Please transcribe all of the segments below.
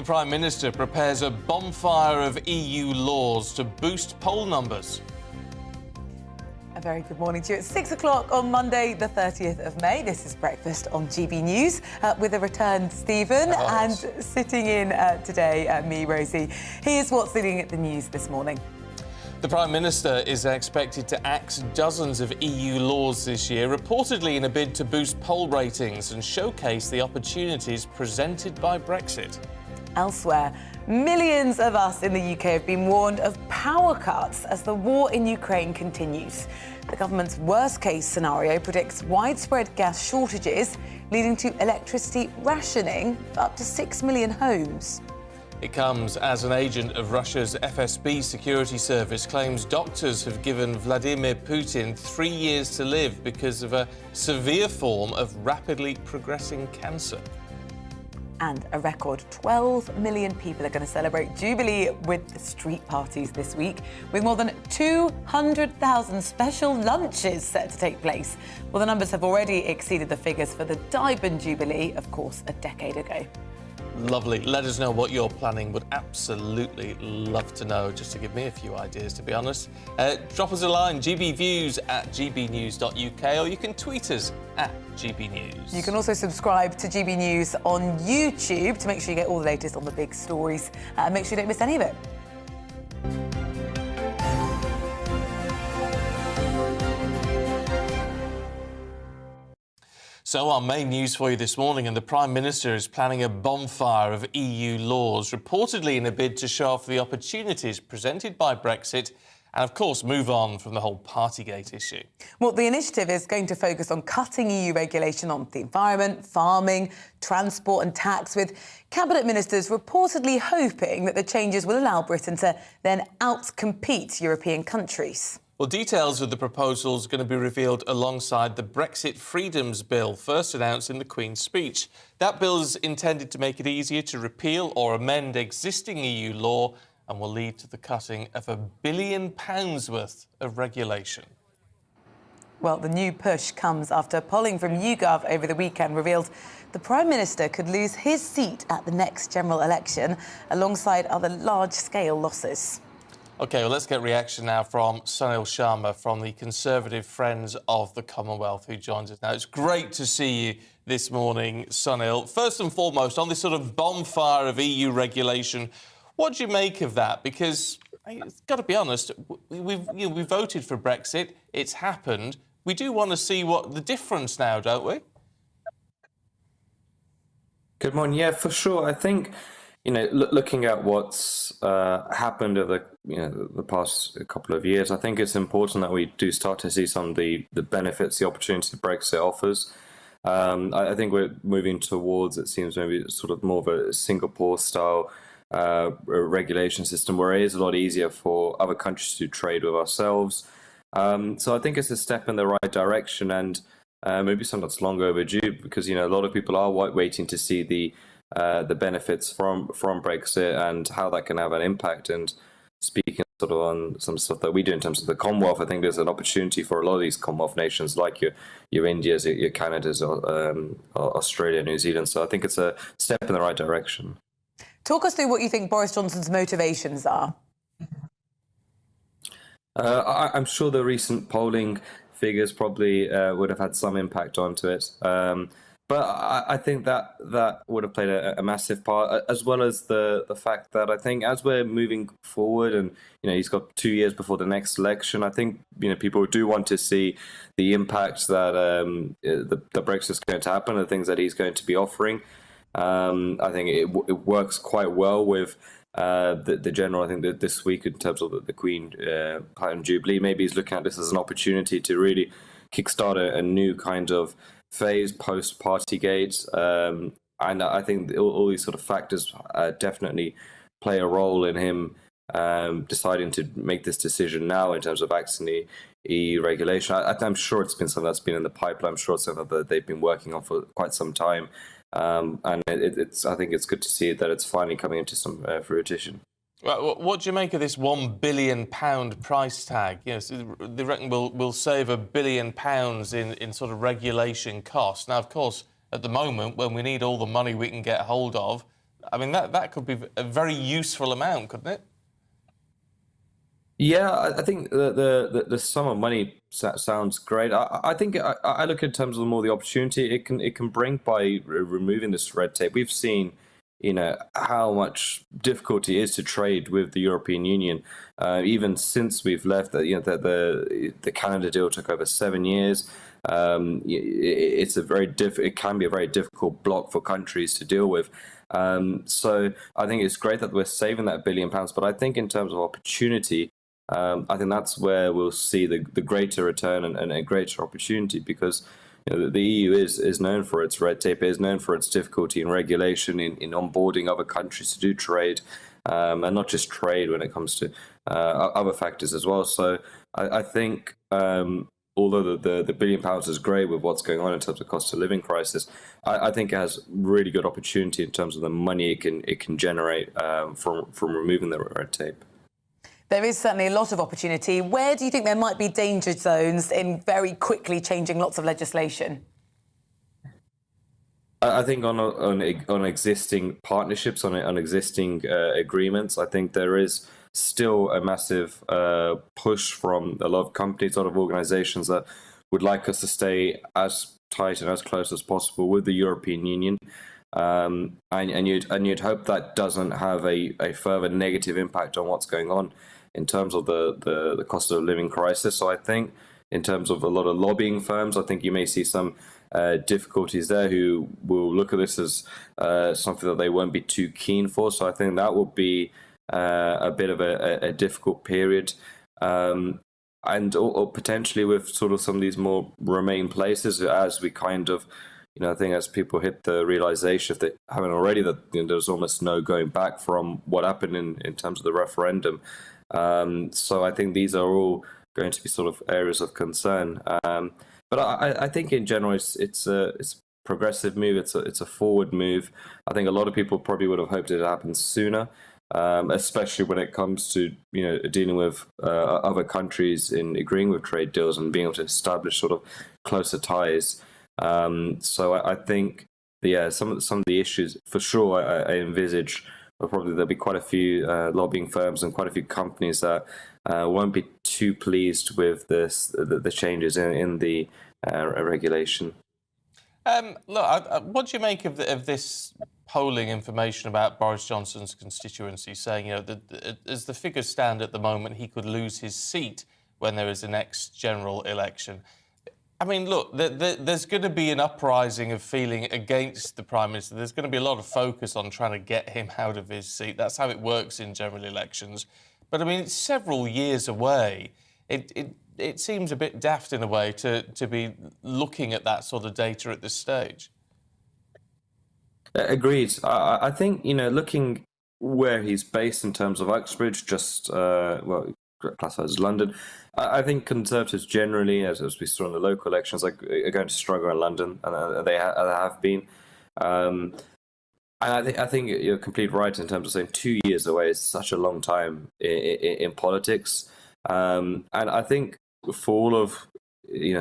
Prime Minister prepares a bonfire of EU laws to boost poll numbers. A very good morning to you. It's 6 o'clock on Monday, the 30th of May. This is Breakfast on GB News with a returned Stephen and sitting in today, me, Rosie. Here's what's leading at the news this morning. The Prime Minister is expected to axe dozens of EU laws this year, reportedly in a bid to boost poll ratings and showcase the opportunities presented by Brexit. Elsewhere, millions of us in the UK have been warned of power cuts as the war in Ukraine continues. The government's worst-case scenario predicts widespread gas shortages, leading to electricity rationing for up to 6 million homes. It comes as an agent of Russia's FSB security service claims doctors have given Vladimir Putin 3 years to live because of a severe form of rapidly progressing cancer. And a record 12 million people are going to celebrate Jubilee with street parties this week, with more than 200,000 special lunches set to take place. Well, the numbers have already exceeded the figures for the Diamond Jubilee, of course, a decade ago. Lovely. Let us know what you're planning. Would absolutely love to know, just to give me a few ideas, to be honest. Drop us a line, gbviews@gbnews.uk, or you can tweet us @gbnews. You can also subscribe to GB News on YouTube to make sure you get all the latest on the big stories. Make sure you don't miss any of it. So our main news for you this morning, and the Prime Minister is planning a bonfire of EU laws, reportedly in a bid to show off the opportunities presented by Brexit and, of course, move on from the whole Partygate issue. Well, the initiative is going to focus on cutting EU regulation on the environment, farming, transport and tax, with Cabinet Ministers reportedly hoping that the changes will allow Britain to then outcompete European countries. Well, details of the proposals are going to be revealed alongside the Brexit Freedoms Bill, first announced in the Queen's speech. That bill is intended to make it easier to repeal or amend existing EU law and will lead to the cutting of £1 billion worth of regulation. Well, the new push comes after polling from YouGov over the weekend revealed the Prime Minister could lose his seat at the next general election, alongside other large-scale losses. OK, well, let's get reaction now from Sunil Sharma from the Conservative Friends of the Commonwealth, who joins us now. It's great to see you this morning, Sunil. First and foremost, on this sort of bonfire of EU regulation, what do you make of that? Because, it's got to be honest, we voted for Brexit, it's happened. We do want to see what the difference now, don't we? Good morning. Yeah, for sure. I think, looking at what's happened over the past couple of years, I think it's important that we do start to see some of the benefits, the opportunity Brexit offers. I think we're moving towards, it seems, maybe sort of more of a Singapore-style regulation system, where it is a lot easier for other countries to trade with ourselves. So I think it's a step in the right direction, and maybe something that's long overdue, because a lot of people are waiting to see the benefits from Brexit and how that can have an impact. And speaking sort of on some stuff that we do in terms of the Commonwealth, I think there's an opportunity for a lot of these Commonwealth nations, like your Indias, your Canadas, Australia, New Zealand. So I think it's a step in the right direction. Talk us through what you think Boris Johnson's motivations are. I'm sure the recent polling figures probably would have had some impact onto it. But I think that would have played a massive part, as well as the fact that I think as we're moving forward, and he's got 2 years before the next election, I think people do want to see the impact that the Brexit is going to happen, the things that he's going to be offering. I think it works quite well with the general. I think that this week, in terms of the Queen Platinum Jubilee, maybe he's looking at this as an opportunity to really kickstart a new kind of phase post Partygate, and I think all these sort of factors definitely play a role in him deciding to make this decision now in terms of axing the EU regulation. I'm sure it's been something that's been in the pipeline. I'm sure it's something that they've been working on for quite some time, and I think it's good to see that it's finally coming into some fruition. Right, what do you make of this £1 billion price tag? So they reckon we'll save £1 billion in sort of regulation costs. Now, of course, at the moment, when we need all the money we can get hold of, I mean, that could be a very useful amount, couldn't it? Yeah, I think the sum of money sounds great. I think I look in terms of more the opportunity it can bring by removing this red tape. We've seen, how much difficulty it is to trade with the European Union, even since we've left. The Canada deal took over 7 years. It's it can be a very difficult block for countries to deal with. So I think it's great that we're saving that £1 billion, but I think in terms of opportunity, I think that's where we'll see the greater return and a greater opportunity, because the EU is known for its red tape, is known for its difficulty in regulation, in onboarding other countries to do trade, and not just trade when it comes to other factors as well. So I think although the £1 billion is great with what's going on in terms of cost of living crisis, I think it has really good opportunity in terms of the money it can generate from removing the red tape. There is certainly a lot of opportunity. Where do you think there might be danger zones in very quickly changing lots of legislation? I think on existing partnerships, on existing agreements, I think there is still a massive push from a lot of companies, a lot of organizations that would like us to stay as tight and as close as possible with the European Union. And you'd hope that doesn't have a further negative impact on what's going on in terms of the cost of living crisis. So I think in terms of a lot of lobbying firms, I think you may see some difficulties there, who will look at this as something that they won't be too keen for. So I think that will be a bit of a difficult period. And or potentially with sort of some of these more Remain places, as we kind of, I think as people hit the realization, if they haven't already, that there's almost no going back from what happened in terms of the referendum. So I think these are all going to be sort of areas of concern. But I think in general it's a progressive move. It's a forward move. I think a lot of people probably would have hoped it happened sooner, especially when it comes to dealing with other countries in agreeing with trade deals and being able to establish sort of closer ties. So I think some of the issues for sure I envisage. Probably there'll be quite a few lobbying firms and quite a few companies that won't be too pleased with the changes in the regulation. Look, what do you make of this polling information about Boris Johnson's constituency, saying, as the figures stand at the moment, he could lose his seat when there is the next general election? I mean, look, there's going to be an uprising of feeling against the Prime Minister. There's going to be a lot of focus on trying to get him out of his seat. That's how it works in general elections. But, I mean, it's several years away. It seems a bit daft in a way to be looking at that sort of data at this stage. Agreed. I think, looking where he's based in terms of Uxbridge, just, classified as London, I think Conservatives generally, as we saw in the local elections, are going to struggle in London, and they have been. And I think you're completely right in terms of saying 2 years away is such a long time in politics. And I think for all of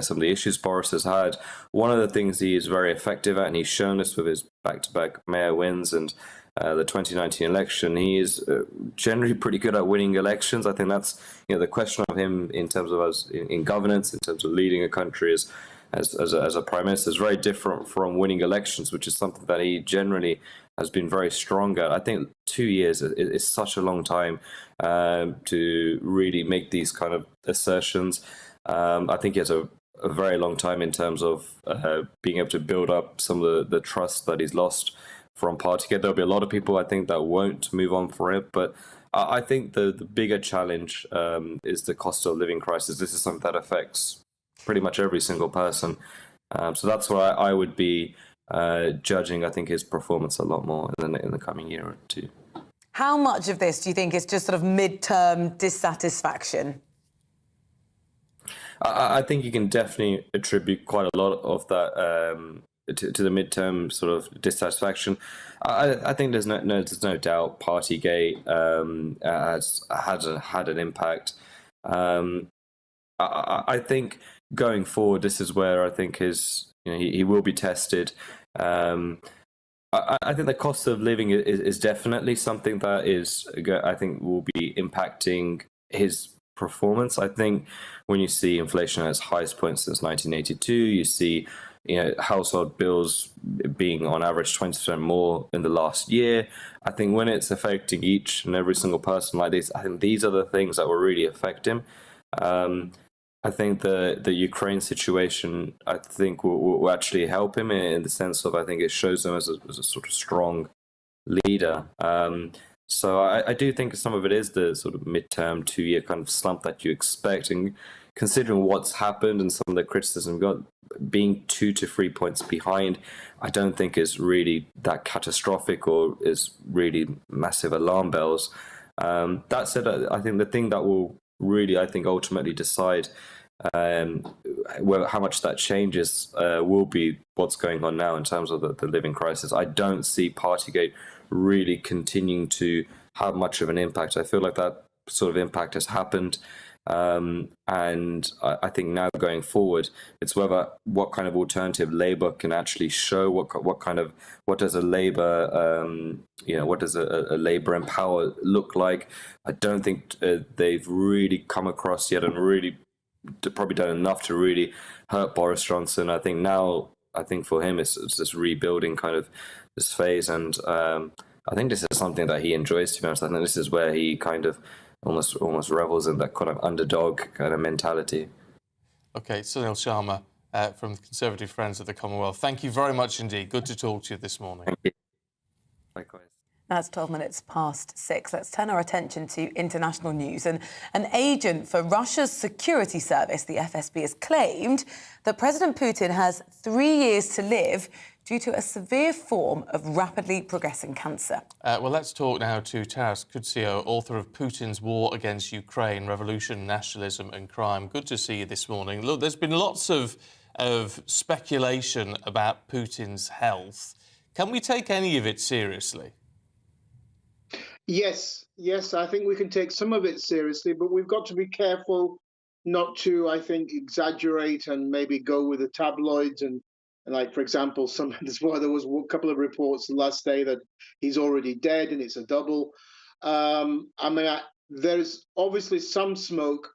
some of the issues Boris has had, one of the things he is very effective at, and he's shown this with his back-to-back mayor wins and the 2019 election, he is generally pretty good at winning elections. I think that's the question of him in terms of us in governance, in terms of leading a country as a prime minister, is very different from winning elections, which is something that he generally has been very strong at. I think 2 years is such a long time to really make these kind of assertions. I think he has a very long time in terms of being able to build up some of the trust that he's lost from Partygate. There'll be a lot of people, I think, that won't move on for it. But I think the bigger challenge is the cost of living crisis. This is something that affects pretty much every single person. So that's why I would be judging, I think, his performance a lot more in the coming year or two. How much of this do you think is just sort of mid-term dissatisfaction? I think you can definitely attribute quite a lot of that to the midterm sort of dissatisfaction. I think there's no doubt Partygate has had an impact. I think going forward, this is where I think he will be tested. I think the cost of living is definitely something that I think will be impacting his performance. I think when you see inflation at its highest point since 1982, you see household bills being on average 20% more in the last year. I think when it's affecting each and every single person like this, I think these are the things that will really affect him. I think the Ukraine situation, I think, will actually help him in the sense of, I think it shows him as a sort of strong leader. So I do think some of it is the sort of midterm 2-year kind of slump that you expect, and considering what's happened and some of the criticism got, being 2 to 3 points behind, I don't think is really that catastrophic or is really massive alarm bells. That said, I think the thing that will really, I think, ultimately decide how much that changes will be what's going on now in terms of the living crisis. I don't see Partygate really continuing to have much of an impact. I feel like that sort of impact has happened. And I think now going forward, it's what kind of alternative Labour can actually show. What does a Labour what does a Labour in power look like? I don't think they've really come across yet, and really probably done enough to really hurt Boris Johnson. I think for him it's this rebuilding kind of this phase, and I think this is something that he enjoys, to be honest. I think this is where he kind of almost revels in that kind of underdog kind of mentality. Okay, Sunil Sharma from the Conservative Friends of the Commonwealth. Thank you very much indeed. Good to talk to you this morning. Thank you. Likewise. That's 12 minutes past 6. Let's turn our attention to international news. And an agent for Russia's security service, the FSB, has claimed that President Putin has 3 years to live due to a severe form of rapidly progressing cancer. Well, let's talk now to Taras Koutsio, author of Putin's War Against Ukraine, Revolution, Nationalism and Crime. Good to see you this morning. Look, there's been lots of speculation about Putin's health. Can we take any of it seriously? Yes, I think we can take some of it seriously, but we've got to be careful not to, I think, exaggerate and maybe go with the tabloids and like, for example, there was a couple of reports the last day that he's already dead and it's a double. There's obviously some smoke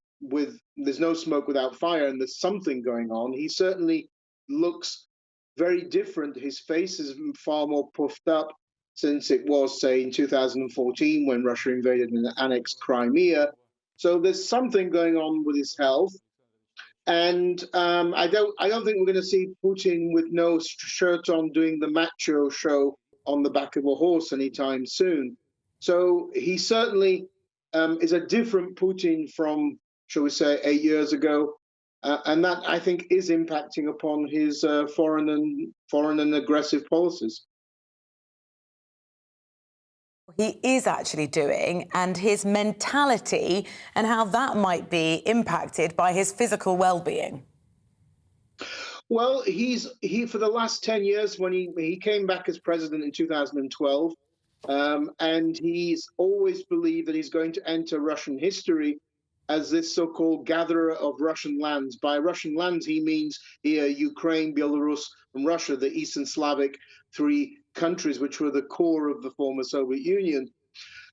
there's no smoke without fire, and there's something going on. He certainly looks very different. His face is far more puffed up since it was, say, in 2014 when Russia invaded and annexed Crimea. So there's something going on with his health. And I don't think we're going to see Putin with no shirt on doing the macho show on the back of a horse anytime soon. So he certainly is a different Putin from, shall we say, 8 years ago. And that, I think, is impacting upon his foreign and aggressive policies. He is actually doing, and his mentality and how that might be impacted by his physical well-being. Well, he for the last 10 years, when he came back as president in 2012, and he's always believed that he's going to enter Russian history as this so-called gatherer of Russian lands. By Russian lands, he means here Ukraine, Belarus, and Russia, the Eastern Slavic three countries which were the core of the former Soviet Union.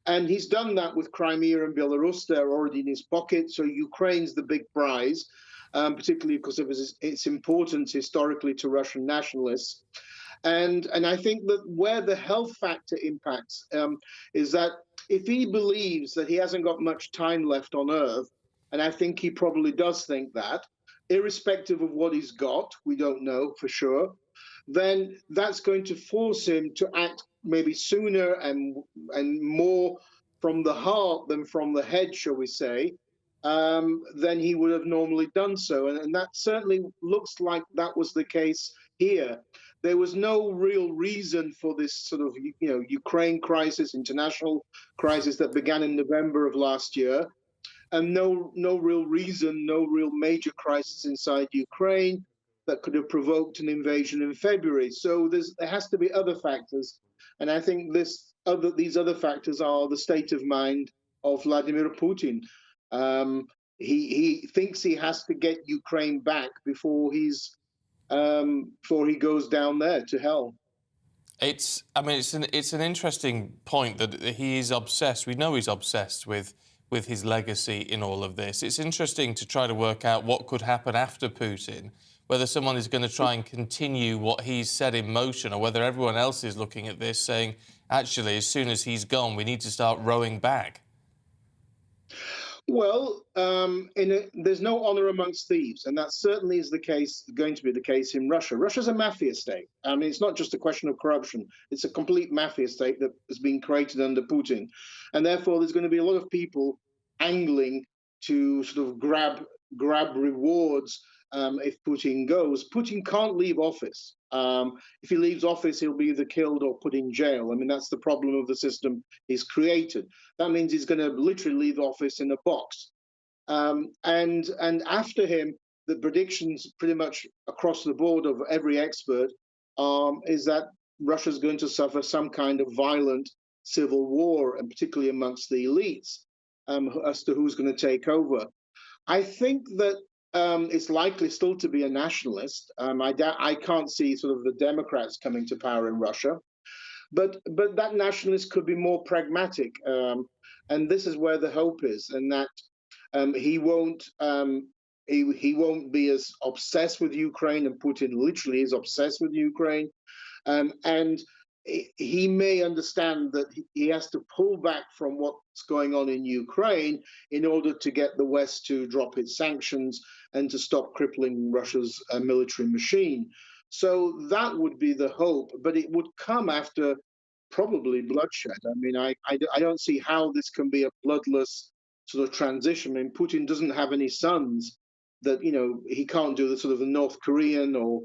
And he's done that with Crimea and Belarus. They're already in his pocket. So Ukraine's the big prize, particularly because of its importance historically to Russian nationalists. And I think that where the health factor impacts is that if he believes that he hasn't got much time left on Earth, and I think he probably does think that, irrespective of what he's got, we don't know for sure, then that's going to force him to act maybe sooner and more from the heart than from the head, shall we say, than he would have normally done so. And that certainly looks like that was the case here. There was no real reason for this sort of, Ukraine crisis, international crisis that began in November of last year, and no real reason, no real major crisis inside Ukraine that could have provoked an invasion in February. So there has to be other factors, and I think these other factors are the state of mind of Vladimir Putin. He thinks he has to get Ukraine back before he goes down there to hell. I mean, it's an interesting point that he is obsessed. We know he's obsessed with his legacy in all of this. It's interesting to try to work out what could happen after Putin, whether someone is going to try and continue what he's set in motion, or whether everyone else is looking at this saying, actually, as soon as he's gone, we need to start rowing back. Well, there's no honor amongst thieves, and that certainly is going to be the case in Russia. Russia's a mafia state. I mean, it's not just a question of corruption. It's a complete mafia state that has been created under Putin. And therefore, there's going to be a lot of people angling to sort of grab rewards if Putin goes. Putin can't leave office. If he leaves office, he'll be either killed or put in jail. I mean, that's the problem of the system he's created. That means he's going to literally leave office in a box. And after him, the predictions pretty much across the board of every expert is that Russia's going to suffer some kind of violent civil war, and particularly amongst the elites, as to who's going to take over. I think that it's likely still to be a nationalist. I can't see sort of the Democrats coming to power in Russia, but that nationalist could be more pragmatic, and this is where the hope is, and that he won't be as obsessed with Ukraine, and Putin literally is obsessed with Ukraine, and he may understand that he has to pull back from what's going on in Ukraine in order to get the West to drop its sanctions and to stop crippling Russia's military machine. So that would be the hope, but it would come after probably bloodshed. I mean, I don't see how this can be a bloodless sort of transition. I mean, Putin doesn't have any sons that, he can't do the sort of the North Korean or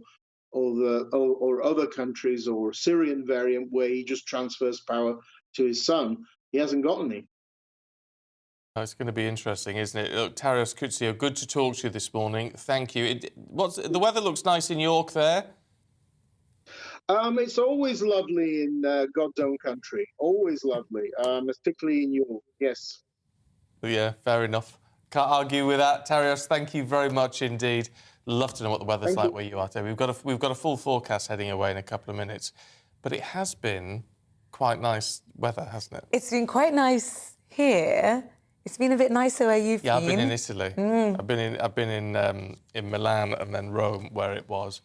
other countries, or Syrian variant where he just transfers power to his son. He hasn't got any. It's going to be interesting, isn't it? Look, Tarios Koutsio, good to talk to you this morning. Thank you. The weather looks nice in York there. It's always lovely in God's own country. Always lovely, particularly in York. Yes. Yeah, fair enough. Can't argue with that. Tarios, thank you very much indeed. Love to know what the weather's like where you are today. We've got a full forecast heading away in a couple of minutes, but it has been quite nice weather, hasn't it? It's been quite nice here. It's been a bit nicer where you've been. Yeah, I've been in Italy. I've been in Milan and then Rome, where it was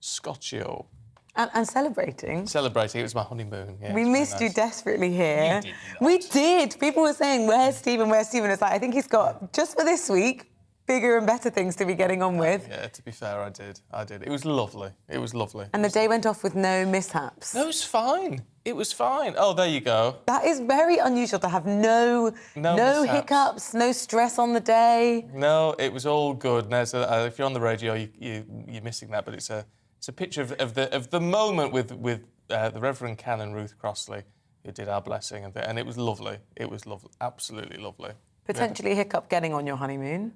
Scotchio. And celebrating. Celebrating. It was my honeymoon. Yeah, we missed you desperately here. You did not. We did. People were saying, "Where's Stephen? Where's Stephen?" It's like, I think he's got, just for this week, bigger and better things to be getting on with. Yeah, to be fair, I did. It was lovely. It was lovely. And the day went off with no mishaps. No, it was fine. It was fine. Oh, there you go. That is very unusual to have no mishaps. hiccups, no stress on the day. No, it was all good. Now, so, if you're on the radio, you're missing that, but it's a picture of the moment with the Reverend Canon Ruth Crossley, who did our blessing, and it was lovely. It was lovely, absolutely lovely. Potentially a hiccup getting on your honeymoon.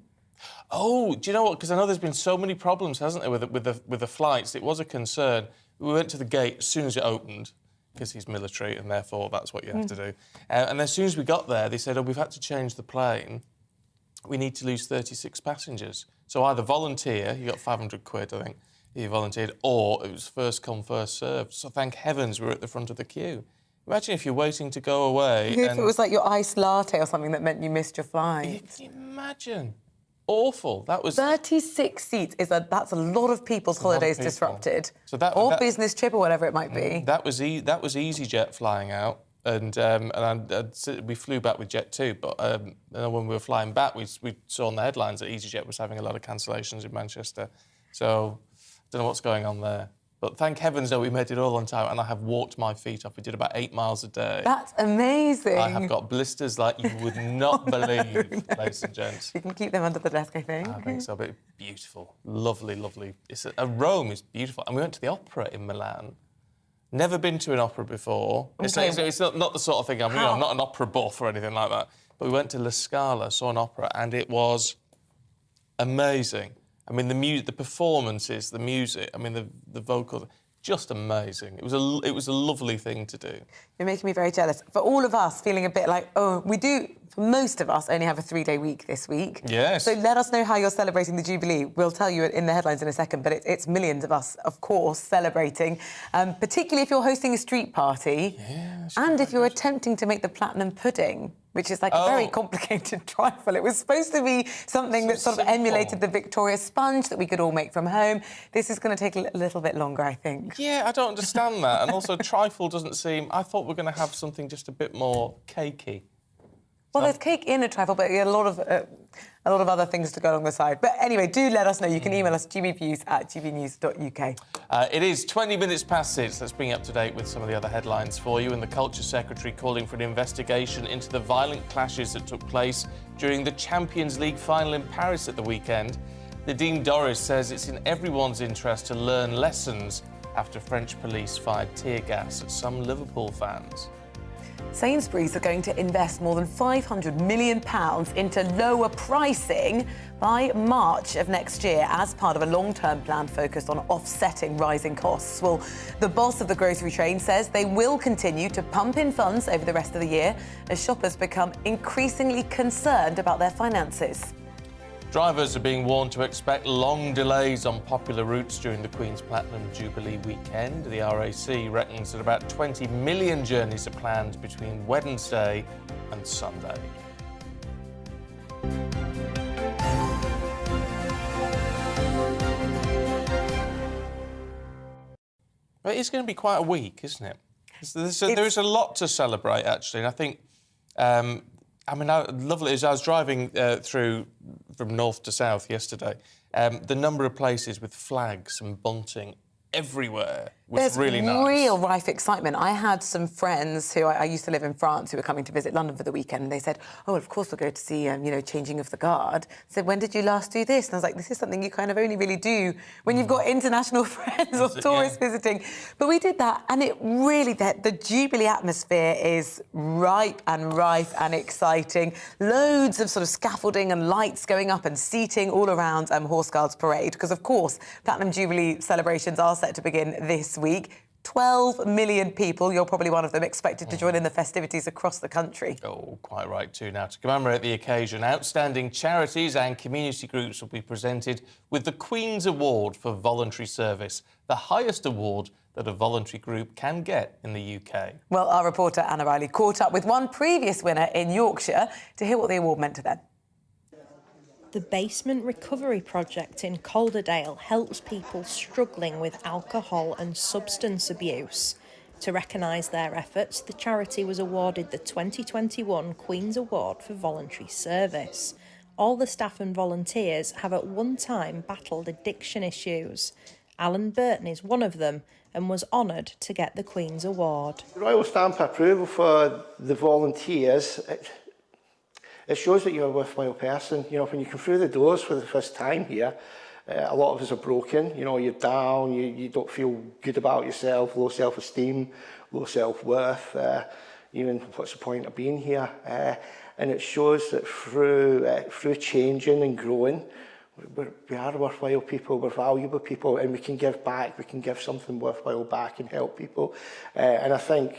Oh, do you know what? Because I know there's been so many problems, hasn't there, with the flights. It was a concern. We went to the gate as soon as it opened, because he's military, and therefore that's what you have to do. And as soon as we got there, they said, "Oh, we've had to change the plane. We need to lose 36 passengers. So either volunteer, you got 500 quid, I think, if you volunteered, or it was first come, first served. So thank heavens we're at the front of the queue. Imagine if you're waiting to go away. If it was like your iced latte or something that meant you missed your flight. Can you imagine? Awful. That was 36 seats. That's a lot of people's holidays disrupted. So or business trip or whatever it might be. That was EasyJet flying out, and we flew back with Jet2. But when we were flying back, we saw on the headlines that EasyJet was having a lot of cancellations in Manchester. So I don't know what's going on there. But thank heavens, no, we made it all on time, and I have walked my feet off. We did about 8 miles a day. That's amazing. I have got blisters like you would not believe, ladies and gents. You can keep them under the desk, I think. I think so, but beautiful. Lovely, lovely. Rome is beautiful. And we went to the opera in Milan. Never been to an opera before. Okay. It's not the sort of thing, I'm not an opera buff or anything like that. But we went to La Scala, saw an opera, and it was amazing. I mean, the performances, the music, I mean, the vocals, just amazing. It was a lovely thing to do. You're making me very jealous. For all of us feeling a bit like, oh, we do for most of us, only have a 3-day week this week. Yes. So let us know how you're celebrating the Jubilee. We'll tell you in the headlines in a second, but it's millions of us, of course, celebrating, particularly if you're hosting a street party and if you're attempting to make the platinum pudding, which is like a very complicated trifle. It was supposed to be something that sort of emulated the Victoria sponge that we could all make from home. This is going to take a little bit longer, I think. Yeah, I don't understand that. And also, trifle doesn't seem... I thought we were going to have something just a bit more cakey. Well, there's cake in a trifle, but a lot of other things to go along the side. But anyway, do let us know. You can email us gbviews@gbnews.uk. It is 20 minutes past 6. Let's bring you up to date with some of the other headlines for you. And the Culture Secretary calling for an investigation into the violent clashes that took place during the Champions League final in Paris at the weekend. Nadine Dorries says it's in everyone's interest to learn lessons after French police fired tear gas at some Liverpool fans. Sainsbury's are going to invest more than £500 million into lower pricing by March of next year as part of a long-term plan focused on offsetting rising costs. Well, the boss of the grocery chain says they will continue to pump in funds over the rest of the year as shoppers become increasingly concerned about their finances. Drivers are being warned to expect long delays on popular routes during the Queen's Platinum Jubilee weekend. The RAC reckons that about 20 million journeys are planned between Wednesday and Sunday. But it's going to be quite a week, isn't it? There is a lot to celebrate, actually, and I think... I mean, lovely. As I was driving through from north to south yesterday, the number of places with flags and bunting everywhere was really nice. There's real rife excitement. I had some friends who I used to live in France who were coming to visit London for the weekend, and they said, "Oh, of course we'll go to see, changing of the guard." I said, "When did you last do this?" And I was like, "This is something you kind of only really do when you've got international friends or tourists visiting." But we did that, and it really, the Jubilee atmosphere is ripe and rife and exciting. Loads of sort of scaffolding and lights going up and seating all around Horse Guards Parade, because, of course, Platinum Jubilee celebrations are set to begin this week. 12 million people, you're probably one of them, expected to join in the festivities across the country. Oh, quite right too. Now, to commemorate the occasion, outstanding charities and community groups will be presented with the Queen's Award for Voluntary Service, the highest award that a voluntary group can get in the UK. Well, our reporter Anna Riley caught up with one previous winner in Yorkshire to hear what the award meant to them. The Basement Recovery Project in Calderdale helps people struggling with alcohol and substance abuse. To recognise their efforts, the charity was awarded the 2021 Queen's Award for Voluntary Service. All the staff and volunteers have at one time battled addiction issues. Alan Burton is one of them and was honoured to get the Queen's Award. The Royal Stamp of Approval for the volunteers, it shows that you're a worthwhile person. When you come through the doors for the first time here, a lot of us are broken. You're down, you don't feel good about yourself, low self-esteem, low self-worth. Even what's the point of being here? And it shows that through changing and growing, we are worthwhile people, we're valuable people, and we can give back, we can give something worthwhile back and help people. And I think,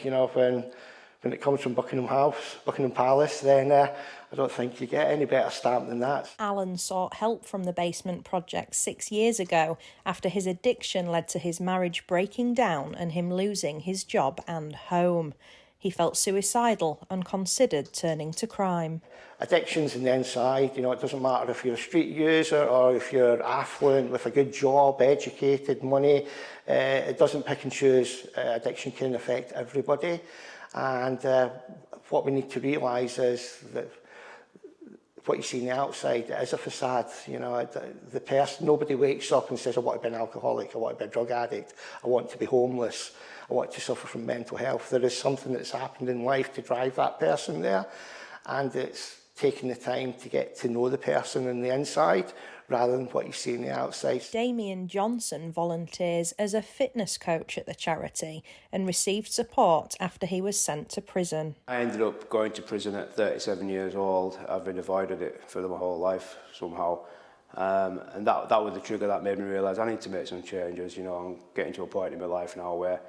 when it comes from Buckingham Palace, then I don't think you get any better stamp than that. Alan sought help from the Basement Project 6 years ago after his addiction led to his marriage breaking down and him losing his job and home. He felt suicidal and considered turning to crime. Addiction's on the inside. It doesn't matter if you're a street user or if you're affluent with a good job, educated, money. It doesn't pick and choose. Addiction can affect everybody. And what we need to realise is that what you see on the outside is a facade. The person, nobody wakes up and says, I want to be an alcoholic, I want to be a drug addict, I want to be homeless, I want to suffer from mental health. There is something that's happened in life to drive that person there, and it's taking the time to get to know the person on the inside rather than what you see on the outside. Damien Johnson volunteers as a fitness coach at the charity and received support after he was sent to prison. I ended up going to prison at 37 years old. I've been avoided it for my whole life somehow. And that was the trigger that made me realise I need to make some changes. I'm getting to a point in my life now where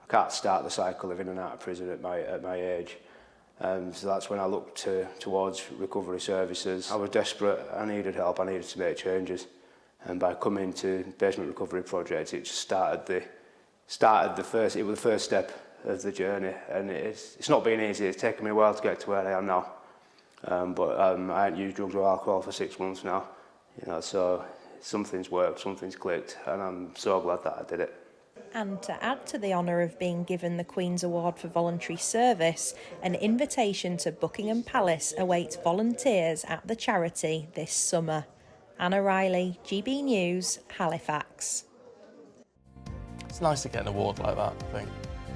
I can't start the cycle of in and out of prison at my age. So that's when I looked towards recovery services. I was desperate, I needed help, I needed to make changes. And by coming to Basement Recovery Project, it just started the first, it was the first step of the journey. And it's not been easy, it's taken me a while to get to where I am now. But I haven't used drugs or alcohol for 6 months now. You know, so something's worked, something's clicked, and I'm so glad that I did it. And to add to the honour of being given the Queen's Award for Voluntary Service, an invitation to Buckingham Palace awaits volunteers at the charity this summer. Anna Riley, GB News, Halifax. It's nice to get an award like that, I think.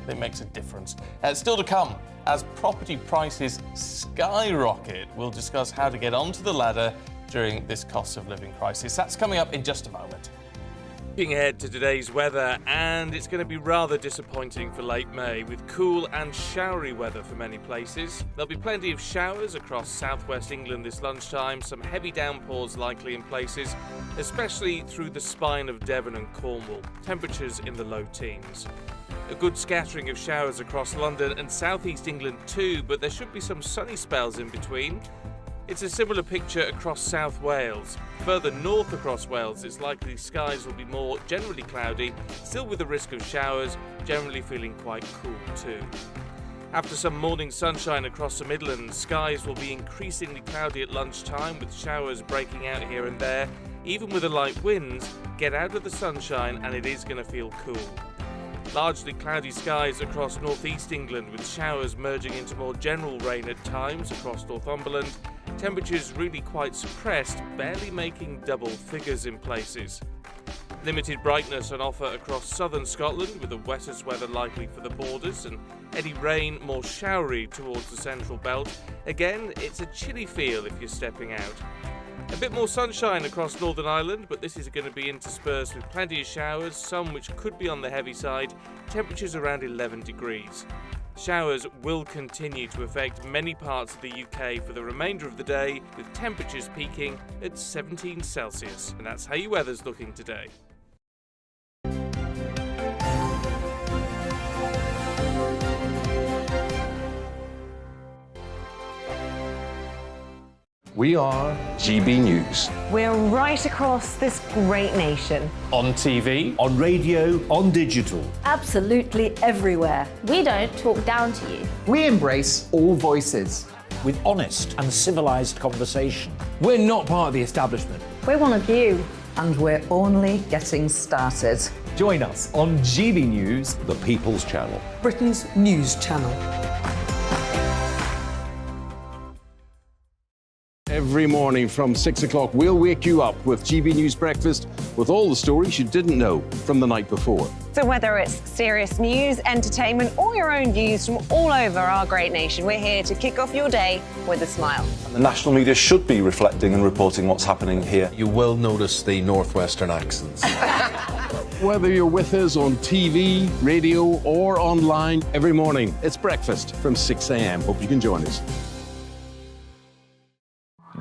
It makes a difference. Still to come, as property prices skyrocket, we'll discuss how to get onto the ladder during this cost of living crisis. That's coming up in just a moment. Looking ahead to today's weather, and it's going to be rather disappointing for late May, with cool and showery weather for many places. There'll be plenty of showers across southwest England this lunchtime, some heavy downpours likely in places, especially through the spine of Devon and Cornwall. Temperatures in the low teens. A good scattering of showers across London and southeast England too, but there should be some sunny spells in between. It's a similar picture across South Wales. Further north across Wales, it's likely skies will be more generally cloudy, still with the risk of showers, generally feeling quite cool too. After some morning sunshine across the Midlands, skies will be increasingly cloudy at lunchtime, with showers breaking out here and there. Even with the light winds, get out of the sunshine and it is going to feel cool. Largely cloudy skies across northeast England, with showers merging into more general rain at times across Northumberland. Temperatures really quite suppressed, barely making double figures in places. Limited brightness on offer across southern Scotland, with the wettest weather likely for the borders, and any rain more showery towards the central belt. Again, it's a chilly feel if you're stepping out. A bit more sunshine across Northern Ireland, but this is going to be interspersed with plenty of showers, some which could be on the heavy side, temperatures around 11 degrees. Showers will continue to affect many parts of the UK for the remainder of the day, with temperatures peaking at 17 Celsius. And that's how your weather's looking today. We are GB News. We're right across this great nation. On TV, on radio, on digital. Absolutely everywhere. We don't talk down to you. We embrace all voices. With honest and civilised conversation. We're not part of the establishment. We're one of you. And we're only getting started. Join us on GB News, the People's Channel. Britain's news channel. Every morning from 6 o'clock, we'll wake you up with GB News Breakfast with all the stories you didn't know from the night before. So whether it's serious news, entertainment, or your own views from all over our great nation, we're here to kick off your day with a smile. And the national media should be reflecting and reporting what's happening here. You will notice the northwestern accents. Whether you're with us on TV, radio, or online, every morning, it's breakfast from 6 a.m. Hope you can join us.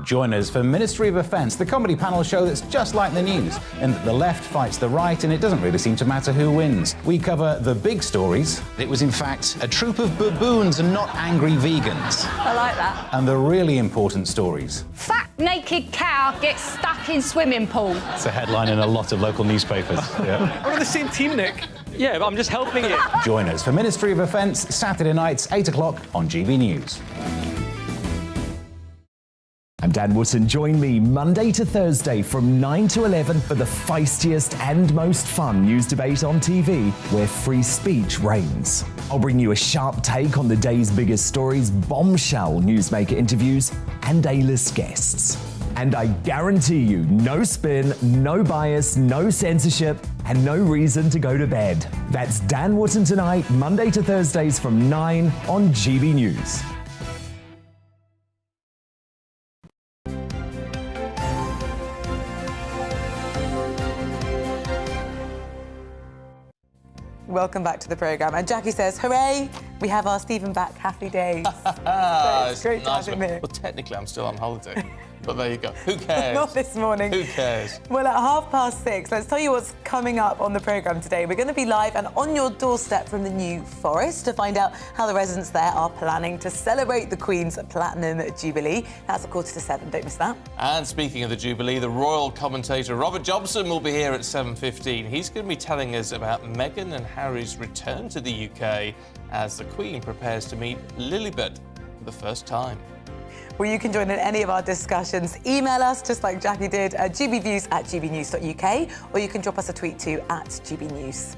Join us for Ministry of Defence, the comedy panel show that's just like the news, in that the left fights the right and it doesn't really seem to matter who wins. We cover the big stories. It was in fact a troop of baboons and not angry vegans. I like that. And the really important stories. Fat naked cow gets stuck in swimming pool. It's a headline in a lot of local newspapers. Yeah. We're on the same team, Nick. Yeah, but I'm just helping you. Join us for Ministry of Defence, Saturday nights, 8 o'clock on GB News. I'm Dan Wootton. Join me Monday to Thursday from 9 to 11 for the feistiest and most fun news debate on TV, where free speech reigns. I'll bring you a sharp take on the day's biggest stories, bombshell newsmaker interviews, and A-list guests. And I guarantee you, no spin, no bias, no censorship, and no reason to go to bed. That's Dan Wootton tonight, Monday to Thursdays from 9 on GB News. Welcome back to the programme. And Jackie says, hooray, we have our Stephen back. Happy days. So it's great to have him here. Well, technically, I'm still on holiday. But there you go. Who cares? Not this morning. Who cares? Well, at 6:30, let's tell you what's coming up on the programme today. We're going to be live and on your doorstep from the New Forest to find out how the residents there are planning to celebrate the Queen's Platinum Jubilee. That's at 6:45. Don't miss that. And speaking of the Jubilee, the royal commentator Robert Jobson will be here at 7:15. He's going to be telling us about Meghan and Harry's return to the UK as the Queen prepares to meet Lilibet for the first time. Well, you can join in any of our discussions. Email us, just like Jackie did, at gbviews@gbnews.uk, or you can drop us a tweet too at gbnews.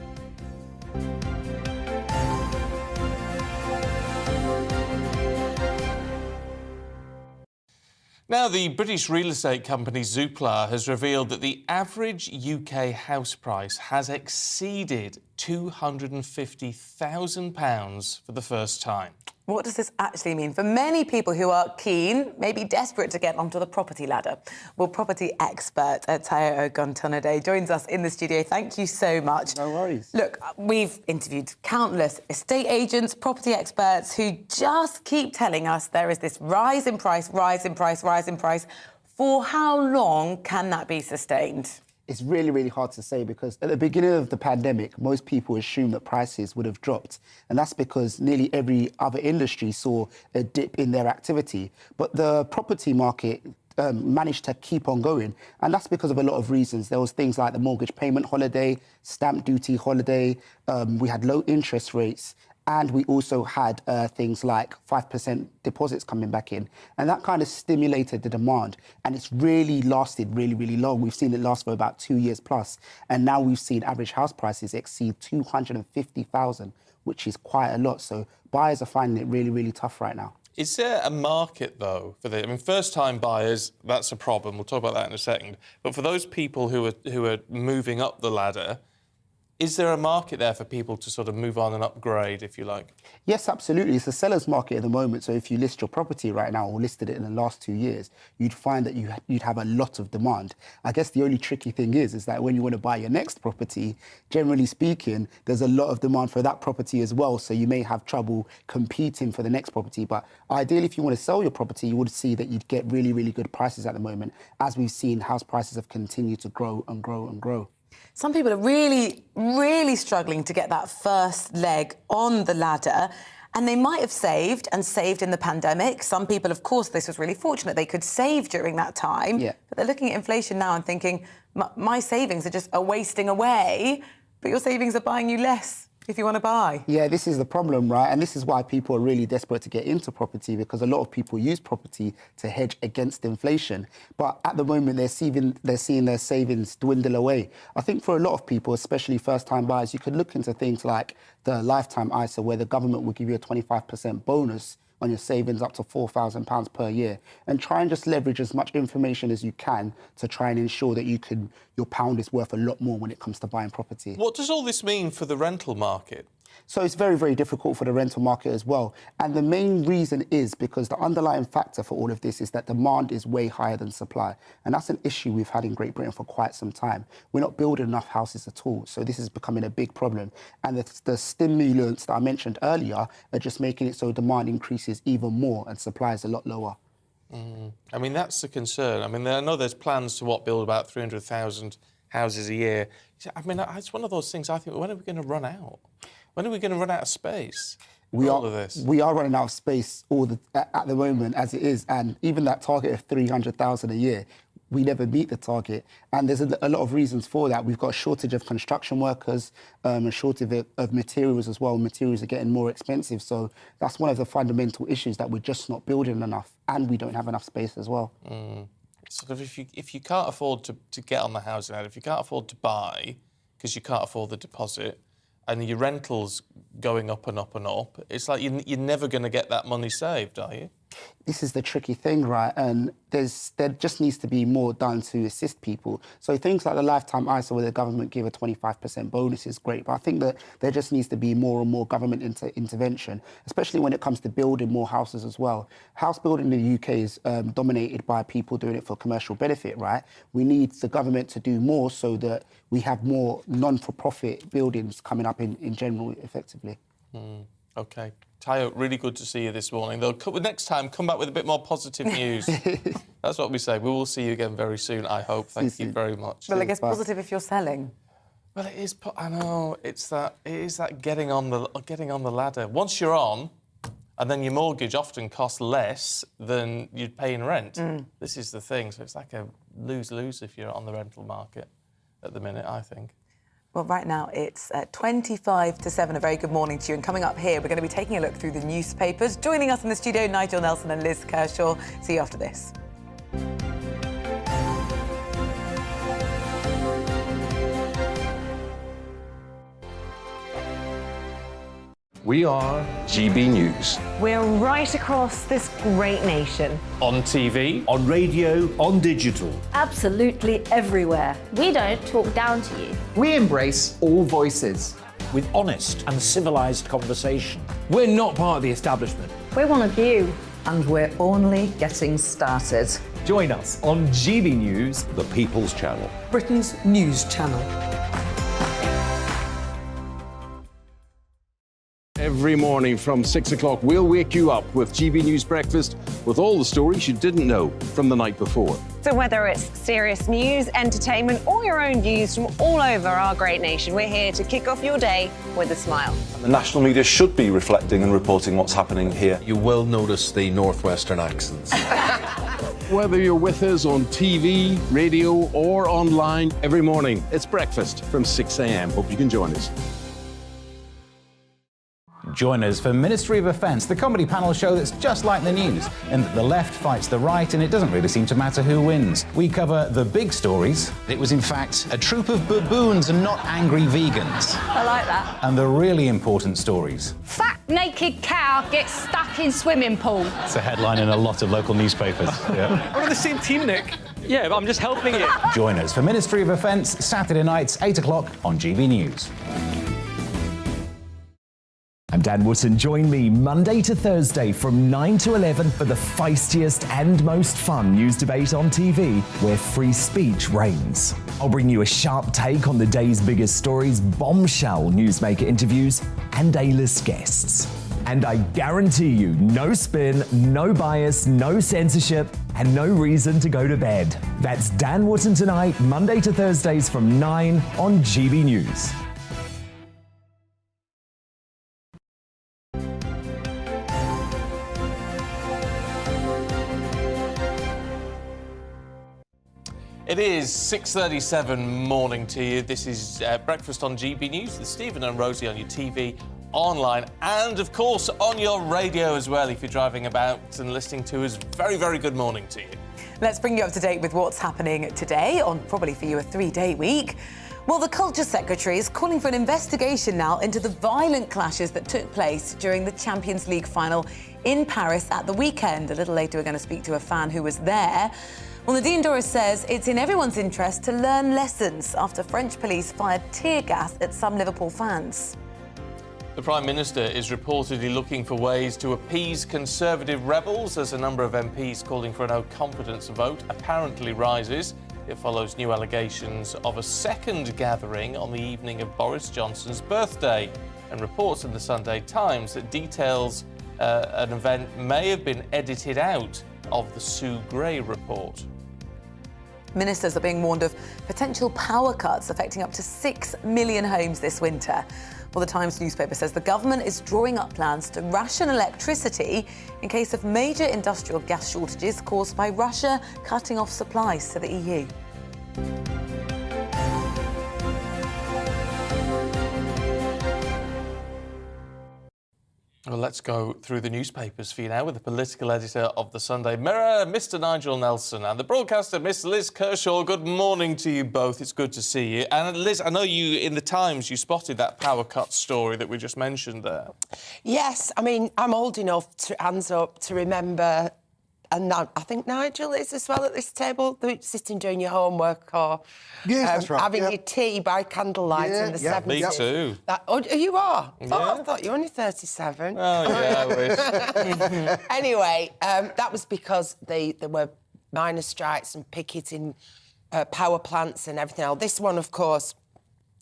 Now, the British real estate company Zoopla has revealed that the average UK house price has exceeded £250,000 for the first time. What does this actually mean for many people who are keen, maybe desperate to get onto the property ladder? Well, property expert Tayo Oguntonade joins us in the studio. Thank you so much. No worries. Look, we've interviewed countless estate agents, property experts who just keep telling us there is this rise in price. For how long can that be sustained? It's really, really hard to say because at the beginning of the pandemic, most people assumed that prices would have dropped. And that's because nearly every other industry saw a dip in their activity. But the property market managed to keep on going. And that's because of a lot of reasons. There was things like the mortgage payment holiday, stamp duty holiday, we had low interest rates, and we also had things like 5% deposits coming back in. And that kind of stimulated the demand. And it's really lasted really, really long. We've seen it last for about 2 years plus. And now we've seen average house prices exceed 250,000, which is quite a lot. So buyers are finding it really, really tough right now. Is there a market, though, for the... I mean, first-time buyers, that's a problem. We'll talk about that in a second. But for those people who are moving up the ladder, is there a market there for people to sort of move on and upgrade, if you like? Yes, absolutely. It's a seller's market at the moment. So if you list your property right now or listed it in the last 2 years, you'd find that you'd have a lot of demand. I guess the only tricky thing is that when you want to buy your next property, generally speaking, there's a lot of demand for that property as well. So you may have trouble competing for the next property. But ideally, if you want to sell your property, you would see that you'd get really, really good prices at the moment, as we've seen house prices have continued to grow and grow and grow. Some people are really, really struggling to get that first leg on the ladder, and they might have saved in the pandemic. Some people, of course, this was really fortunate. They could save during that time, but they're looking at inflation now and thinking, my savings are wasting away, but your savings are buying you less if you want to buy. Yeah, this is the problem, right? And this is why people are really desperate to get into property, because a lot of people use property to hedge against inflation. But at the moment, they're seeing their savings dwindle away. I think for a lot of people, especially first-time buyers, you could look into things like the lifetime ISA, where the government will give you a 25% bonus on your savings up to £4,000 per year, and try and just leverage as much information as you can to try and ensure that your pound is worth a lot more when it comes to buying property. What does all this mean for the rental market? So it's very, very difficult for the rental market as well. And the main reason is because the underlying factor for all of this is that demand is way higher than supply. And that's an issue we've had in Great Britain for quite some time. We're not building enough houses at all. So this is becoming a big problem. And the stimulants that I mentioned earlier are just making it so demand increases even more and supply is a lot lower. I mean, that's the concern. I mean, I know there's plans to build about 300,000 houses a year. I mean, it's one of those things I think, when are we going to run out? When are we going to run out of space? We are running out of space at the moment as it is, and even that target of 300,000 a year, we never meet the target. And there's a lot of reasons for that. We've got a shortage of construction workers, a shortage of materials as well. Materials are getting more expensive. So that's one of the fundamental issues, that we're just not building enough and we don't have enough space as well. Sort of if you can't afford to get on the housing ladder, if you can't afford to buy because you can't afford the deposit, and your rental's going up and up and up, it's like you're never going to get that money saved, are you? This is the tricky thing, right? And there just needs to be more done to assist people. So things like the lifetime ISA, where the government give a 25% bonus, is great. But I think that there just needs to be more and more government intervention, especially when it comes to building more houses as well. House building in the UK is dominated by people doing it for commercial benefit, right? We need the government to do more so that we have more non-for-profit buildings coming up in general, effectively. OK. Tayo, really good to see you this morning. Next time, come back with a bit more positive news. That's what we say. We will see you again very soon, I hope. Thank you very much. Well, I guess positive if you're selling. Well, it is. I know. It is that getting on the ladder. Once you're on, and then your mortgage often costs less than you'd pay in rent. This is the thing. So it's like a lose-lose if you're on the rental market at the minute, I think. Well, right now it's 25 to 7. A very good morning to you. And coming up here, we're going to be taking a look through the newspapers. Joining us in the studio, Nigel Nelson and Liz Kershaw. See you after this. We are GB News. We're right across this great nation. On TV, on radio, on digital. Absolutely everywhere. We don't talk down to you. we embrace all voices. With honest and civilised conversation. We're not part of the establishment. We're one of you. And we're only getting started. Join us on GB News, The People's Channel. Britain's news channel. Every morning from 6 o'clock, we'll wake you up with GB News Breakfast with all the stories you didn't know from the night before. So whether it's serious news, entertainment, or your own views from all over our great nation, we're here to kick off your day with a smile. And the national media should be reflecting and reporting what's happening here. You will notice the northwestern accents. Whether you're with us on TV, radio, or online, every morning, it's breakfast from 6 a.m. Hope you can join us. Join us for Ministry of Offence, the comedy panel show that's just like the news, in that the left fights the right and it doesn't really seem to matter who wins. We cover the big stories. It was, in fact, a troop of baboons and not angry vegans. I like that. And the really important stories. Fat naked cow gets stuck in swimming pool. It's a headline in a lot of local newspapers. Yeah. We're on the same team, Nick. Yeah, but I'm just helping you. Join us for Ministry of Offence, Saturday nights, 8 o'clock on GB News. I'm Dan Wootton. Join me Monday to Thursday from 9 to 11 for the feistiest and most fun news debate on TV, where free speech reigns. I'll bring you a sharp take on the day's biggest stories, bombshell newsmaker interviews, and A-list guests. And I guarantee you, no spin, no bias, no censorship, and no reason to go to bed. That's Dan Wootton tonight, Monday to Thursdays from 9 on GB News. It is 6:37 morning to you. This is Breakfast on GB News with Stephen and Rosie on your TV, online, and of course on your radio as well if you're driving about and listening to us. Very, very good morning to you. Let's bring you up to date with what's happening today on probably for you a 3-day week. Well, the Culture Secretary is calling for an investigation now into the violent clashes that took place during the Champions League final in Paris at the weekend. A little later, we're going to speak to a fan who was there. Well, Nadine Dorris says it's in everyone's interest to learn lessons after French police fired tear gas at some Liverpool fans. The Prime Minister is reportedly looking for ways to appease Conservative rebels as a number of MPs calling for a no-confidence vote apparently rises. It follows new allegations of a second gathering on the evening of Boris Johnson's birthday and reports in the Sunday Times that details an event may have been edited out of the Sue Gray report. Ministers are being warned of potential power cuts affecting up to 6 million homes this winter. Well, the Times newspaper says the government is drawing up plans to ration electricity in case of major industrial gas shortages caused by Russia cutting off supplies to the EU. Well, let's go through the newspapers for you now with the political editor of the Sunday Mirror, Mr. Nigel Nelson, and the broadcaster, Miss Liz Kershaw. Good morning to you both. It's good to see you. And Liz, I know you, in the Times, you spotted that power cut story that we just mentioned there. Yes, I mean, I'm old enough, hands up, to remember, and I think Nigel is as well at this table, sitting doing your homework or that's right. having your tea by candlelight in the 70s. Me too. You are? Yeah. Oh, I thought you were only 37. Oh, yeah, I wish. Anyway, that was because there were miners' strikes and picketing power plants and everything else. This one, of course,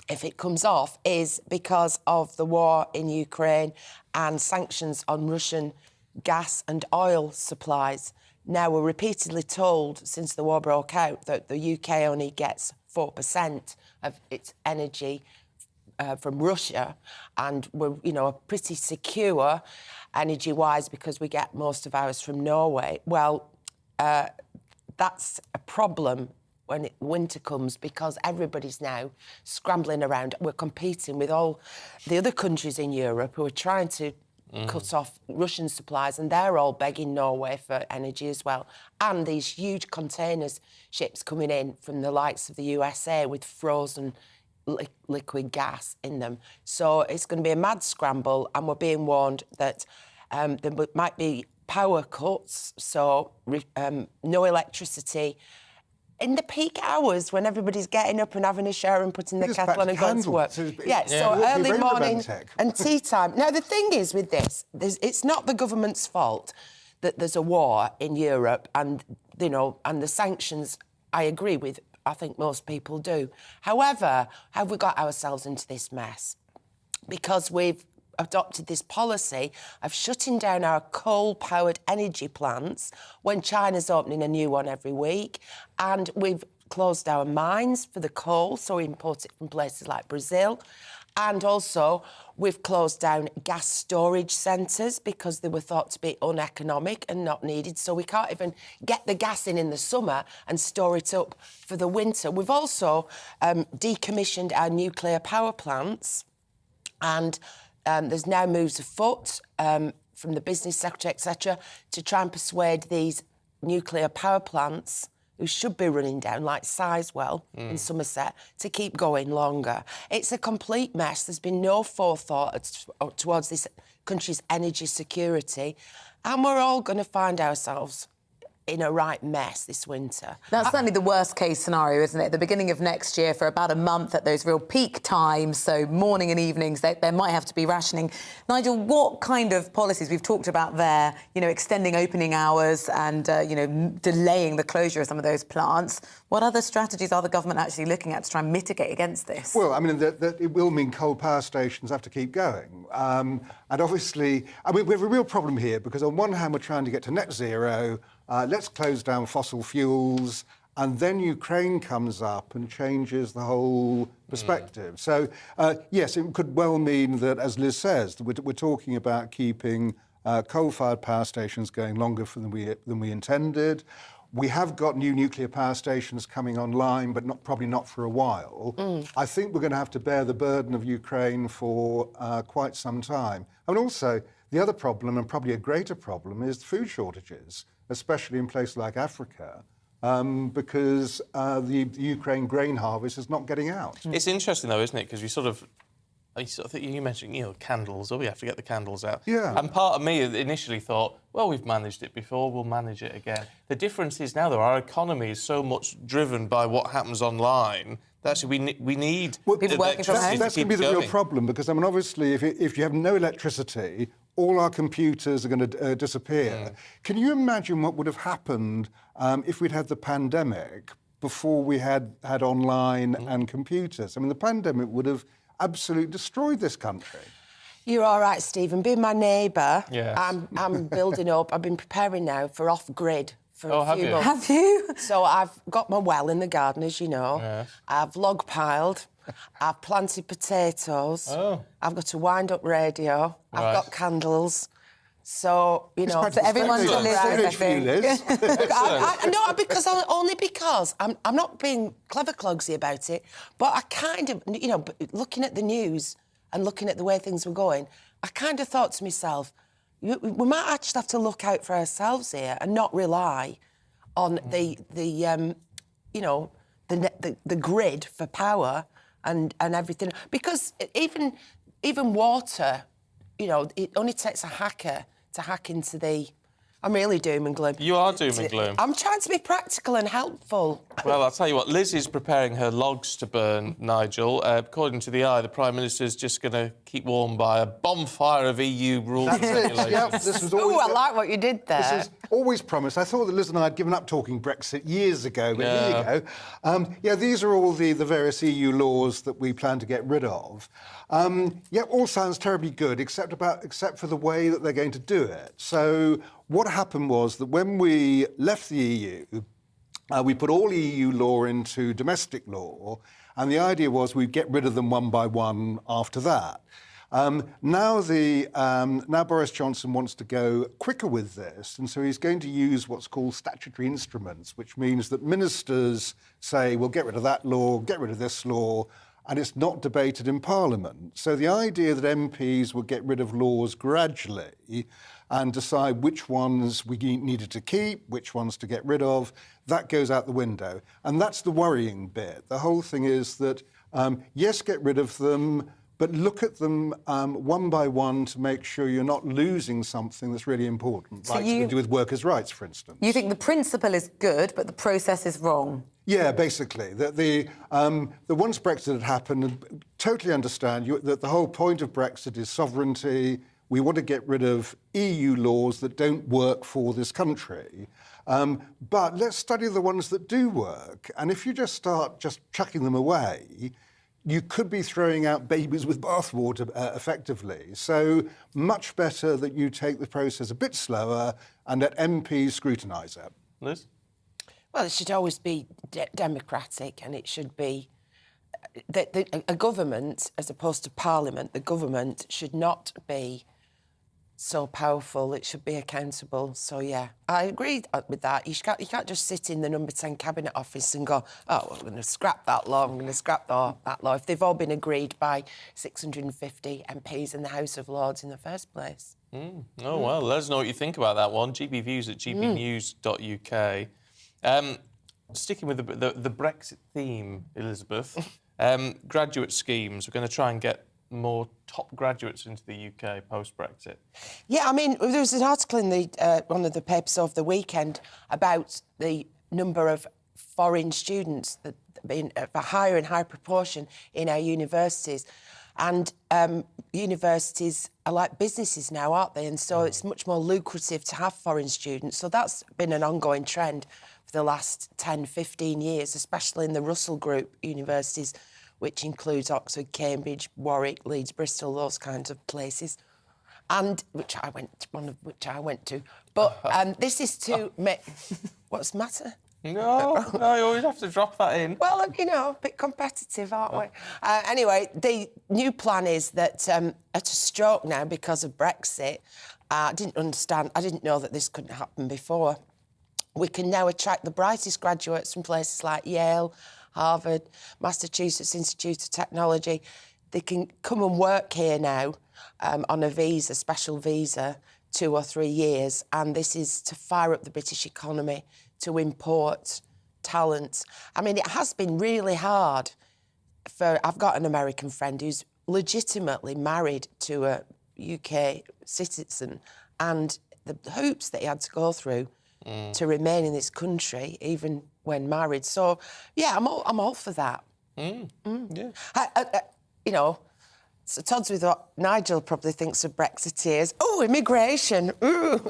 if it comes off, is because of the war in Ukraine and sanctions on Russian gas and oil supplies. Now, we're repeatedly told since the war broke out that the UK only gets 4% of its energy from Russia, and we're, pretty secure energy-wise because we get most of ours from Norway. Well, that's a problem when winter comes because everybody's now scrambling around. We're competing with all the other countries in Europe who are trying to cut off Russian supplies, and they're all begging Norway for energy as well. And these huge containers ships coming in from the likes of the USA with frozen liquid gas in them. So it's going to be a mad scramble, and we're being warned that there might be power cuts, so no electricity in the peak hours when everybody's getting up and having a shower and putting the kettle on and going to work. So early morning and tea time. Now, the thing is with this, it's not the government's fault that there's a war in Europe and, and the sanctions, I agree with. I think most people do. However, have we got ourselves into this mess? Because we've adopted this policy of shutting down our coal-powered energy plants when China's opening a new one every week, and we've closed our mines for the coal, so we import it from places like Brazil. And also, we've closed down gas storage centres because they were thought to be uneconomic and not needed, so we can't even get the gas in the summer and store it up for the winter. We've also decommissioned our nuclear power plants, and there's now moves afoot from the business sector, etc., to try and persuade these nuclear power plants who should be running down, like Sizewell in Somerset, to keep going longer. It's a complete mess. There's been no forethought towards this country's energy security, and we're all going to find ourselves in a right mess this winter. That's certainly the worst case scenario, isn't it? The beginning of next year, for about a month at those real peak times, so morning and evenings, there might have to be rationing. Nigel, what kind of policies we've talked about there, extending opening hours and, delaying the closure of some of those plants. What other strategies are the government actually looking at to try and mitigate against this? Well, I mean, it will mean coal power stations have to keep going. And obviously, we have a real problem here because on one hand, we're trying to get to net zero. Let's close down fossil fuels, and then Ukraine comes up and changes the whole perspective. So, yes, it could well mean that, as Liz says, we're talking about keeping coal-fired power stations going longer than we intended. We have got new nuclear power stations coming online, but probably not for a while. I think we're going to have to bear the burden of Ukraine for quite some time. And also, the other problem, and probably a greater problem, is food shortages, especially in places like Africa, because the Ukraine grain harvest is not getting out. It's interesting, though, isn't it? Because you mentioned, candles. Oh, we have to get the candles out. Yeah. And part of me initially thought, well, we've managed it before, we'll manage it again. The difference is now, though, our economy is so much driven by what happens online that actually we need people working from home. That's going to be the real problem, because, obviously, if you have no electricity, all our computers are going to disappear. Can you imagine what would have happened if we'd had the pandemic before we had online and computers? The pandemic would have absolutely destroyed this country. You're all right, Stephen. Being my neighbour, yes. I'm building up. I've been preparing now for off-grid for a few months. Have you? So I've got my well in the garden, as you know. Yes. I've log piled. I've planted potatoes. Oh. I've got a wind-up radio. I've got candles. So, so everyone's to live with, I think. No, because I'm not being clever clogsy about it, but I kind of, looking at the news and looking at the way things were going, I kind of thought to myself, we might actually have to look out for ourselves here and not rely on the grid for power and everything, because even water, it only takes a hacker to hack into the I'm really doom and gloom. You are doom and gloom. I'm trying to be practical and helpful. Well, I'll tell you what, Liz is preparing her logs to burn, Nigel. According to the Eye, the Prime Minister's just going to keep warm by a bonfire of EU rules and regulations. Yep, this was always, I like what you did there. This was always promised. I thought that Liz and I had given up talking Brexit years ago, but here you go. These are all the various EU laws that we plan to get rid of. All sounds terribly good, except for the way that they're going to do it. So what happened was that when we left the EU, we put all EU law into domestic law, and the idea was we'd get rid of them one by one after that. Now Boris Johnson wants to go quicker with this, and so he's going to use what's called statutory instruments, which means that ministers say, well, get rid of that law, get rid of this law, and it's not debated in Parliament. So the idea that MPs would get rid of laws gradually and decide which ones we needed to keep, which ones to get rid of, that goes out the window. And that's the worrying bit. The whole thing is that, yes, get rid of them, but look at them one by one to make sure you're not losing something that's really important, like to do with workers' rights, for instance. You think the principle is good, but the process is wrong? Yeah, basically. The once Brexit had happened, totally understand that the whole point of Brexit is sovereignty. We want to get rid of EU laws that don't work for this country. But let's study the ones that do work. And if you just start chucking them away, you could be throwing out babies with bathwater, effectively. So much better that you take the process a bit slower and let MPs scrutinise it. Liz? Well, it should always be democratic, and it should be a government, as opposed to Parliament, the government should not be so powerful. It should be accountable. So, yeah, I agree with that. You can't just sit in the number 10 Cabinet Office and go, oh, I'm going to scrap that law, I'm going to scrap that law, if they've all been agreed by 650 MPs in the House of Lords in the first place. Oh, well, let us know what you think about that one. GBviews at gbnews.uk. Sticking with the Brexit theme, Elizabeth, graduate schemes. We're going to try and get more top graduates into the UK post-Brexit. Yeah, I mean, there was an article in one of the papers over the weekend about the number of foreign students that in a higher and higher proportion in our universities. And universities are like businesses now, aren't they? And so it's much more lucrative to have foreign students. So that's been an ongoing trend for the last 10, 15 years, especially in the Russell Group universities, which includes Oxford, Cambridge, Warwick, Leeds, Bristol, those kinds of places, and one of which I went to. But this is to make... What's the matter? No, you always have to drop that in. Well, you know, a bit competitive, aren't we? Anyway, the new plan is that at a stroke now, because of Brexit, I didn't know that this couldn't happen before. We can now attract the brightest graduates from places like Yale, Harvard, Massachusetts Institute of Technology. They can come and work here now on a visa, special visa, 2 or 3 years, and this is to fire up the British economy, to import talent. I mean, it has been really hard I've got an American friend who's legitimately married to a UK citizen, and the hoops that he had to go through to remain in this country, even when married. So, yeah, I'm all for that. Yeah. You know, so Todd's with what Nigel probably thinks of Brexiteers. Oh, immigration. Ooh.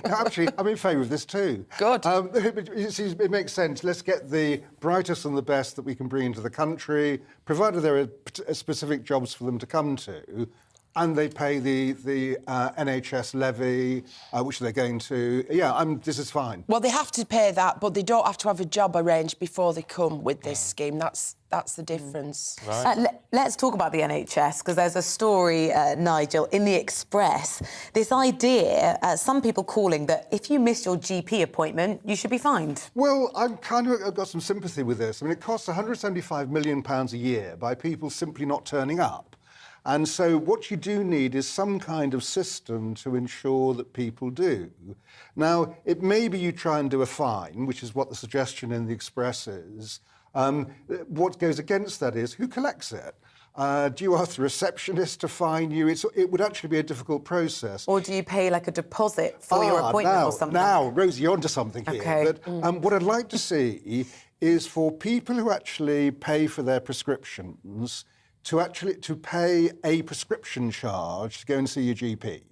Actually, I'm in favour of this too. Good. It makes sense. Let's get the brightest and the best that we can bring into the country, provided there are specific jobs for them to come to, and they pay the NHS levy, which they're going to. Yeah, this is fine. Well, they have to pay that, but they don't have to have a job arranged before they come with this scheme. That's the difference. Right. Let's talk about the NHS, because there's a story, Nigel, in the Express. This idea, some people calling that if you miss your GP appointment, you should be fined. Well, I've got some sympathy with this. I mean, it costs £175 million a year by people simply not turning up. And so what you do need is some kind of system to ensure that people do. Now, it may be you try and do a fine, which is what the suggestion in the Express is, What goes against that is who collects it? Do you ask the receptionist to fine you? It would actually be a difficult process. Or do you pay like a deposit for your appointment or something? Now, Rosie, you're onto something here. Okay. But, what I'd like to see is for people who actually pay for their prescriptions to pay a prescription charge to go and see your GP.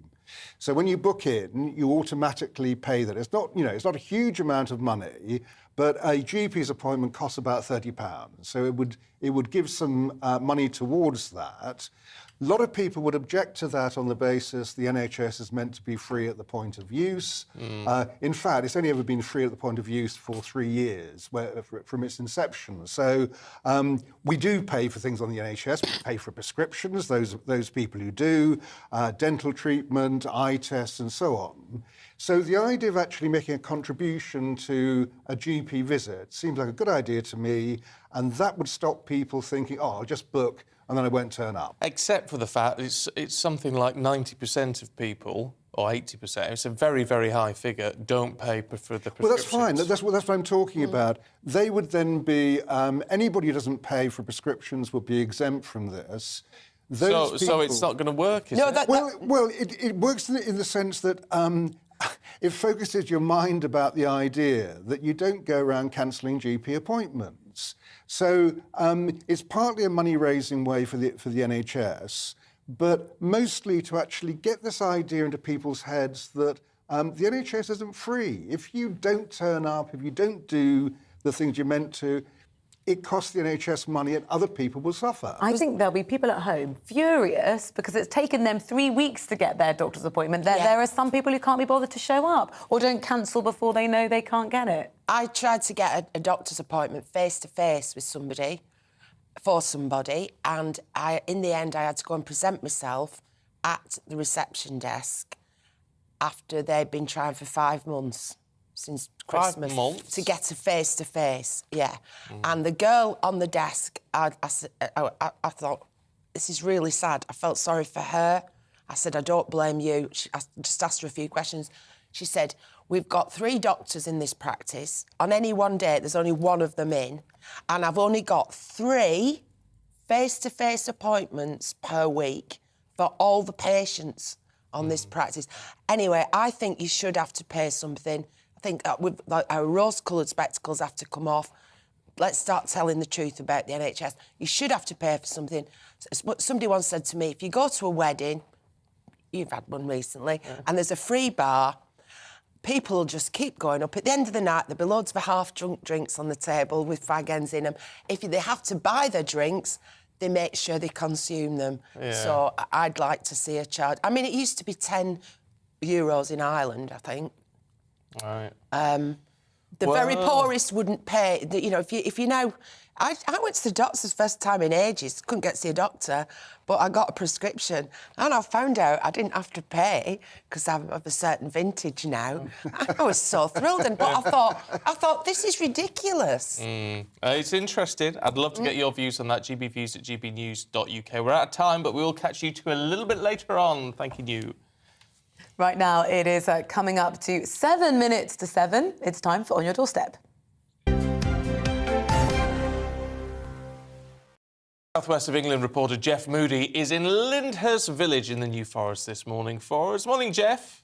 So when you book in, you automatically pay that. It's not, it's not a huge amount of money, but a GP's appointment costs about £30. So it would give some money towards that. A lot of people would object to that on the basis the NHS is meant to be free at the point of use. In fact, it's only ever been free at the point of use for 3 years from its inception. So we do pay for things on the NHS. We pay for prescriptions, those people who do, dental treatment, eye tests and so on. So the idea of actually making a contribution to a GP visit seems like a good idea to me, and that would stop people thinking, oh, I'll just book and then I won't turn up. Except for the fact it's something like 90% of people, or 80%, it's a very, very high figure, don't pay for the prescriptions. Well, that's fine. That's what I'm talking about. They would then be... anybody who doesn't pay for prescriptions would be exempt from this. So it's not going to work, is it? Well, it works in the sense that it focuses your mind about the idea that you don't go around cancelling GP appointments. So it's partly a money-raising way for the NHS, but mostly to actually get this idea into people's heads that the NHS isn't free. If you don't turn up, if you don't do the things you're meant to, it costs the NHS money and other people will suffer. I think there'll be people at home furious because it's taken them 3 weeks to get their doctor's appointment. There are some people who can't be bothered to show up or don't cancel before they know they can't get it. I tried to get a doctor's appointment face-to-face with somebody, and in the end I had to go and present myself at the reception desk after they'd been trying for 5 months. Since Christmas, 5 months? to get a face-to-face, And the girl on the desk, I thought, this is really sad. I felt sorry for her. I said, I don't blame you. I just asked her a few questions. She said, we've got 3 doctors in this practice. On any one day, there's only one of them in. And I've only got 3 face-to-face appointments per week for all the patients on this practice. Anyway, I think you should have to pay something. I think our rose-coloured spectacles have to come off. Let's start telling the truth about the NHS. You should have to pay for something. Somebody once said to me, if you go to a wedding, you've had one recently, and there's a free bar, people will just keep going up. At the end of the night, there'll be loads of half-drunk drinks on the table with fag ends in them. If they have to buy their drinks, they make sure they consume them. So I'd like to see a charge. I mean, it used to be €10 in Ireland, I think. Right. The very poorest wouldn't pay. If you know, I went to the doctor's first time in ages. Couldn't get to see a doctor, but I got a prescription, and I found out I didn't have to pay because I'm of a certain vintage now. I was so thrilled, but I thought this is ridiculous. It's interesting. I'd love to get your views on that. gbviews@gbnews.uk. We're out of time, but we will catch you two a little bit later on. Thanking you. Right now, it is coming up to 7 minutes to 7. It's time for On Your Doorstep. Southwest of England reporter Jeff Moody is in Lyndhurst Village in the New Forest this morning for us. Morning, Jeff.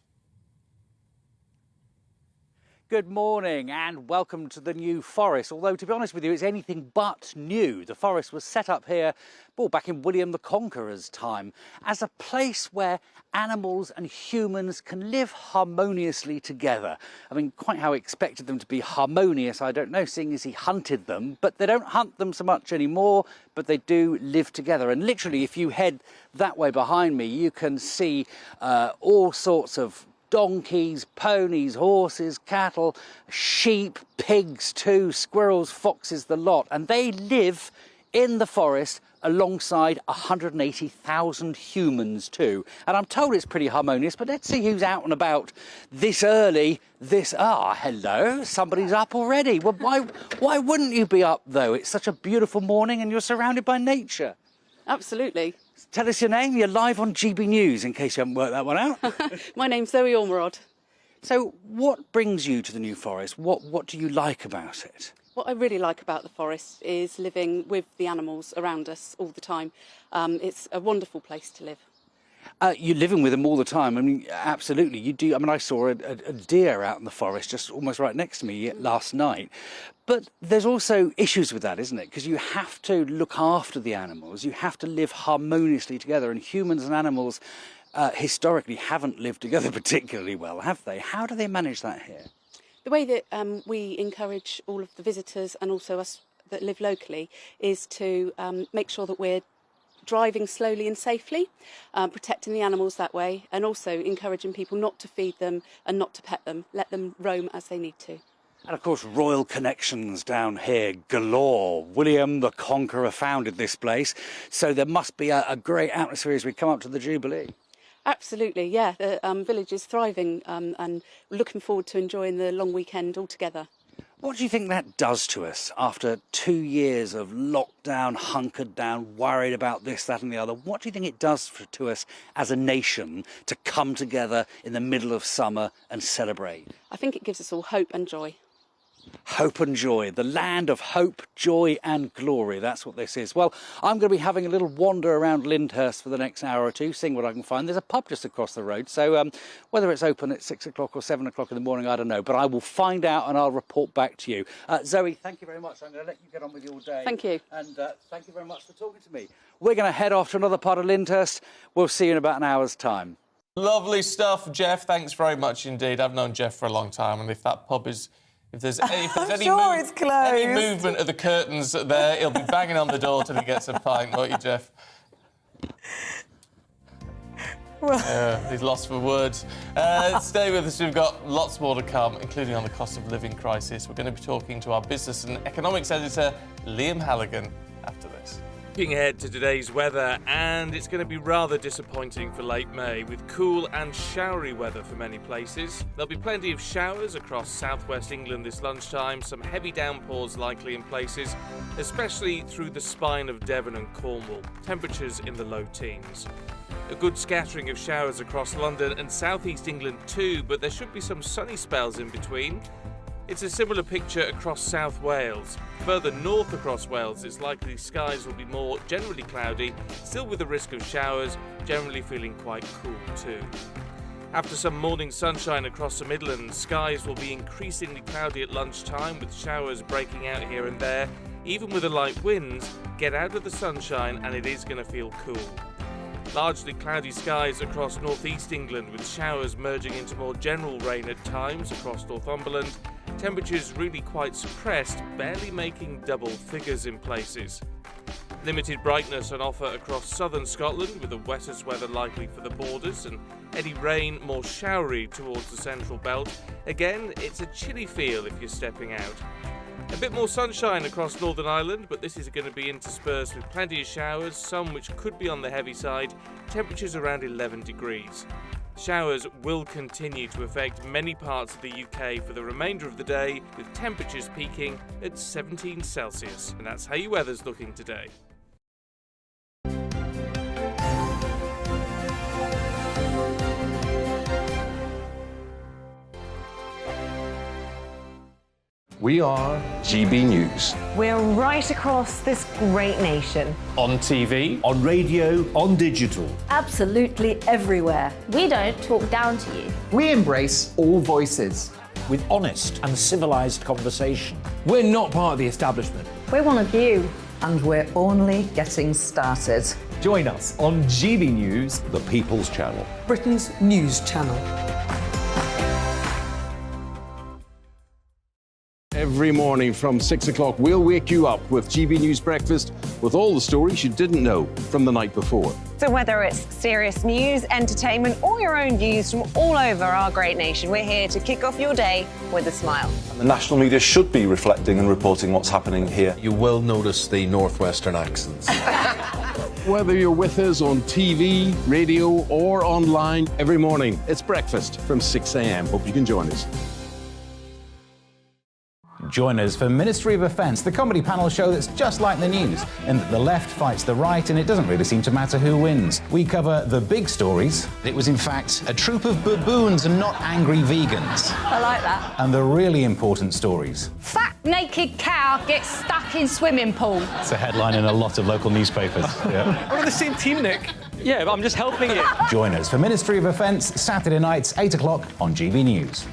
Good morning and welcome to the New Forest. Although, to be honest with you, it's anything but new. The forest was set up here, back in William the Conqueror's time, as a place where animals and humans can live harmoniously together. I mean, quite how he expected them to be harmonious, I don't know, seeing as he hunted them. But they don't hunt them so much anymore, but they do live together. And literally, if you head that way behind me, you can see all sorts of donkeys, ponies, horses, cattle, sheep, pigs too, squirrels, foxes, the lot. And they live in the forest alongside 180,000 humans too. And I'm told it's pretty harmonious, but let's see who's out and about this early. Hello, somebody's up already. Well, why wouldn't you be up though? It's such a beautiful morning and you're surrounded by nature. Absolutely. Tell us your name. You're live on GB News, in case you haven't worked that one out. My name's Zoe Ormerod. So what brings you to the New Forest? What do you like about it? What I really like about the forest is living with the animals around us all the time. It's a wonderful place to live. You're living with them all the time. I mean, absolutely, you do. I mean, I saw a deer out in the forest just almost right next to me last night. But there's also issues with that, isn't it? Because you have to look after the animals. You have to live harmoniously together. And humans and animals historically haven't lived together particularly well, have they? How do they manage that here? The way that we encourage all of the visitors and also us that live locally is to make sure that we're driving slowly and safely, protecting the animals that way, and also encouraging people not to feed them and not to pet them, let them roam as they need to. And of course, royal connections down here galore. William the Conqueror founded this place, so there must be a great atmosphere as we come up to the Jubilee. Absolutely, yeah. The village is thriving and looking forward to enjoying the long weekend all together. What do you think that does to us after 2 years of lockdown, hunkered down, worried about this, that and the other? What do you think it does to us as a nation to come together in the middle of summer and celebrate? I think it gives us all hope and joy. Hope and joy, the land of hope, joy and glory. That's what this is. Well, I'm going to be having a little wander around Lyndhurst for the next hour or two, seeing what I can find. There's a pub just across the road, so whether it's open at 6 o'clock or 7 o'clock in the morning, I don't know. But I will find out and I'll report back to you. Zoe, thank you very much. I'm going to let you get on with your day. Thank you. And thank you very much for talking to me. We're going to head off to another part of Lyndhurst. We'll see you in about an hour's time. Lovely stuff, Jeff. Thanks very much indeed. I've known Jeff for a long time, and if that pub is... If there's any movement of the curtains there, he'll be banging on the door till he gets a pint, won't you, Jeff? He's lost for words. Stay with us. We've got lots more to come, including on the cost of living crisis. We're going to be talking to our business and economics editor, Liam Halligan, after this. Looking ahead to today's weather, and it's going to be rather disappointing for late May, with cool and showery weather for many places. There'll be plenty of showers across southwest England this lunchtime, some heavy downpours likely in places, especially through the spine of Devon and Cornwall. Temperatures in the low teens. A good scattering of showers across London and southeast England too, but there should be some sunny spells in between. It's a similar picture across South Wales. Further north across Wales, it's likely skies will be more generally cloudy, still with the risk of showers, generally feeling quite cool too. After some morning sunshine across the Midlands, skies will be increasingly cloudy at lunchtime, with showers breaking out here and there. Even with the light winds, get out of the sunshine and it is going to feel cool. Largely cloudy skies across northeast England, with showers merging into more general rain at times across Northumberland. Temperatures really quite suppressed, barely making double figures in places. Limited brightness on offer across southern Scotland, with the wettest weather likely for the borders, and any rain more showery towards the central belt. Again, it's a chilly feel if you're stepping out. A bit more sunshine across Northern Ireland, but this is going to be interspersed with plenty of showers, some which could be on the heavy side, temperatures around 11 degrees. Showers will continue to affect many parts of the UK for the remainder of the day, with temperatures peaking at 17 Celsius. And that's how your weather's looking today. We are GB News. We're right across this great nation. On TV, on radio, on digital. Absolutely everywhere. We don't talk down to you. we embrace all voices. With honest and civilised conversation. We're not part of the establishment. We're one of you. And we're only getting started. Join us on GB News, the People's Channel. Britain's news channel. Every morning from 6 o'clock, we'll wake you up with GB News Breakfast with all the stories you didn't know from the night before. So whether it's serious news, entertainment, or your own views from all over our great nation, we're here to kick off your day with a smile. And the national media should be reflecting and reporting what's happening here. You will notice the northwestern accents. Whether you're with us on TV, radio, or online, every morning, it's breakfast from 6 a.m. Hope you can join us. Join us for Ministry of Offence, the comedy panel show that's just like the news, in that the left fights the right and it doesn't really seem to matter who wins. We cover the big stories. It was in fact a troop of baboons and not angry vegans. I like that. And the really important stories. Fat naked cow gets stuck in swimming pool. It's a headline in a lot of local newspapers. Yeah. We're on the same team, Nick. Yeah, but I'm just helping you. Join us for Ministry of Offence, Saturday nights, 8 o'clock on GB News.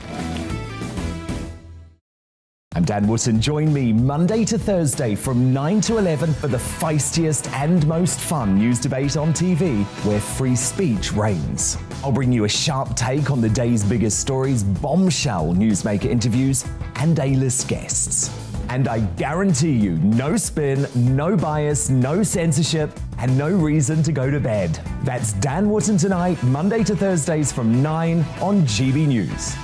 I'm Dan Wootton. Join me Monday to Thursday from 9 to 11 for the feistiest and most fun news debate on TV, where free speech reigns. I'll bring you a sharp take on the day's biggest stories, bombshell newsmaker interviews, and A-list guests. And I guarantee you, no spin, no bias, no censorship, and no reason to go to bed. That's Dan Wootton tonight, Monday to Thursdays from 9 on GB News.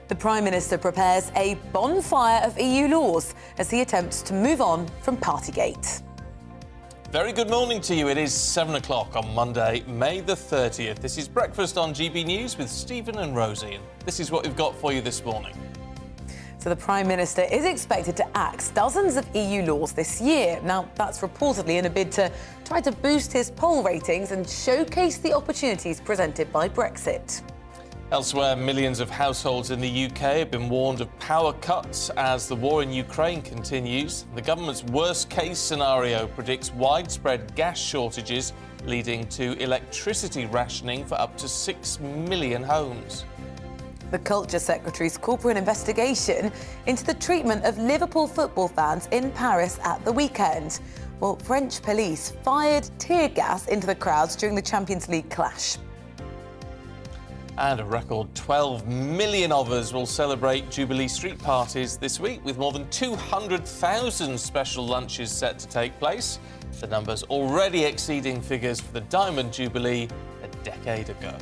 The Prime Minister prepares a bonfire of EU laws as he attempts to move on from Partygate. Very good morning to you. It is 7 o'clock on Monday, May the 30th. This is Breakfast on GB News with Stephen and Rosie, and this is what we've got for you this morning. So the Prime Minister is expected to axe dozens of EU laws this year. Now, that's reportedly in a bid to try to boost his poll ratings and showcase the opportunities presented by Brexit. Elsewhere, millions of households in the UK have been warned of power cuts as the war in Ukraine continues. The government's worst-case scenario predicts widespread gas shortages, leading to electricity rationing for up to 6 million homes. The Culture Secretary's called for an investigation into the treatment of Liverpool football fans in Paris at the weekend. Well, French police fired tear gas into the crowds during the Champions League clash. And a record 12 million of us will celebrate Jubilee street parties this week, with more than 200,000 special lunches set to take place. The numbers already exceeding figures for the Diamond Jubilee a decade ago.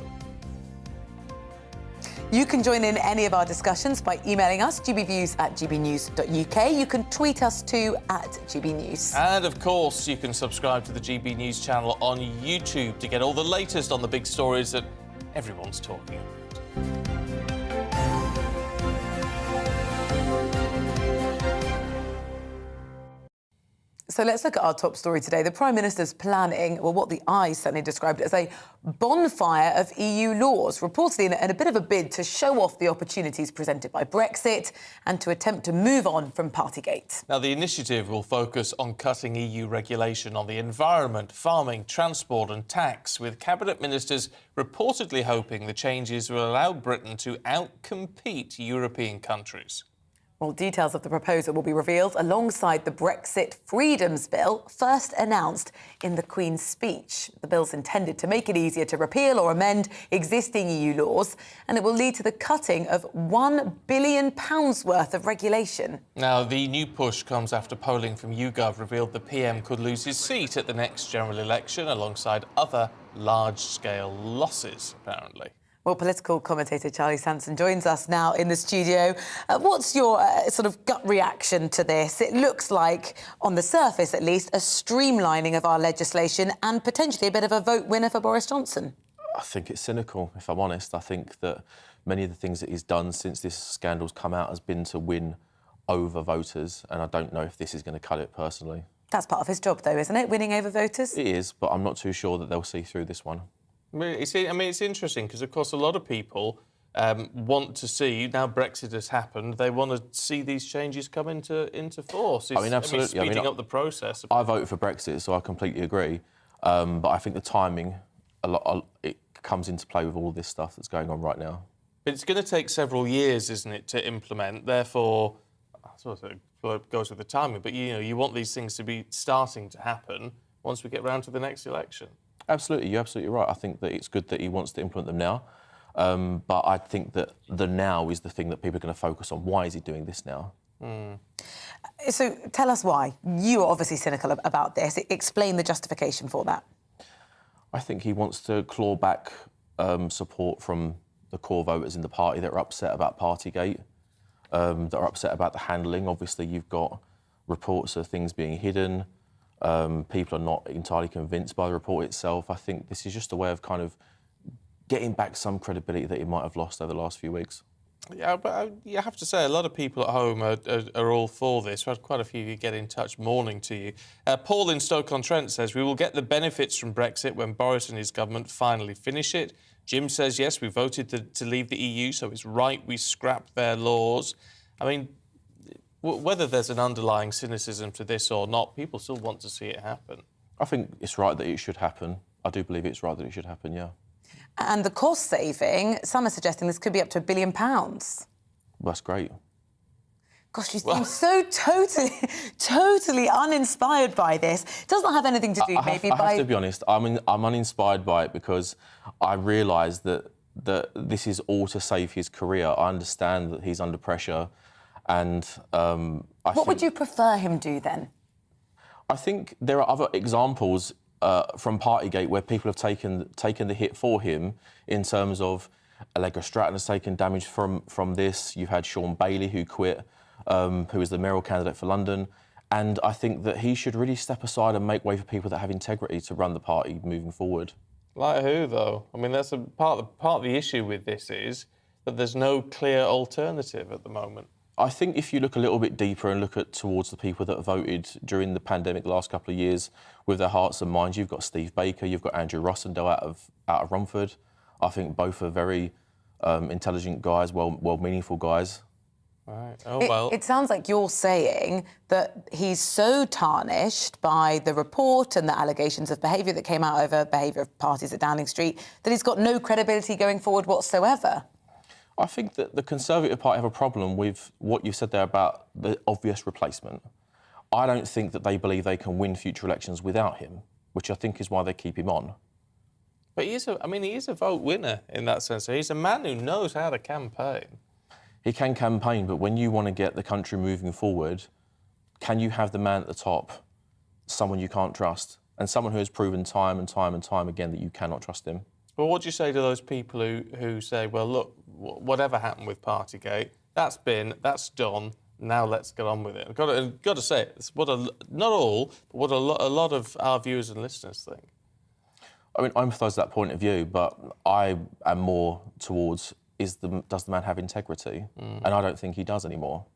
You can join in any of our discussions by emailing us, gbviews@gbnews.uk. You can tweet us too @gbnews. And of course, you can subscribe to the GB News channel on YouTube to get all the latest on the big stories that everyone's talking about. So let's look at our top story today. The Prime Minister's planning, well, what the Eye certainly described it as a bonfire of EU laws, reportedly in a bit of a bid to show off the opportunities presented by Brexit and to attempt to move on from Partygate. Now, the initiative will focus on cutting EU regulation on the environment, farming, transport and tax, with Cabinet Ministers reportedly hoping the changes will allow Britain to outcompete European countries. Well, details of the proposal will be revealed alongside the Brexit Freedoms Bill, first announced in the Queen's speech. The bill's intended to make it easier to repeal or amend existing EU laws, and it will lead to the cutting of £1 billion worth of regulation. Now, the new push comes after polling from YouGov revealed the PM could lose his seat at the next general election, alongside other large-scale losses, apparently. Well, political commentator Charlie Sanson joins us now in the studio. What's your sort of gut reaction to this? It looks like, on the surface at least, a streamlining of our legislation and potentially a bit of a vote winner for Boris Johnson. I think it's cynical, if I'm honest. I think that many of the things that he's done since this scandal's come out has been to win over voters, and I don't know if this is going to cut it personally. That's part of his job, though, isn't it? Winning over voters? It is, but I'm not too sure that they'll see through this one. It's interesting because, of course, a lot of people want to see, now Brexit has happened, they want to see these changes come into force. Absolutely. Speeding up the process. I voted for Brexit, so I completely agree. But I think the timing, it comes into play with all this stuff that's going on right now. But it's going to take several years, isn't it, to implement? Therefore, I suppose it goes with the timing, but, you want these things to be starting to happen once we get round to the next election. Absolutely, you're absolutely right. I think that it's good that he wants to implement them now. But I think that the now is the thing that people are going to focus on. Why is he doing this now? So tell us why. You are obviously cynical about this. Explain the justification for that. I think he wants to claw back support from the core voters in the party that are upset about Partygate, that are upset about the handling. Obviously, you've got reports of things being hidden. People are not entirely convinced by the report itself. I think this is just a way of kind of getting back some credibility that he might have lost over the last few weeks. Yeah, but you have to say a lot of people at home are all for this. We had quite a few of you get in touch. Morning to you. Paul in Stoke-on-Trent says, we will get the benefits from Brexit when Boris and his government finally finish it. Jim says, yes, we voted to leave the EU, so it's right we scrap their laws. I mean, whether there's an underlying cynicism to this or not, people still want to see it happen. I think it's right that it should happen. I do believe it's right that it should happen, yeah. And the cost saving, some are suggesting this could be up to £1 billion. Well, that's great. Gosh, you seem so totally uninspired by this. It doesn't have anything to do, I have to be honest, I'm uninspired by it because I realise that this is all to save his career. I understand that he's under pressure, and What would you prefer him do then? I think there are other examples from Partygate where people have taken the hit for him in terms of Allegra Stratton has taken damage from this. You've had Sean Bailey who quit, who is the mayoral candidate for London. And I think that he should really step aside and make way for people that have integrity to run the party moving forward. Like who, though? I mean, that's part of the issue with this is that there's no clear alternative at the moment. I think if you look a little bit deeper and look towards the people that voted during the pandemic the last couple of years with their hearts and minds, you've got Steve Baker, you've got Andrew Rossendale out of Romford. I think both are very intelligent guys, well meaningful guys. Right. Oh, well. It sounds like you're saying that he's so tarnished by the report and the allegations of behaviour that came out over behaviour of parties at Downing Street that he's got no credibility going forward whatsoever. I think that the Conservative Party have a problem with what you said there about the obvious replacement. I don't think that they believe they can win future elections without him, which I think is why they keep him on. But he is a vote winner in that sense. He's a man who knows how to campaign. He can campaign, but when you want to get the country moving forward, can you have the man at the top, someone you can't trust, and someone who has proven time and time and time again that you cannot trust him? Well, what do you say to those people who say, well, look, whatever happened with Partygate, that's done, now let's get on with it? I've got to say, it's not all, but what a lot of our viewers and listeners think. I mean, I empathise with that point of view, but I am more towards, does the man have integrity? And I don't think he does anymore.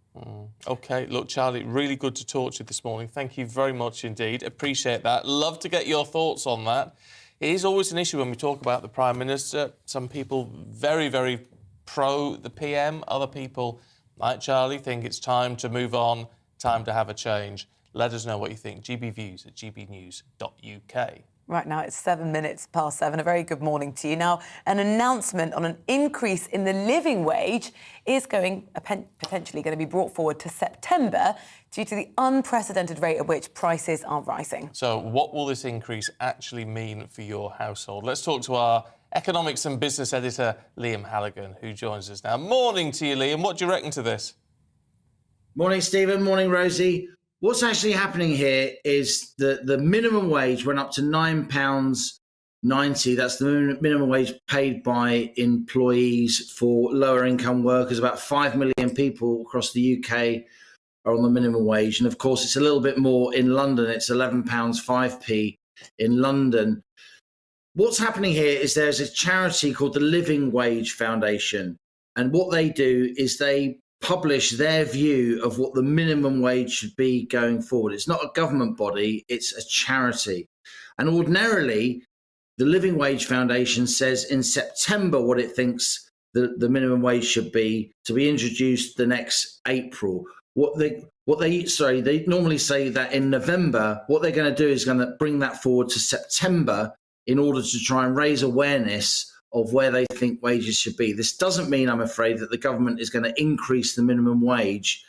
OK, look, Charlie, really good to talk to you this morning. Thank you very much indeed. Appreciate that. Love to get your thoughts on that. It is always an issue when we talk about the Prime Minister. Some people very, very pro the PM. Other people, like Charlie, think it's time to move on, time to have a change. Let us know what you think. gbviews@gbnews.uk. Right now, it's 7:07. A very good morning to you. Now, an announcement on an increase in the living wage is potentially going to be brought forward to September due to the unprecedented rate at which prices are rising. So what will this increase actually mean for your household? Let's talk to our economics and business editor, Liam Halligan, who joins us now. Morning to you, Liam. What do you reckon to this? Morning, Stephen. Morning, Rosie. What's actually happening here is that the minimum wage went up to £9.90. That's the minimum wage paid by employees for lower income workers. About 5 million people across the UK are on the minimum wage. And of course, it's a little bit more in London. It's £11.05 in London. What's happening here is there's a charity called the Living Wage Foundation. And what they do is they publish their view of what the minimum wage should be going forward. It's not a government body, it's a charity. And ordinarily, the Living Wage Foundation says in September what it thinks the minimum wage should be to be introduced the next April. They normally say that in November. What they're going to do is going to bring that forward to September in order to try and raise awareness of where they think wages should be. This doesn't mean, I'm afraid, that the government is going to increase the minimum wage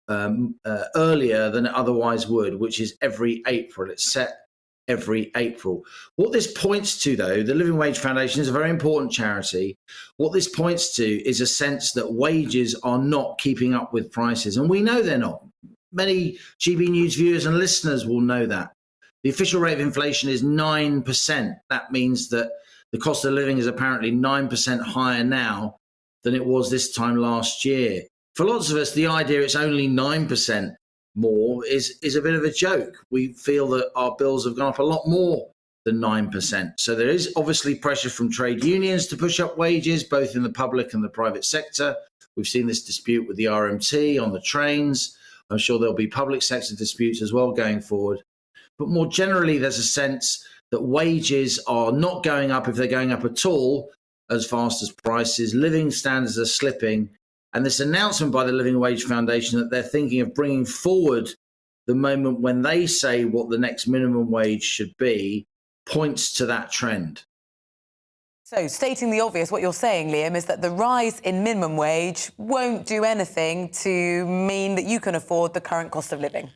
earlier than it otherwise would, which is every April. It's set every April. What this points to, though, the Living Wage Foundation is a very important charity. What this points to is a sense that wages are not keeping up with prices, and we know they're not. Many GB News viewers and listeners will know that. The official rate of inflation is 9%. That means that the cost of living is apparently 9% higher now than it was this time last year. For lots of us, the idea it's only 9% more is a bit of a joke. We feel that our bills have gone up a lot more than 9%. So there is obviously pressure from trade unions to push up wages, both in the public and the private sector. We've seen this dispute with the RMT on the trains. I'm sure there'll be public sector disputes as well going forward. But more generally, there's a sense that wages are not going up, if they're going up at all, as fast as prices. Living standards are slipping. And this announcement by the Living Wage Foundation that they're thinking of bringing forward the moment when they say what the next minimum wage should be points to that trend. So, stating the obvious, what you're saying, Liam, is that the rise in minimum wage won't do anything to mean that you can afford the current cost of living.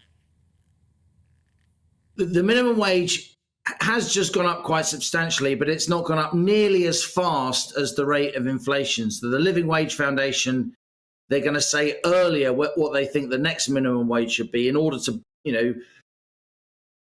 The minimum wage has just gone up quite substantially, but it's not gone up nearly as fast as the rate of inflation. So the Living Wage Foundation, they're going to say earlier what they think the next minimum wage should be in order to,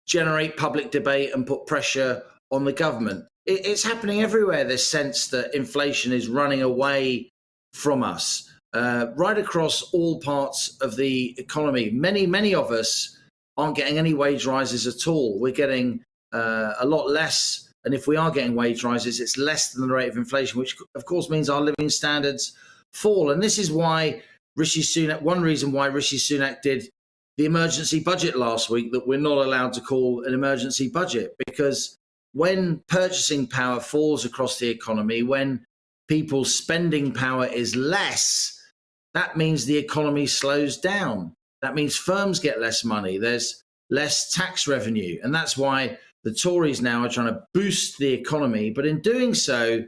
generate public debate and put pressure on the government. It's happening everywhere, this sense that inflation is running away from us, right across all parts of the economy. Many of us aren't getting any wage rises at all. We're getting a lot less. And if we are getting wage rises, it's less than the rate of inflation, which of course means our living standards fall. And this is why one reason why Rishi Sunak did the emergency budget last week that we're not allowed to call an emergency budget, because when purchasing power falls across the economy, when people's spending power is less, that means the economy slows down. That means firms get less money. There's less tax revenue. And that's why the Tories now are trying to boost the economy. But in doing so,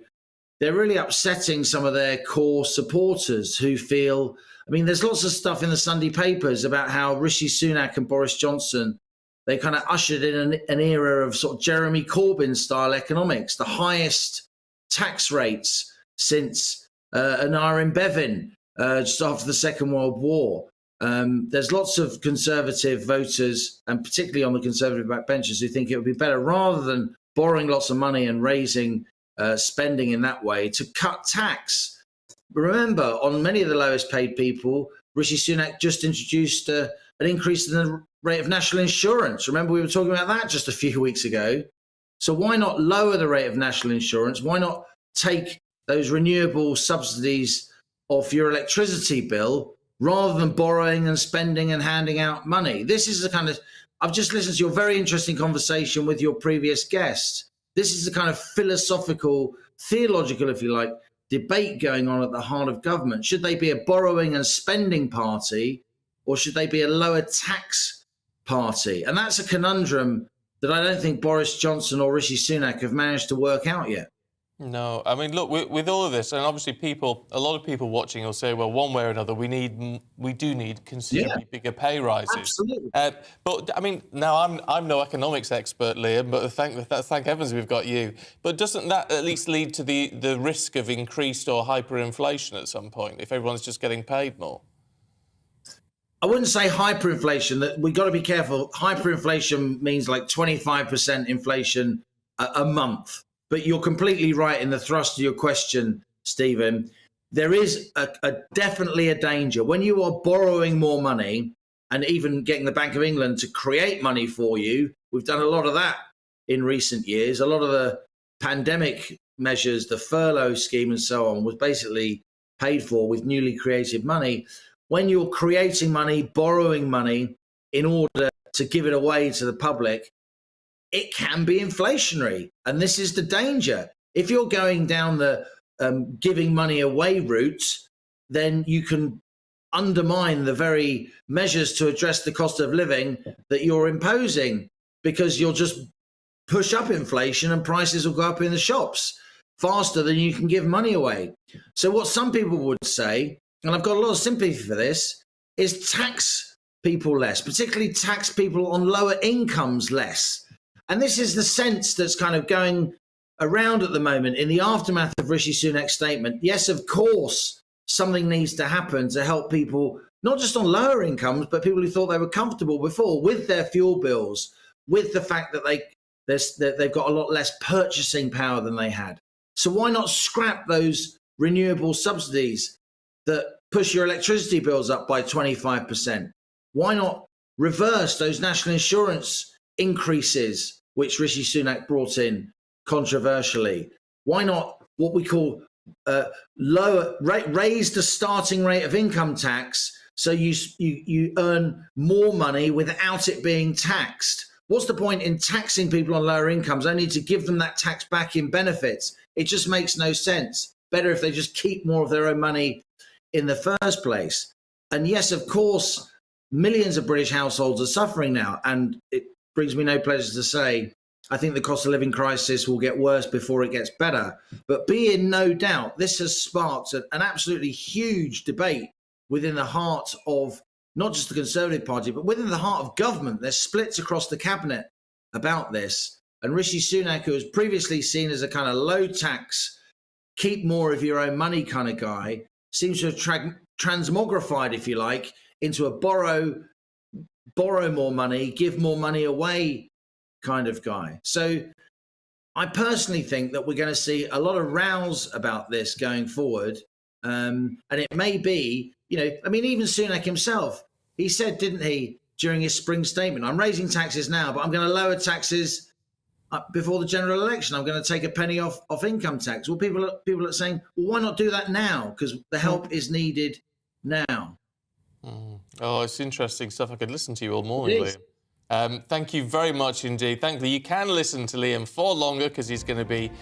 they're really upsetting some of their core supporters who feel, there's lots of stuff in the Sunday papers about how Rishi Sunak and Boris Johnson, they kind of ushered in an era of sort of Jeremy Corbyn style economics, the highest tax rates since Anna and Bevin, just after the Second World War. There's lots of Conservative voters, and particularly on the Conservative backbenchers, who think it would be better, rather than borrowing lots of money and raising spending in that way, to cut tax. Remember, on many of the lowest paid people, Rishi Sunak just introduced an increase in the rate of national insurance. Remember, we were talking about that just a few weeks ago. So why not lower the rate of national insurance? Why not take those renewable subsidies off your electricity bill rather than borrowing and spending and handing out money? This is the kind of, I've just listened to your very interesting conversation with your previous guest. This is the kind of philosophical, theological, if you like, debate going on at the heart of government. Should they be a borrowing and spending party, or should they be a lower tax party? And that's a conundrum that I don't think Boris Johnson or Rishi Sunak have managed to work out yet. No, look, with all of this, and obviously a lot of people watching will say, well, one way or another, we do need considerably bigger pay rises. Absolutely. But now I'm no economics expert, Liam, but thank heavens we've got you. But doesn't that at least lead to the risk of increased or hyperinflation at some point if everyone's just getting paid more? I wouldn't say hyperinflation. That we've got to be careful. Hyperinflation means like 25% inflation a month. But you're completely right in the thrust of your question, Stephen. There is definitely a danger when you are borrowing more money and even getting the Bank of England to create money for you. We've done a lot of that in recent years. A lot of the pandemic measures, the furlough scheme and so on, was basically paid for with newly created money. When you're creating money, borrowing money in order to give it away to the public, it can be inflationary. And this is the danger. If you're going down the giving money away route, then you can undermine the very measures to address the cost of living that you're imposing, because you'll just push up inflation and prices will go up in the shops faster than you can give money away. So what some people would say, and I've got a lot of sympathy for this, is tax people less, particularly tax people on lower incomes less. And this is the sense that's kind of going around at the moment in the aftermath of Rishi Sunak's statement. Yes, of course, something needs to happen to help people, not just on lower incomes, but people who thought they were comfortable before with their fuel bills, with the fact that they've got a lot less purchasing power than they had. So why not scrap those renewable subsidies that push your electricity bills up by 25%? Why not reverse those national insurance increases, which Rishi Sunak brought in controversially? Why not what we call raise the starting rate of income tax so you earn more money without it being taxed? What's the point in taxing people on lower incomes only to give them that tax back in benefits? It just makes no sense. Better if they just keep more of their own money in the first place. And yes, of course, millions of British households are suffering now. And it brings me no pleasure to say, I think the cost of living crisis will get worse before it gets better. But be in no doubt, this has sparked an absolutely huge debate within the heart of not just the Conservative Party, but within the heart of government. There's splits across the cabinet about this. And Rishi Sunak, who was previously seen as a kind of low tax, keep more of your own money kind of guy, seems to have transmogrified, if you like, into a borrow more money, give more money away kind of guy. So I personally think that we're going to see a lot of rows about this going forward. And it may be, even Sunak himself, he said, didn't he, during his spring statement, I'm raising taxes now, but I'm going to lower taxes before the general election. I'm going to take a penny off income tax. Well, people are saying, well, why not do that now? Because the help is needed now. Oh, it's interesting stuff. I could listen to you all morning, Liam. Thank you very much indeed. Thankfully, you can listen to Liam for longer because he's going to be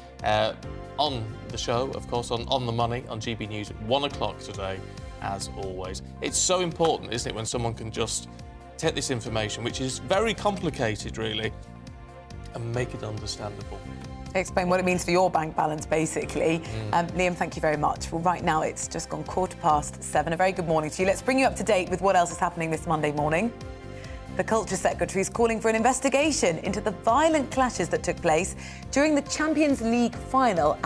on the show, of course, on The Money, on GB News at 1 o'clock today, as always. It's so important, isn't it, when someone can just take this information, which is very complicated, really, and make it understandable. Explain what it means for your bank balance, basically. Liam, thank you very much. Well, right now, it's just gone 7:15. A very good morning to you. Let's bring you up to date with what else is happening this Monday morning. The Culture Secretary is calling for an investigation into the violent clashes that took place during the Champions League final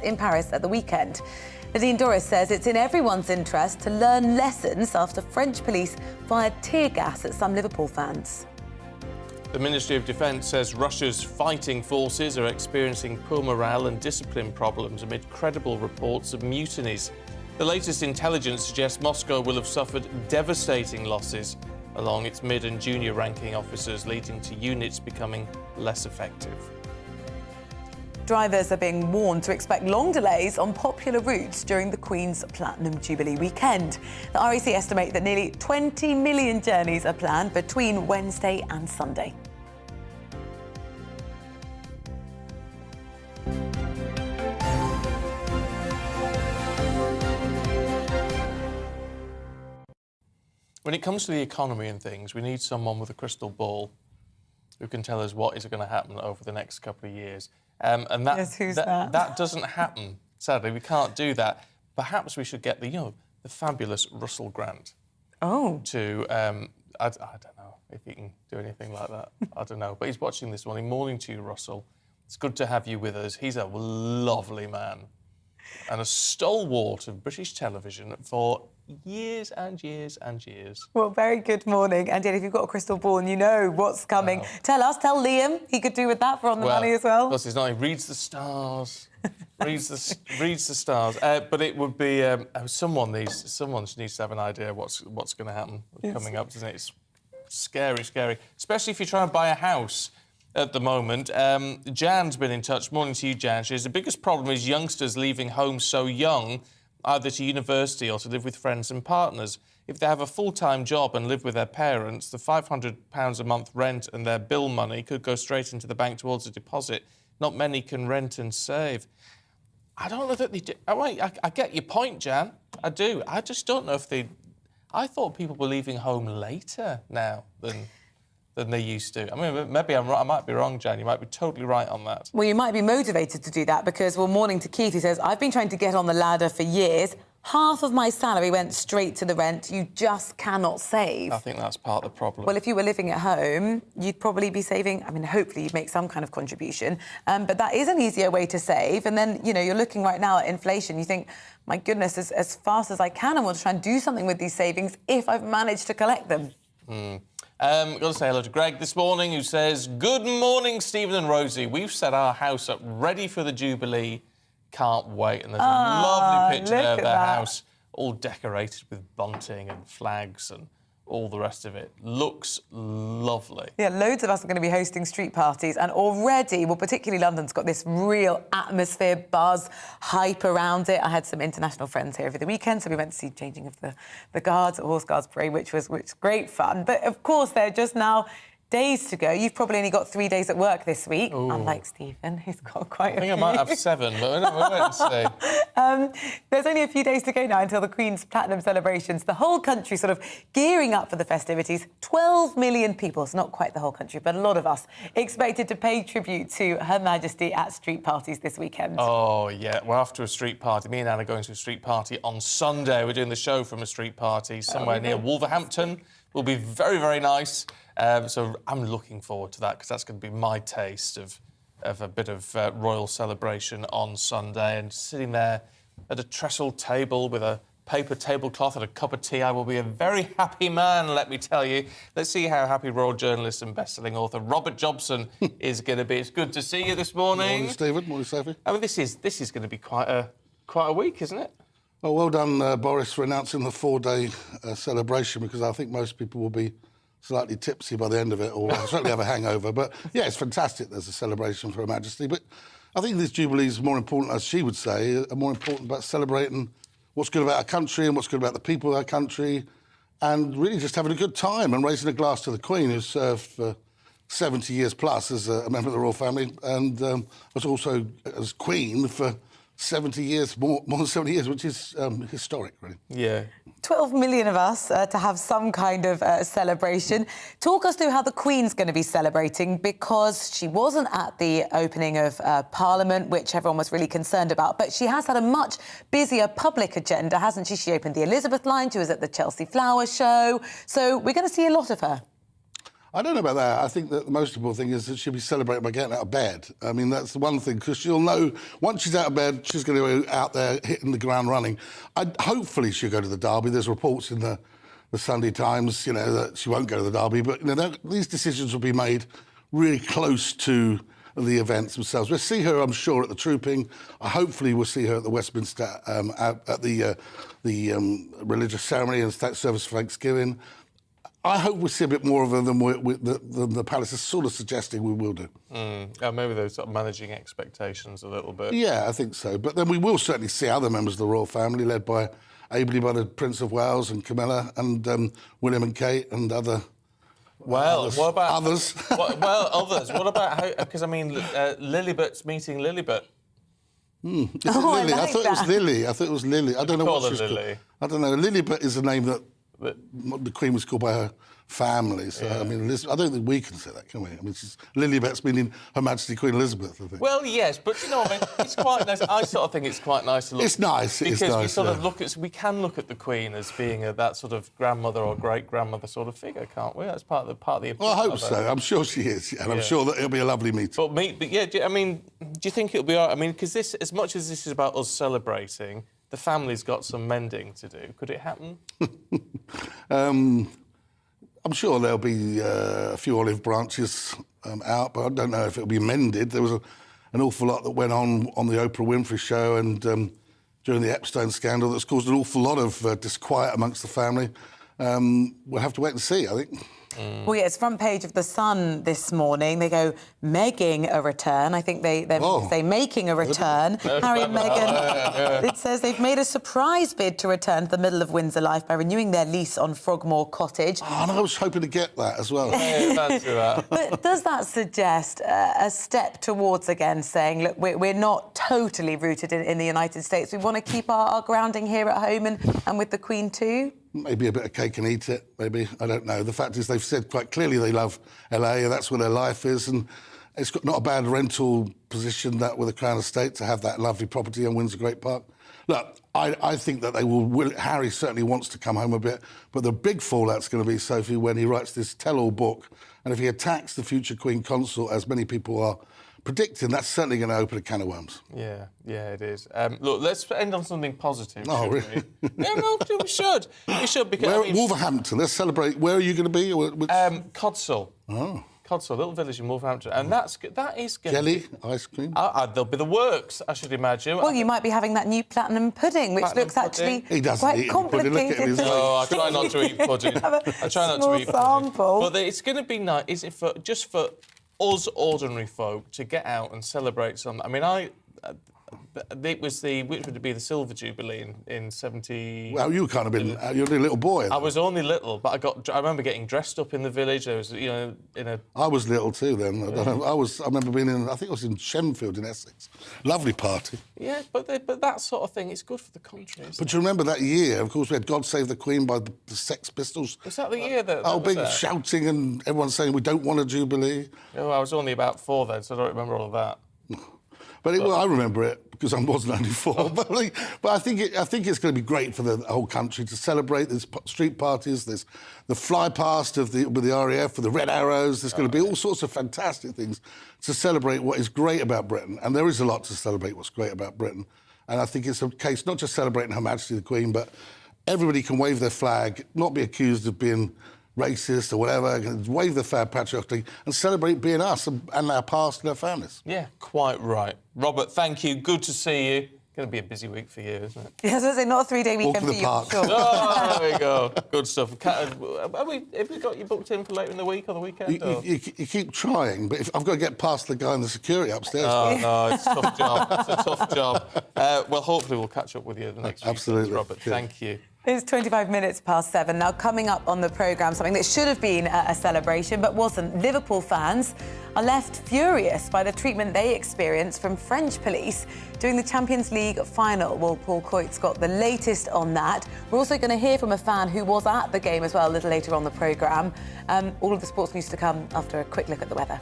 in Paris at the weekend. Nadine Dorris says it's in everyone's interest to learn lessons after French police fired tear gas at some Liverpool fans. The Ministry of Defence says Russia's fighting forces are experiencing poor morale and discipline problems amid credible reports of mutinies. The latest intelligence suggests Moscow will have suffered devastating losses along its mid and junior ranking officers, leading to units becoming less effective. Drivers are being warned to expect long delays on popular routes during the Queen's Platinum Jubilee weekend. The RAC estimate that nearly 20 million journeys are planned between Wednesday and Sunday. When it comes to the economy and things, we need someone with a crystal ball who can tell us what is going to happen over the next couple of years. And that, yes, who's that? That doesn't happen. Sadly, we can't do that. Perhaps we should get the fabulous Russell Grant. Oh. To I don't know if he can do anything like that. I don't know. But he's watching this morning. Morning to you, Russell. It's good to have you with us. He's a lovely man and a stalwart of British television for years and years and years. Well, very good morning. And yet, if you've got a crystal ball and you know what's coming, tell Liam. He could do with that for On the Money as well. Plus, he's not. He reads the stars. reads the stars. But it would be someone needs to have an idea what's going to happen coming up, doesn't it? It's scary, especially if you're trying to buy a house. At the moment, Jan's been in touch. Morning to you, Jan. She says the biggest problem is youngsters leaving home so young, either to university or to live with friends and partners. If they have a full-time job and live with their parents, the £500 a month rent and their bill money could go straight into the bank towards a deposit. Not many can rent and save. I don't know that they do. I get your point, Jan. I do. I just don't know if they... I thought people were leaving home later now than they used to. I mean, maybe I'm right. I might be wrong, Jan. You might be totally right on that. Well, you might be motivated to do that because, morning to Keith, who says, I've been trying to get on the ladder for years. Half of my salary went straight to the rent. You just cannot save. I think that's part of the problem. Well, if you were living at home, you'd probably be saving... I mean, hopefully you'd make some kind of contribution. But that is an easier way to save. And then, you're looking right now at inflation. You think, my goodness, as fast as I can, I want to try and do something with these savings if I've managed to collect them. Got to say hello to Greg this morning, who says, "Good morning, Stephen and Rosie. We've set our house up ready for the Jubilee. Can't wait." And there's a lovely picture there of their house, all decorated with bunting and flags and all the rest of it. Looks lovely. Yeah, loads of us are going to be hosting street parties, and already, well, particularly London's got this real atmosphere, buzz, hype around it. I had some international friends here over the weekend, so we went to see changing of the guards at Horse Guards Parade, which was great fun. But, of course, they're just now days to go. You've probably only got 3 days at work this week, unlike Stephen, who's got quite a few. I think I might have 7, but we'll wait and see. There's only a few days to go now until the Queen's Platinum celebrations. The whole country sort of gearing up for the festivities. 12 million people, it's not quite the whole country, but a lot of us, expected to pay tribute to Her Majesty at street parties this weekend. Oh, yeah, we're off to a street party. Me and Anne are going to a street party on Sunday. We're doing the show from a street party somewhere near Wolverhampton. Will be very, very nice. So I'm looking forward to that, because that's going to be my taste of a bit of royal celebration on Sunday. And sitting there at a trestle table with a paper tablecloth and a cup of tea, I will be a very happy man, let me tell you. Let's see how happy royal journalist and best-selling author Robert Jobson is going to be. It's good to see you this morning. Morning, Stephen. Morning, Sophie. I mean, this is going to be quite a week, isn't it? Well done, Boris, for announcing the 4-day celebration, because I think most people will be slightly tipsy by the end of it, or certainly have a hangover. But, yeah, it's fantastic there's a celebration for Her Majesty. But I think this Jubilee is more important, as she would say, more important about celebrating what's good about our country and what's good about the people of our country, and really just having a good time and raising a glass to the Queen, who served for 70 years plus as a member of the royal family, and was also as Queen for 70 years, more than 70 years, which is historic, really. Yeah. 12 million of us to have some kind of celebration. Talk us through how the Queen's going to be celebrating, because she wasn't at the opening of Parliament, which everyone was really concerned about, but she has had a much busier public agenda, hasn't she? She opened the Elizabeth line, she was at the Chelsea Flower Show, so we're going to see a lot of her. I don't know about that. I think that the most important thing is that she'll be celebrating by getting out of bed. I mean, that's the one thing, because she'll know once she's out of bed, she's going to be out there hitting the ground running. Hopefully she'll go to the Derby. There's reports in the Sunday Times, you know, that she won't go to the Derby. But, you know, these decisions will be made really close to the events themselves. We'll see her, I'm sure, at the Trooping. Hopefully we'll see her at the Westminster, at the religious ceremony and state service for Thanksgiving. I hope we'll see a bit more of her than the palace is sort of suggesting we will do. Maybe they're sort of managing expectations a little bit. Yeah, I think so. But then we will certainly see other members of the royal family, led by ably by the Prince of Wales and Camilla and William and Kate and other. Well, others. what about others? Others. What about how? Because I mean, Lilibet's meeting Lilibet. Is it Lily? I thought it was Lily. I thought it was Lily. I don't know what she's called. I don't know. Lilibet is a name that the Queen was called by her family. So, I mean, I don't think we can say that, can we? I mean, Lilibet's meaning Her Majesty Queen Elizabeth, I think. Well, yes, but, you know, I mean, it's quite nice. I sort of think it's quite nice to look... It's nice, because we sort of look at... We can look at the Queen as being that sort of grandmother or great-grandmother sort of figure, can't we? That's part of the... Well, I hope so. I'm sure she is, and I'm sure that it'll be a lovely meeting. But yeah, do you think it'll be all right? I mean, because this, as much as this is about us celebrating, the family's got some mending to do. Could it happen? I'm sure there'll be a few olive branches out, but I don't know if it'll be mended. There was an awful lot that went on the Oprah Winfrey show and during the Epstein scandal that's caused an awful lot of disquiet amongst the family. We'll have to wait and see, I think. Well, yeah, it's front page of The Sun this morning. They go, Meging a return. I think they say making a return. Harry and Meghan. It says they've made a surprise bid to return to the middle of Windsor life by renewing their lease on Frogmore Cottage. Oh, and I was hoping to get that as well. Yeah, fancy that. But does that suggest a step towards, again, saying, look, we're not totally rooted in the United States. We want to keep our grounding here at home and with the Queen too? Maybe a bit of cake and eat it, maybe. I don't know. The fact is they've said quite clearly they love LA and that's where their life is, and it's got not a bad rental position that with the Crown Estate to have that lovely property on Windsor Great Park. Look, I think that they will... Harry certainly wants to come home a bit, but the big fallout's going to be, Sophie, when he writes this tell-all book, and if he attacks the future Queen Consort, as many people are predicting that's certainly going to open a can of worms. Yeah, it is. Look, let's end on something positive. Oh, really? Yeah, no, we should. We should, because... Wolverhampton, let's celebrate. Where are you going to be? Codsall. Oh. Codsall, a little village in Wolverhampton. And that is going Jelly, ice cream? There'll be the works, I should imagine. Well, you might be having that new platinum pudding, which looks actually quite complicated. No, I try not to eat pudding. I try not to eat pudding. But it's going to be nice, is it, just for us ordinary folk to get out and celebrate some... I mean, it was which would be the Silver Jubilee in 70... Well, you kind of been... You're a little boy. I was only little, but I remember getting dressed up in the village. There was, in a... I was little too then. I remember being in... I think I was in Shenfield in Essex. Lovely party. Yeah, but that sort of thing, it's good for the country, isn't But you remember that year, of course, we had God Save the Queen by the Sex Pistols. Was that the year that... big shouting and everyone saying we don't want a Jubilee. Oh, I was only about 4 then, so I don't remember all of that. But I remember it because I wasn't only 4. But I think it's going to be great for the whole country to celebrate. There's street parties. There's the fly past with the RAF for the Red Arrows. There's going to be all sorts of fantastic things to celebrate what is great about Britain. And there is a lot to celebrate what's great about Britain. And I think it's a case not just celebrating Her Majesty the Queen, but everybody can wave their flag, not be accused of being racist or whatever, wave the flag patriotically and celebrate being us and our past and our families. Yeah, quite right. Robert, thank you. Good to see you. Going to be a busy week for you, isn't it? Yes, I was going to say, not a 3-day weekend for you. Sure. Oh, there we go. Good stuff. Have we got you booked in for later in the week or the weekend? You keep trying, but I've got to get past the guy in the security upstairs. Oh, no, it's a tough job. It's a tough job. Well, hopefully we'll catch up with you the next few Absolutely. days, Robert. Thank you. It's 25 minutes past 7. Now, coming up on the programme, something that should have been a celebration but wasn't. Liverpool fans are left furious by the treatment they experienced from French police during the Champions League final. Well, Paul Coyte's got the latest on that. We're also going to hear from a fan who was at the game as well a little later on the programme. All of the sports news to come after a quick look at the weather.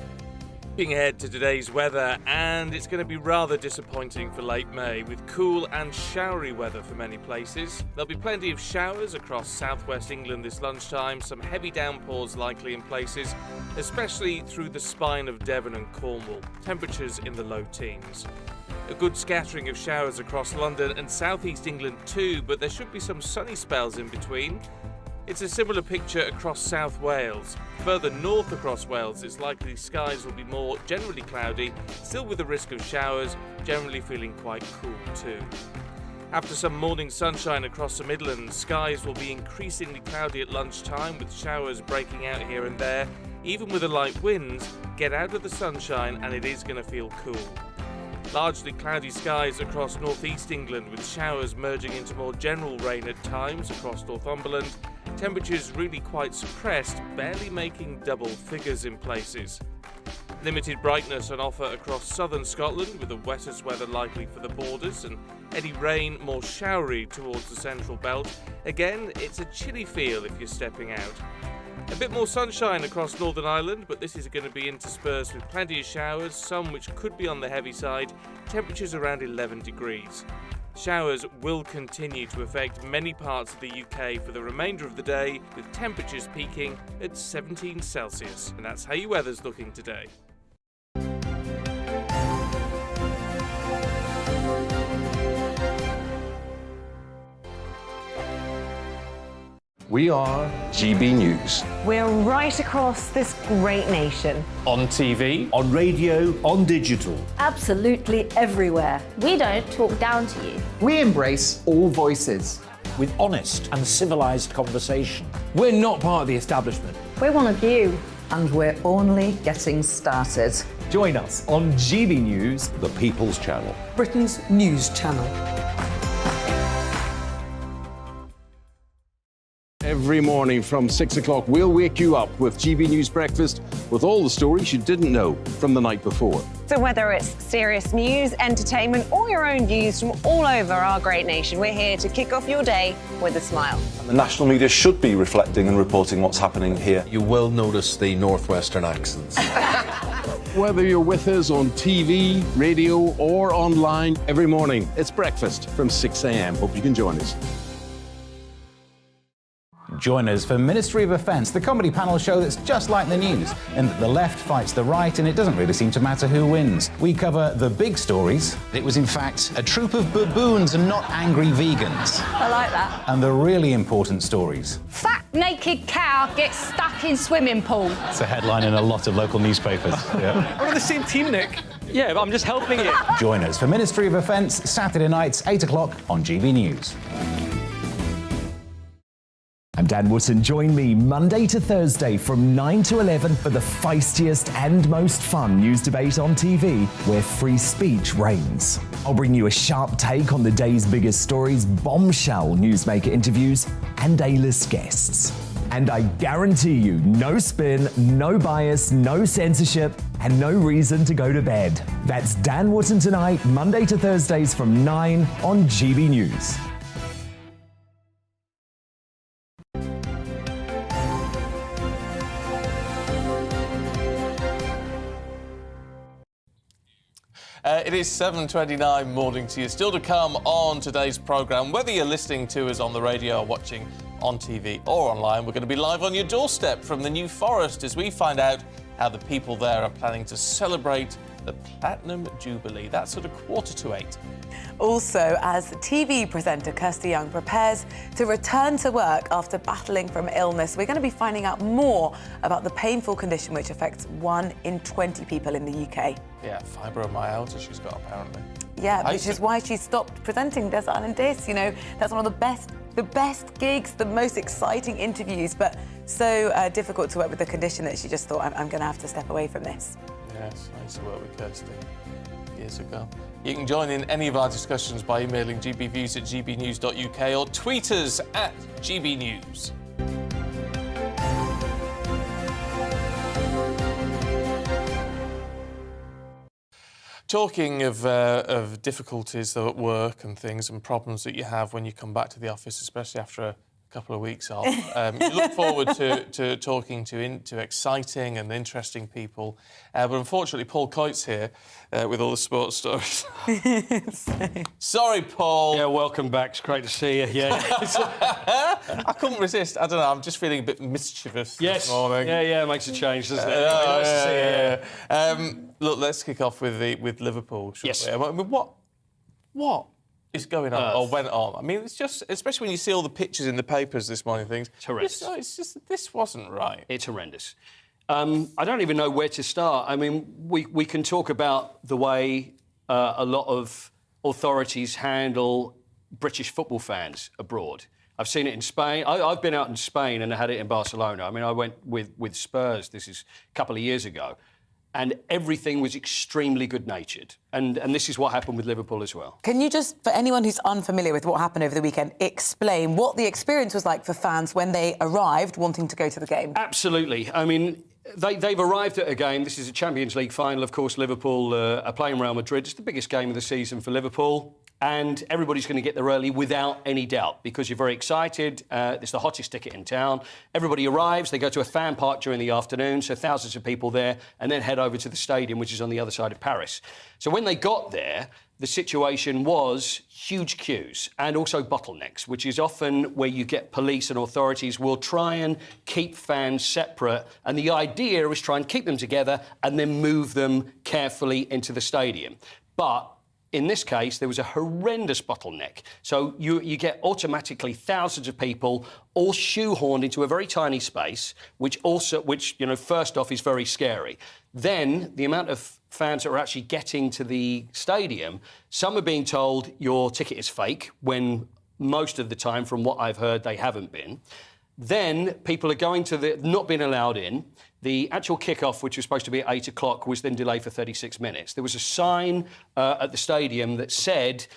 Looking ahead to today's weather, and it's going to be rather disappointing for late May, with cool and showery weather for many places. There'll be plenty of showers across southwest England this lunchtime, some heavy downpours likely in places, especially through the spine of Devon and Cornwall. Temperatures in the low teens. A good scattering of showers across London and southeast England too, but there should be some sunny spells in between. It's a similar picture across South Wales. Further north across Wales, it's likely skies will be more generally cloudy, still with the risk of showers, generally feeling quite cool too. After some morning sunshine across the Midlands, skies will be increasingly cloudy at lunchtime, with showers breaking out here and there. Even with the light winds, get out of the sunshine and it is going to feel cool. Largely cloudy skies across northeast England, with showers merging into more general rain at times across Northumberland. Temperatures really quite suppressed, barely making double figures in places. Limited brightness on offer across southern Scotland, with the wettest weather likely for the borders, and any rain more showery towards the central belt. Again, it's a chilly feel if you're stepping out. A bit more sunshine across Northern Ireland, but this is going to be interspersed with plenty of showers, some which could be on the heavy side, temperatures around 11 degrees. Showers will continue to affect many parts of the UK for the remainder of the day, with temperatures peaking at 17 Celsius. And that's how your weather's looking today. We are GB News. We're right across this great nation. On TV, on radio, on digital. Absolutely everywhere. We don't talk down to you. We embrace all voices. With honest and civilised conversation. we're not part of the establishment. We're one of you. And we're only getting started. Join us on GB News, The People's Channel. Britain's news channel. Every morning from 6 o'clock, we'll wake you up with GB News Breakfast with all the stories you didn't know from the night before. So whether it's serious news, entertainment, or your own views from all over our great nation, we're here to kick off your day with a smile. The national media should be reflecting and reporting what's happening here. You will notice the northwestern accents. Whether you're with us on TV, radio, or online, every morning, it's breakfast from 6 a.m. Hope you can join us. Join us for Ministry of Offence, the comedy panel show that's just like the news, in that the left fights the right and it doesn't really seem to matter who wins. We cover the big stories. It was in fact a troop of baboons and not angry vegans. I like that. And the really important stories. Fat naked cow gets stuck in swimming pool. It's a headline in a lot of local newspapers. Yeah. We're on the same team, Nick. Yeah, but I'm just helping you. Join us for Ministry of Offence, Saturday nights, 8 o'clock on GB News. I'm Dan Wootton. Join me Monday to Thursday from 9 to 11 for the feistiest and most fun news debate on TV, where free speech reigns. I'll bring you a sharp take on the day's biggest stories, bombshell newsmaker interviews, and A-list guests. And I guarantee you, no spin, no bias, no censorship, and no reason to go to bed. That's Dan Wootton tonight, Monday to Thursdays from 9 on GB News. It is 7:29 morning to you. Still to come on today's programme, whether you're listening to us on the radio or watching on TV or online, we're going to be live on your doorstep from the New Forest as we find out how the people there are planning to celebrate the Platinum Jubilee. That's at 7:45. Also, as TV presenter Kirsty Young prepares to return to work after battling from illness, we're going to be finding out more about the painful condition which affects 1 in 20 people in the UK. Yeah, fibromyalgia she's got apparently. Yeah, which is why she stopped presenting Desert Island Discs. You know, that's one of the best gigs, the most exciting interviews, but so difficult to work with the condition that she just thought, I'm going to have to step away from this. Yes, I used to work with Kirsty years ago. You can join in any of our discussions by emailing gbviews@gbnews.uk or tweet us @gbnews. Talking of difficulties at work and things and problems that you have when you come back to the office, especially after a couple of weeks off, you look forward to talking to exciting and interesting people. But unfortunately, Paul Coyte's here with all the sports stories. Sorry, Paul. Yeah, welcome back. It's great to see you. Yeah. I couldn't resist. I don't know. I'm just feeling a bit mischievous this morning. Yeah, it makes a change, doesn't it? Nice to see you. Look, let's kick off with Liverpool. Yes. We? I mean, what is going on or went on? I mean, it's just, especially when you see all the pictures in the papers this morning, things. It's horrendous. It's just this wasn't right. It's horrendous. I don't even know where to start. I mean, we can talk about the way a lot of authorities handle British football fans abroad. I've seen it in Spain. I've been out in Spain and I had it in Barcelona. I mean, I went with Spurs. This is a couple of years ago. And everything was extremely good-natured. And this is what happened with Liverpool as well. Can you just, for anyone who's unfamiliar with what happened over the weekend, explain what the experience was like for fans when they arrived wanting to go to the game? Absolutely. I mean, they've arrived at a game. This is a Champions League final. Of course, Liverpool are playing Real Madrid. It's the biggest game of the season for Liverpool. And everybody's going to get there early without any doubt because you're very excited. It's the hottest ticket in town. Everybody arrives. They go to a fan park during the afternoon, so thousands of people there, and then head over to the stadium, which is on the other side of Paris. So when they got there, the situation was huge queues and also bottlenecks, which is often where you get police and authorities will try and keep fans separate. And the idea is try and keep them together and then move them carefully into the stadium. But in this case, there was a horrendous bottleneck. So you get automatically thousands of people all shoehorned into a very tiny space, which first off is very scary. Then the amount of fans that are actually getting to the stadium, some are being told your ticket is fake, when most of the time, from what I've heard, they haven't been. Then people are going to not being allowed in. The actual kick-off, which was supposed to be at 8 o'clock, was then delayed for 36 minutes. There was a sign at the stadium that said,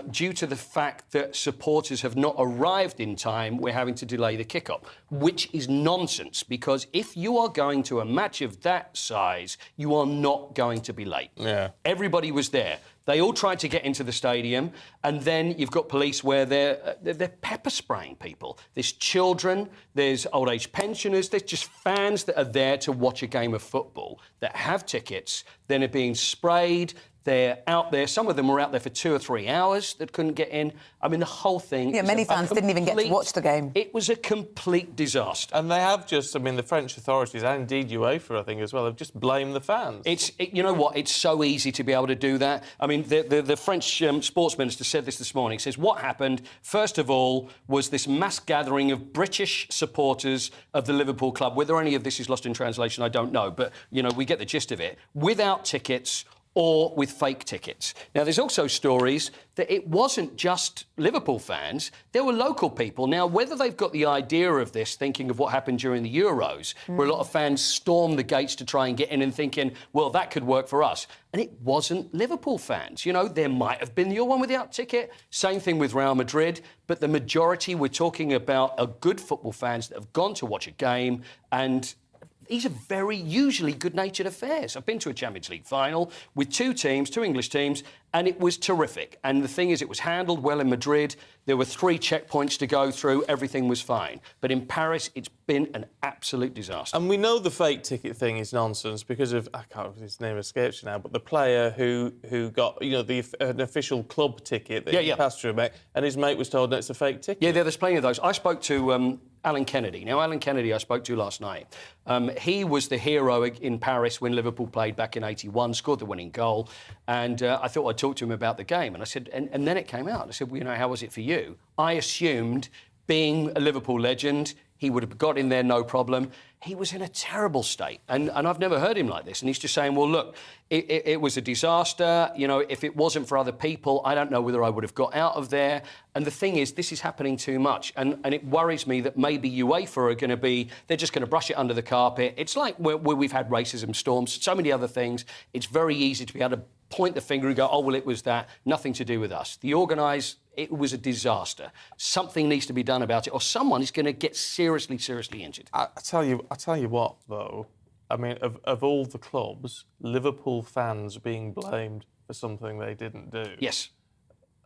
due to the fact that supporters have not arrived in time, we're having to delay the kick-off, which is nonsense, because if you are going to a match of that size, you are not going to be late. Yeah. Everybody was there. They all tried to get into the stadium, and then you've got police where they're pepper spraying people. There's children, there's old-age pensioners, there's just fans that are there to watch a game of football that have tickets, then are being sprayed, They're out there. Some of them were out there for 2 or 3 hours that couldn't get in. I mean, the whole thing... Yeah, many fans didn't even get to watch the game. It was a complete disaster. And they have just, I mean, the French authorities and indeed UEFA, I think, as well, have just blamed the fans. You know what? It's so easy to be able to do that. I mean, the French sports minister said this morning. He says, what happened, first of all, was this mass gathering of British supporters of the Liverpool club. Whether any of this is lost in translation, I don't know. But, you know, we get the gist of it. Without tickets or with fake tickets. Now, there's also stories that it wasn't just Liverpool fans. There were local people. Now, whether they've got the idea of this, thinking of what happened during the Euros, where a lot of fans stormed the gates to try and get in and thinking, well, that could work for us. And it wasn't Liverpool fans. You know, there might have been your one without ticket. Same thing with Real Madrid. But the majority, we're talking about, are good football fans that have gone to watch a game, and these are very usually good-natured affairs. I've been to a Champions League final with 2 teams, 2 English teams, and it was terrific. And the thing is, it was handled well in Madrid. There were 3 checkpoints to go through. Everything was fine. But in Paris, it's been an absolute disaster. And we know the fake ticket thing is nonsense because of, I can't remember his name escapes you now, but the player who got, you know, an official club ticket that he passed through a mate, and his mate was told that it's a fake ticket. Yeah, there's plenty of those. I spoke to Alan Kennedy. Now, Alan Kennedy I spoke to last night. He was the hero in Paris when Liverpool played back in '81, scored the winning goal, and I thought I'd talk to him about the game. And I said, and then it came out. I said, well, you know, how was it for you? I assumed, being a Liverpool legend, he would have got in there no problem. He was in a terrible state, and I've never heard him like this. And he's just saying, well, look, it was a disaster. You know, if it wasn't for other people, I don't know whether I would have got out of there. And the thing is, this is happening too much. And it worries me that maybe UEFA are going to be, they're just going to brush it under the carpet. It's like where we've had racism storms, so many other things. It's very easy to be able to point the finger and go, oh, well, it was that, nothing to do with us. The organised, it was a disaster. Something needs to be done about it, or someone is going to get seriously, seriously injured. I tell you what, though, I mean, of all the clubs, Liverpool fans being blamed for something they didn't do. Yes.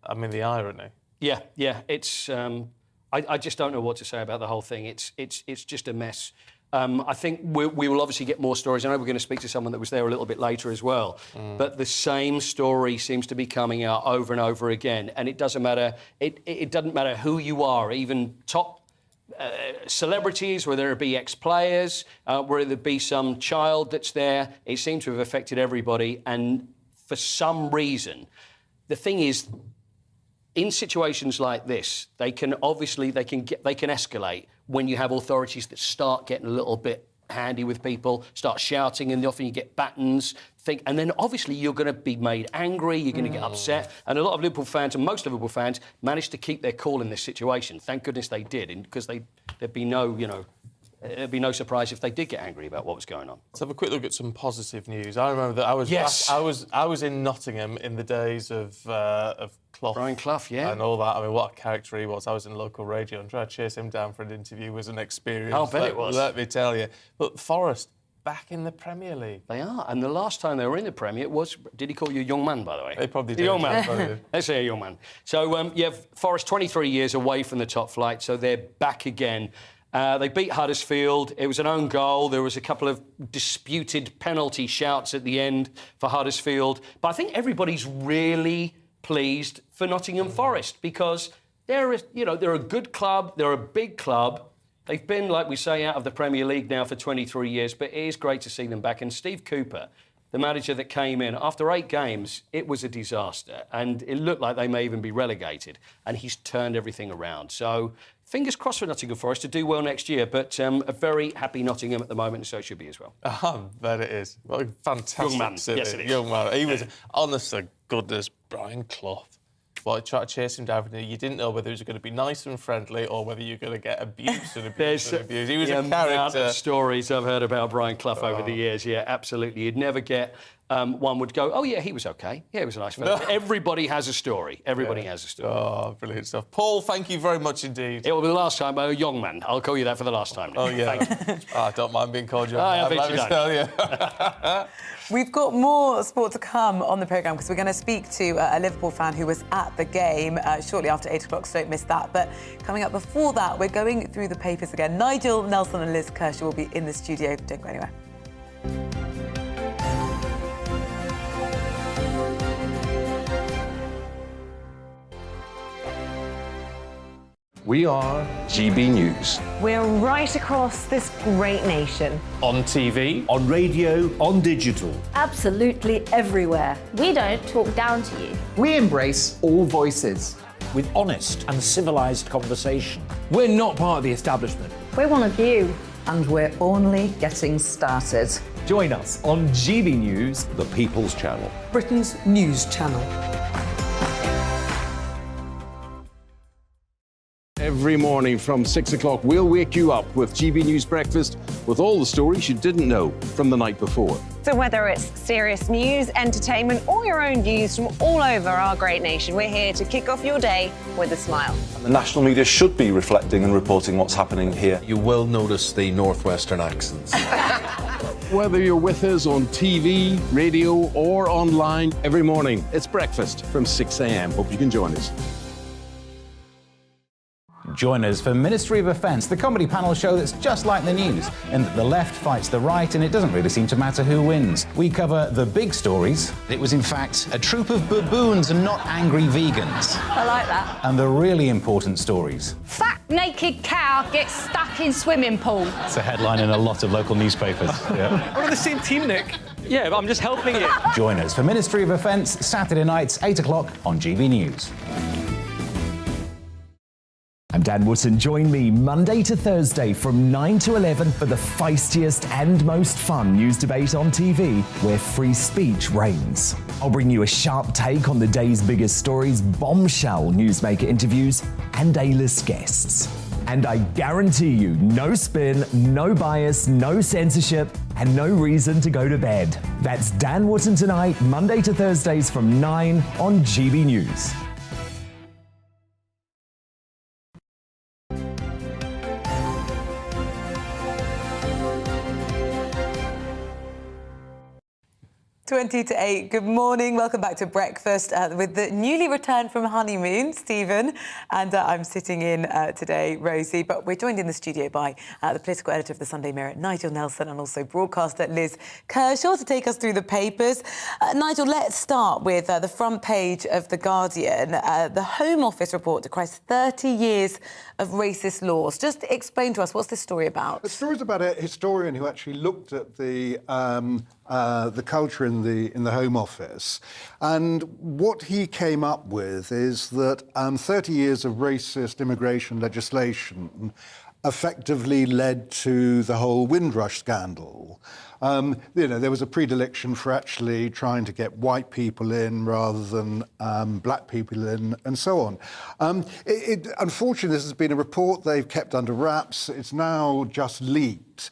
I mean, the irony. Yeah, it's... I just don't know what to say about the whole thing. It's just a mess. I think we will obviously get more stories. I know we're going to speak to someone that was there a little bit later as well. But the same story seems to be coming out over and over again. And it doesn't matter. It doesn't matter who you are, even top celebrities, whether it be ex-players, whether it be some child that's there. It seems to have affected everybody. And for some reason, the thing is, in situations like this, they can escalate when you have authorities that start getting a little bit handy with people, start shouting, and often you get batons. And then obviously you're going to be made angry, you're going to get upset. And a lot of Liverpool fans, and most Liverpool fans, managed to keep their cool in this situation. Thank goodness they did, because there'd be no, it'd be no surprise if they did get angry about what was going on. Let's have a quick look at some positive news. I remember that I was in Nottingham in the days of Clough. Brian Clough, yeah. And all that. I mean, what a character he was. I was in local radio, and trying to chase him down for an interview was an experience. I'll bet it was. Let me tell you. But Forest, back in the Premier League. They are. And the last time they were in the Premier was... Did he call you a young man, by the way? They probably did. A young man. Let's say a young man. So, Forest 23 years away from the top flight, so they're back again. They beat Huddersfield. It was an own goal. There was a couple of disputed penalty shouts at the end for Huddersfield. But I think everybody's really pleased for Nottingham Forest, because they're a good club. They're a big club. They've been, like we say, out of the Premier League now for 23 years, but it is great to see them back. And Steve Cooper, the manager that came in, after 8 games, it was a disaster. And it looked like they may even be relegated. And he's turned everything around. So fingers crossed for Nottingham Forest to do well next year. But a very happy Nottingham at the moment, and so it should be as well. I bet it is. What a fantastic young man. city. Yes, it is. Young man. He was, honest to goodness, Brian Clough. Well, I tried to chase him down. You didn't know whether he was going to be nice and friendly or whether you're going to get abuse and abuse and abuse. He was a character. Of stories I've heard about Brian Clough over the years. Yeah, absolutely. You'd never get one would go, oh, yeah, he was OK. Yeah, he was a nice fellow. Everybody has a story. Everybody has a story. Oh, brilliant stuff. Paul, thank you very much indeed. It will be the last time. A young man. I'll call you that for the last time. Now. Oh, yeah. Thank you. I don't mind being called young man. Let me tell you. We've got more sport to come on the programme, because we're going to speak to a Liverpool fan who was at the game shortly after 8 o'clock, so don't miss that. But coming up before that, we're going through the papers again. Nigel Nelson and Liz Kershaw will be in the studio. Don't go anywhere. We are GB News. We're right across this great nation. On TV, on radio, on digital. Absolutely everywhere. We don't talk down to you. We embrace all voices. With honest and civilised conversation. we're not part of the establishment. We're one of you. And we're only getting started. Join us on GB News, The People's Channel. Britain's news channel. Every morning from 6 o'clock, we'll wake you up with GB News Breakfast with all the stories you didn't know from the night before. So whether it's serious news, entertainment, or your own views from all over our great nation, we're here to kick off your day with a smile. The national media should be reflecting and reporting what's happening here. You will notice the northwestern accents. Whether you're with us on TV, radio, or online, every morning, it's breakfast from 6 a.m. Hope you can join us. Join us for Ministry of Offence, the comedy panel show that's just like the news, in that the left fights the right and it doesn't really seem to matter who wins. We cover the big stories. It was in fact a troop of baboons and not angry vegans. I like that. And the really important stories. Fat naked cow gets stuck in swimming pool. It's a headline in a lot of local newspapers. Yeah. We're on the same team, Nick. Yeah, but I'm just helping you. Join us for Ministry of Offence, Saturday nights, 8 o'clock on GB News. I'm Dan Wootton. Join me Monday to Thursday from 9 to 11 for the feistiest and most fun news debate on TV, where free speech reigns. I'll bring you a sharp take on the day's biggest stories, bombshell newsmaker interviews, and A-list guests. And I guarantee you, no spin, no bias, no censorship, and no reason to go to bed. That's Dan Wootton tonight, Monday to Thursdays from 9 on GB News. Twenty to 8. Good morning. Welcome back to breakfast with the newly returned from honeymoon, Stephen, and I'm sitting in today, Rosie. But we're joined in the studio by the political editor of the Sunday Mirror, Nigel Nelson, and also broadcaster Liz Kershaw to take us through the papers. Nigel, let's start with the front page of The Guardian. The Home Office report decries 30 years of racist laws. Just explain to us, what's this story about? The story's about a historian who actually looked at the culture in the Home Office, and what he came up with is that 30 years of racist immigration legislation effectively led to the whole Windrush scandal. There was a predilection for actually trying to get white people in rather than black people in, and so on. Unfortunately, this has been a report they've kept under wraps. It's now just leaked.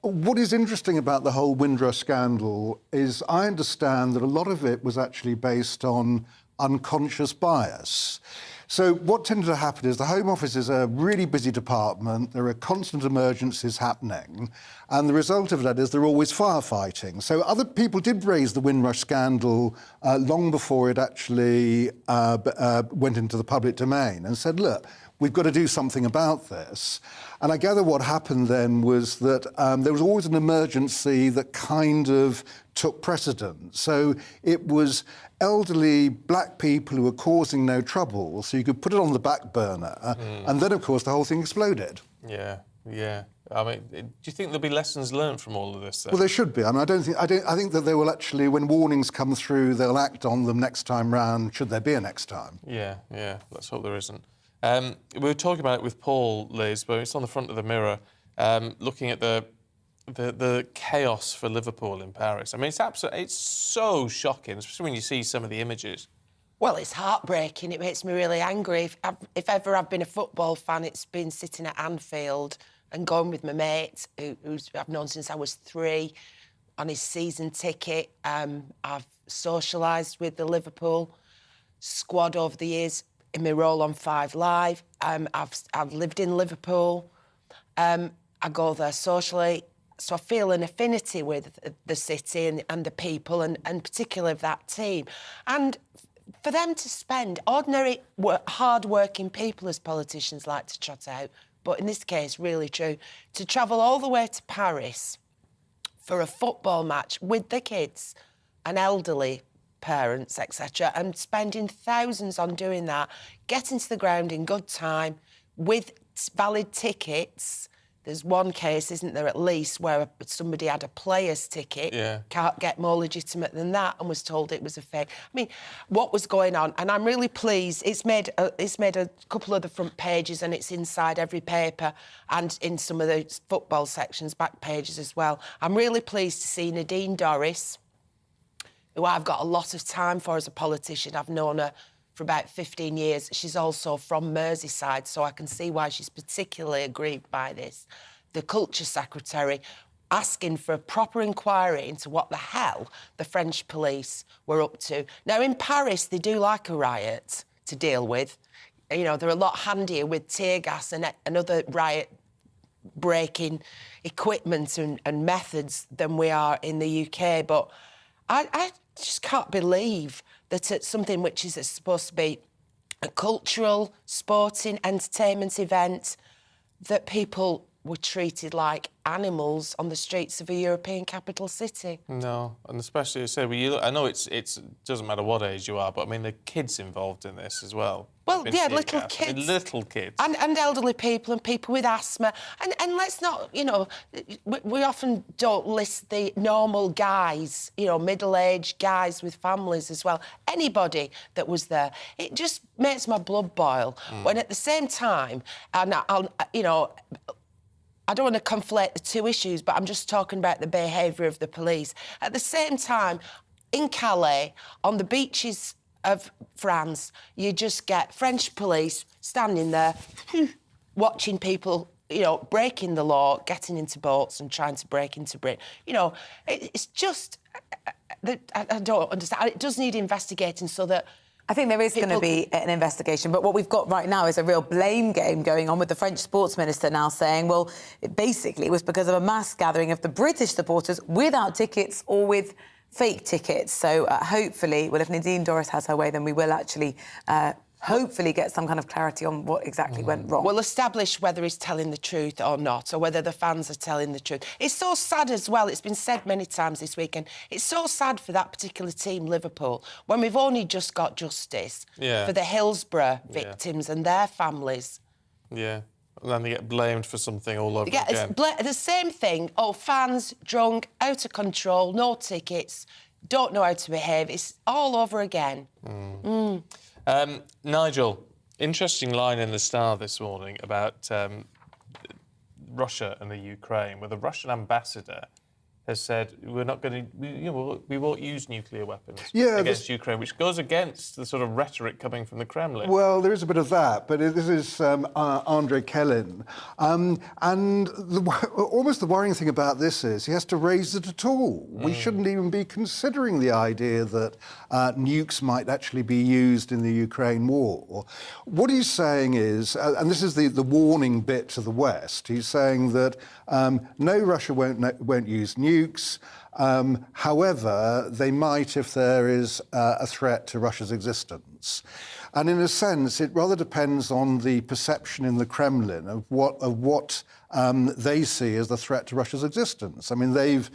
What is interesting about the whole Windrush scandal is I understand that a lot of it was actually based on unconscious bias. So what tended to happen is the Home Office is a really busy department, there are constant emergencies happening, and the result of that is they're always firefighting. So other people did raise the Windrush scandal long before it actually went into the public domain and said, look, we've got to do something about this. And I gather what happened then was that there was always an emergency that kind of took precedent. So it was elderly black people who were causing no trouble, so you could put it on the back burner, and then, of course, the whole thing exploded. Yeah. I mean, do you think there'll be lessons learned from all of this, then? Well, there should be. I mean, I think that they will actually, when warnings come through, they'll act on them next time round, should there be a next time. Yeah. Let's hope there isn't. We were talking about it with Paul, Liz, but it's on the front of the Mirror, looking at the chaos for Liverpool in Paris. I mean, it's so shocking, especially when you see some of the images. Well, it's heartbreaking. It makes me really angry. If ever I've been a football fan, it's been sitting at Anfield and going with my mate, who I've known since I was 3, on his season ticket. I've socialised with the Liverpool squad over the years in my role on 5 Live. I've lived in Liverpool. I go there socially, so I feel an affinity with the city and the people, and particularly of that team. And for them to spend, ordinary, hard-working people, as politicians like to trot out, but in this case, really true, to travel all the way to Paris for a football match with the kids and elderly parents, etc., and spending thousands on doing that, getting to the ground in good time, with valid tickets. There's one case, isn't there, at least, where somebody had a player's ticket, can't get more legitimate than that, and was told it was a fake. I mean, what was going on? And I'm really pleased. It's made a couple of the front pages, and it's inside every paper and in some of the football sections, back pages as well. I'm really pleased to see Nadine Dorries, who I've got a lot of time for as a politician. I've known her for about 15 years. She's also from Merseyside, so I can see why she's particularly aggrieved by this. The Culture Secretary asking for a proper inquiry into what the hell the French police were up to. Now, in Paris, they do like a riot to deal with. You know, they're a lot handier with tear gas and other riot-breaking equipment and methods than we are in the UK. But I just can't believe that it's something which is supposed to be a cultural, sporting, entertainment event, that people were treated like animals on the streets of a European capital city. No, and especially, I say, I know it doesn't matter what age you are, but I mean, the kids involved in this as well. Well, yeah, little kids. I mean, little kids. And elderly people and people with asthma. And let's not, you know, we often don't list the normal guys, you know, middle-aged guys with families as well. Anybody that was there. It just makes my blood boil when at the same time, and you know, I don't want to conflate the two issues, but I'm just talking about the behaviour of the police. At the same time, in Calais, on the beaches of France, you just get French police standing there watching people, you know, breaking the law, getting into boats and trying to break into Britain. You know, it's just... I don't understand. It does need investigating so that... I think there is going to be an investigation, but what we've got right now is a real blame game going on with the French sports minister now saying, well, basically it was because of a mass gathering of the British supporters without tickets or with fake tickets. So hopefully, well, if Nadine Dorries has her way, then we will actually hopefully get some kind of clarity on what exactly went wrong. We'll establish whether he's telling the truth or not, or whether the fans are telling the truth. It's so sad as well, it's been said many times this weekend, it's so sad for that particular team, Liverpool, when we've only just got justice for the Hillsborough victims and their families. Yeah. And then they get blamed for something all over again. It's the same thing. Oh, fans, drunk, out of control, no tickets, don't know how to behave. It's all over again. Nigel, interesting line in the Star this morning about Russia and the Ukraine, where the Russian ambassador has said we're not going to, we won't use nuclear weapons against Ukraine, which goes against the sort of rhetoric coming from the Kremlin. Well, there is a bit of that, but this is Andrei Kelin. And almost the worrying thing about this is he has to raise it at all. We shouldn't even be considering the idea that nukes might actually be used in the Ukraine war. What he's saying is, and this is the warning bit to the West, he's saying that no, Russia won't use nukes. However, they might if there is a threat to Russia's existence. And in a sense, it rather depends on the perception in the Kremlin of what they see as the threat to Russia's existence. I mean, the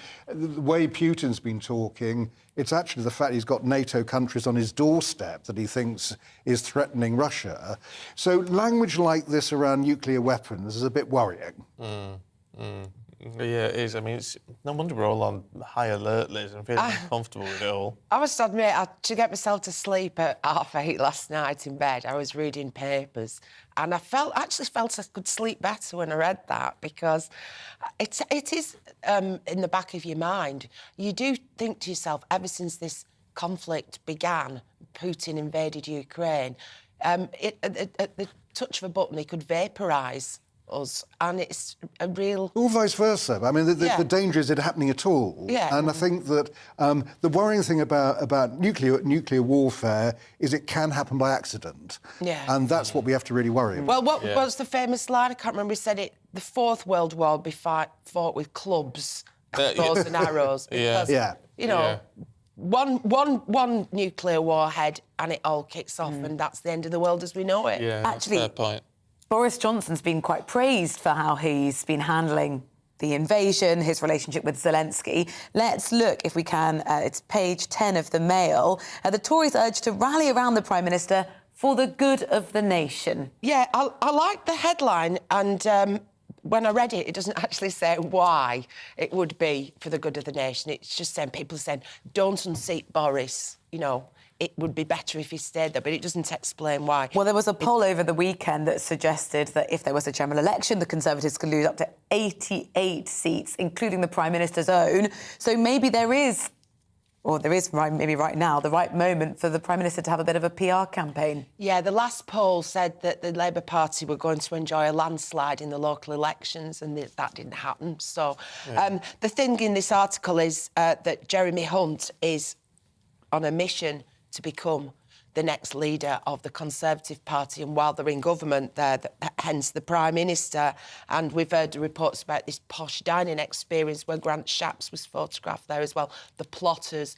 way Putin's been talking, it's actually the fact he's got NATO countries on his doorstep that he thinks is threatening Russia. So language like this around nuclear weapons is a bit worrying. Yeah, it is. I mean, it's no wonder we're all on high alert, Liz, and feeling uncomfortable with it all. I must admit, to get myself to sleep at 8:30 last night in bed, I was reading papers, and I actually felt I could sleep better when I read that, because it is in the back of your mind. You do think to yourself, ever since this conflict began, Putin invaded Ukraine, at the touch of a button, he could vaporise us, and it's a real... Or vice versa. I mean, the danger is it happening at all. Yeah. And I think that the worrying thing about nuclear warfare is it can happen by accident. Yeah. And that's what we have to really worry about. Well, what's the famous line? I can't remember who said it. The Fourth World War would be fought with clubs, bows and arrows. Because, you know... One nuclear warhead and it all kicks off, and that's the end of the world as we know it. Yeah, actually, fair point. Boris Johnson's been quite praised for how he's been handling the invasion, his relationship with Zelensky. Let's look, if we can, it's page 10 of the Mail. The Tories urged to rally around the Prime Minister for the good of the nation. Yeah, I like the headline, and when I read it, it doesn't actually say why it would be for the good of the nation. It's just saying, people are saying, don't unseat Boris, you know. It would be better if he stayed there, but it doesn't explain why. Well, there was a poll over the weekend that suggested that if there was a general election, the Conservatives could lose up to 88 seats, including the Prime Minister's own. So maybe there is, or there is maybe right now, the right moment for the Prime Minister to have a bit of a PR campaign. Yeah, the last poll said that the Labour Party were going to enjoy a landslide in the local elections, and that didn't happen. So the thing in this article is that Jeremy Hunt is on a mission to become the next leader of the Conservative Party, and while they're in government there, hence the Prime Minister. And we've heard reports about this posh dining experience where Grant Shapps was photographed there as well, the plotters.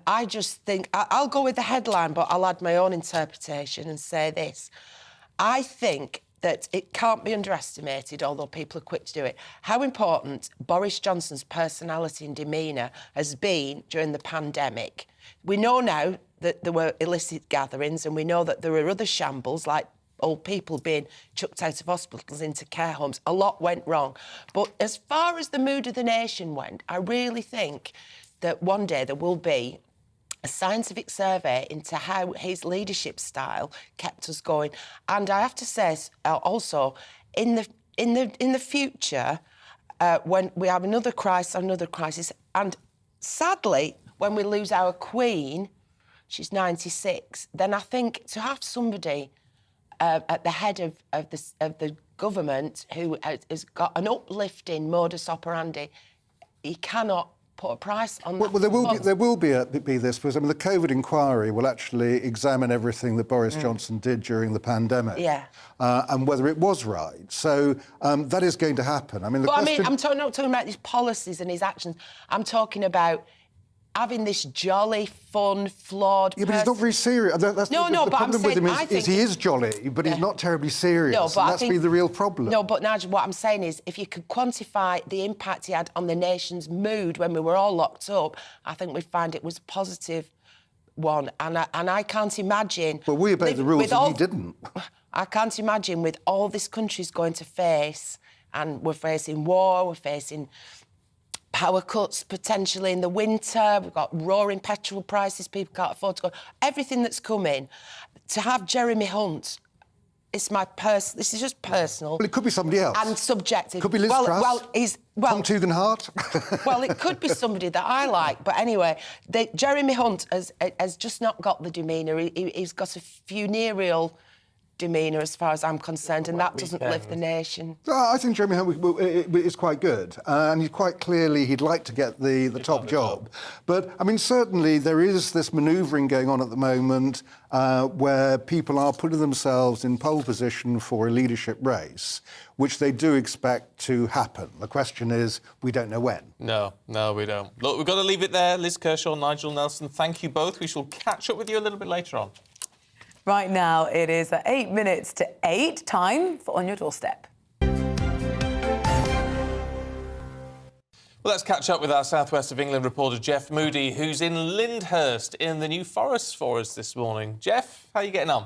I just think, I'll go with the headline, but I'll add my own interpretation and say this. I think that it can't be underestimated, although people are quick to do it, how important Boris Johnson's personality and demeanour has been during the pandemic. We know now that there were illicit gatherings, and we know that there are other shambles, like old people being chucked out of hospitals into care homes. A lot went wrong. But as far as the mood of the nation went, I really think that one day there will be a scientific survey into how his leadership style kept us going. And I have to say, also, in the future, when we have another crisis, and sadly, when we lose our Queen, she's 96, then I think to have somebody at the head of the government who has got an uplifting modus operandi, he cannot put a price on that. Well, there will be this, because I mean, the COVID inquiry will actually examine everything that Boris Johnson did during the pandemic, and whether it was right. So that is going to happen. I mean, I'm not talking about his policies and his actions. I'm talking about having this jolly, fun, flawed person. Yeah, but he's not very serious. That's no, the but problem I'm saying, with him is he is jolly, but he's not terribly serious. No, but that's been the real problem. No, but Nigel, what I'm saying is, if you could quantify the impact he had on the nation's mood when we were all locked up, I think we'd find it was a positive one. And I can't imagine... Well, we obeyed the rules and he didn't. I can't imagine with all this country's going to face, and we're facing war, we're facing power cuts potentially in the winter, we've got roaring petrol prices, people can't afford to go, everything that's coming, to have Jeremy Hunt, this is just personal. Well, it could be somebody else. And subjective. Could be Liz Truss. Tom Tugendhat. Well, it could be somebody that I like, but anyway, Jeremy Hunt has just not got the demeanour. He's got a funereal demeanour as far as I'm concerned, and that doesn't lift the nation. I think Jeremy Hunt is quite good, and he's quite clearly he'd like to get the top job. But, I mean, certainly there is this manoeuvring going on at the moment where people are putting themselves in pole position for a leadership race, which they do expect to happen. The question is, we don't know when. No, we don't. Look, we've got to leave it there. Liz Kershaw, Nigel Nelson, thank you both. We shall catch up with you a little bit later on. Right now, it is 8 minutes to 8, time for On Your Doorstep. Well, let's catch up with our South West of England reporter, Jeff Moody, who's in Lyndhurst in the New Forest for us this morning. Jeff, how are you getting on?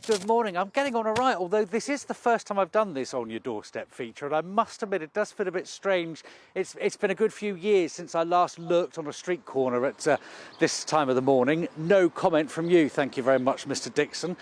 Good morning. I'm getting on all right, although this is the first time I've done this On Your Doorstep feature, and I must admit it does feel a bit strange. It's been a good few years since I last lurked on a street corner at this time of the morning. No comment from you, thank you very much, Mr. Dixon.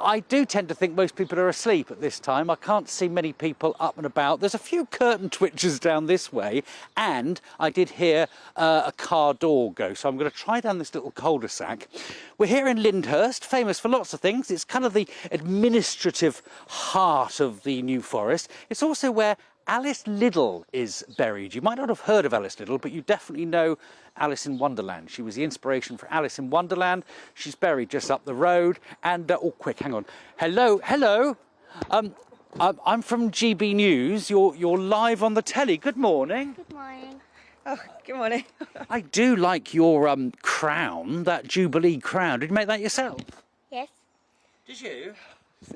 I do tend to think most people are asleep at this time. I can't see many people up and about. There's a few curtain twitchers down this way, and I did hear a car door go, so I'm going to try down this little cul-de-sac. We're here in Lyndhurst, famous for lots of things. It's kind of the administrative heart of the New Forest. It's also where Alice Liddell is buried. You might not have heard of Alice Liddell, but you definitely know Alice in Wonderland. She was the inspiration for Alice in Wonderland. She's buried just up the road. And, oh, quick, hang on. Hello. I'm from GB News. You're live on the telly. Good morning. Good morning. Oh, good morning. I do like your crown, that Jubilee crown. Did you make that yourself? Yes. Did you?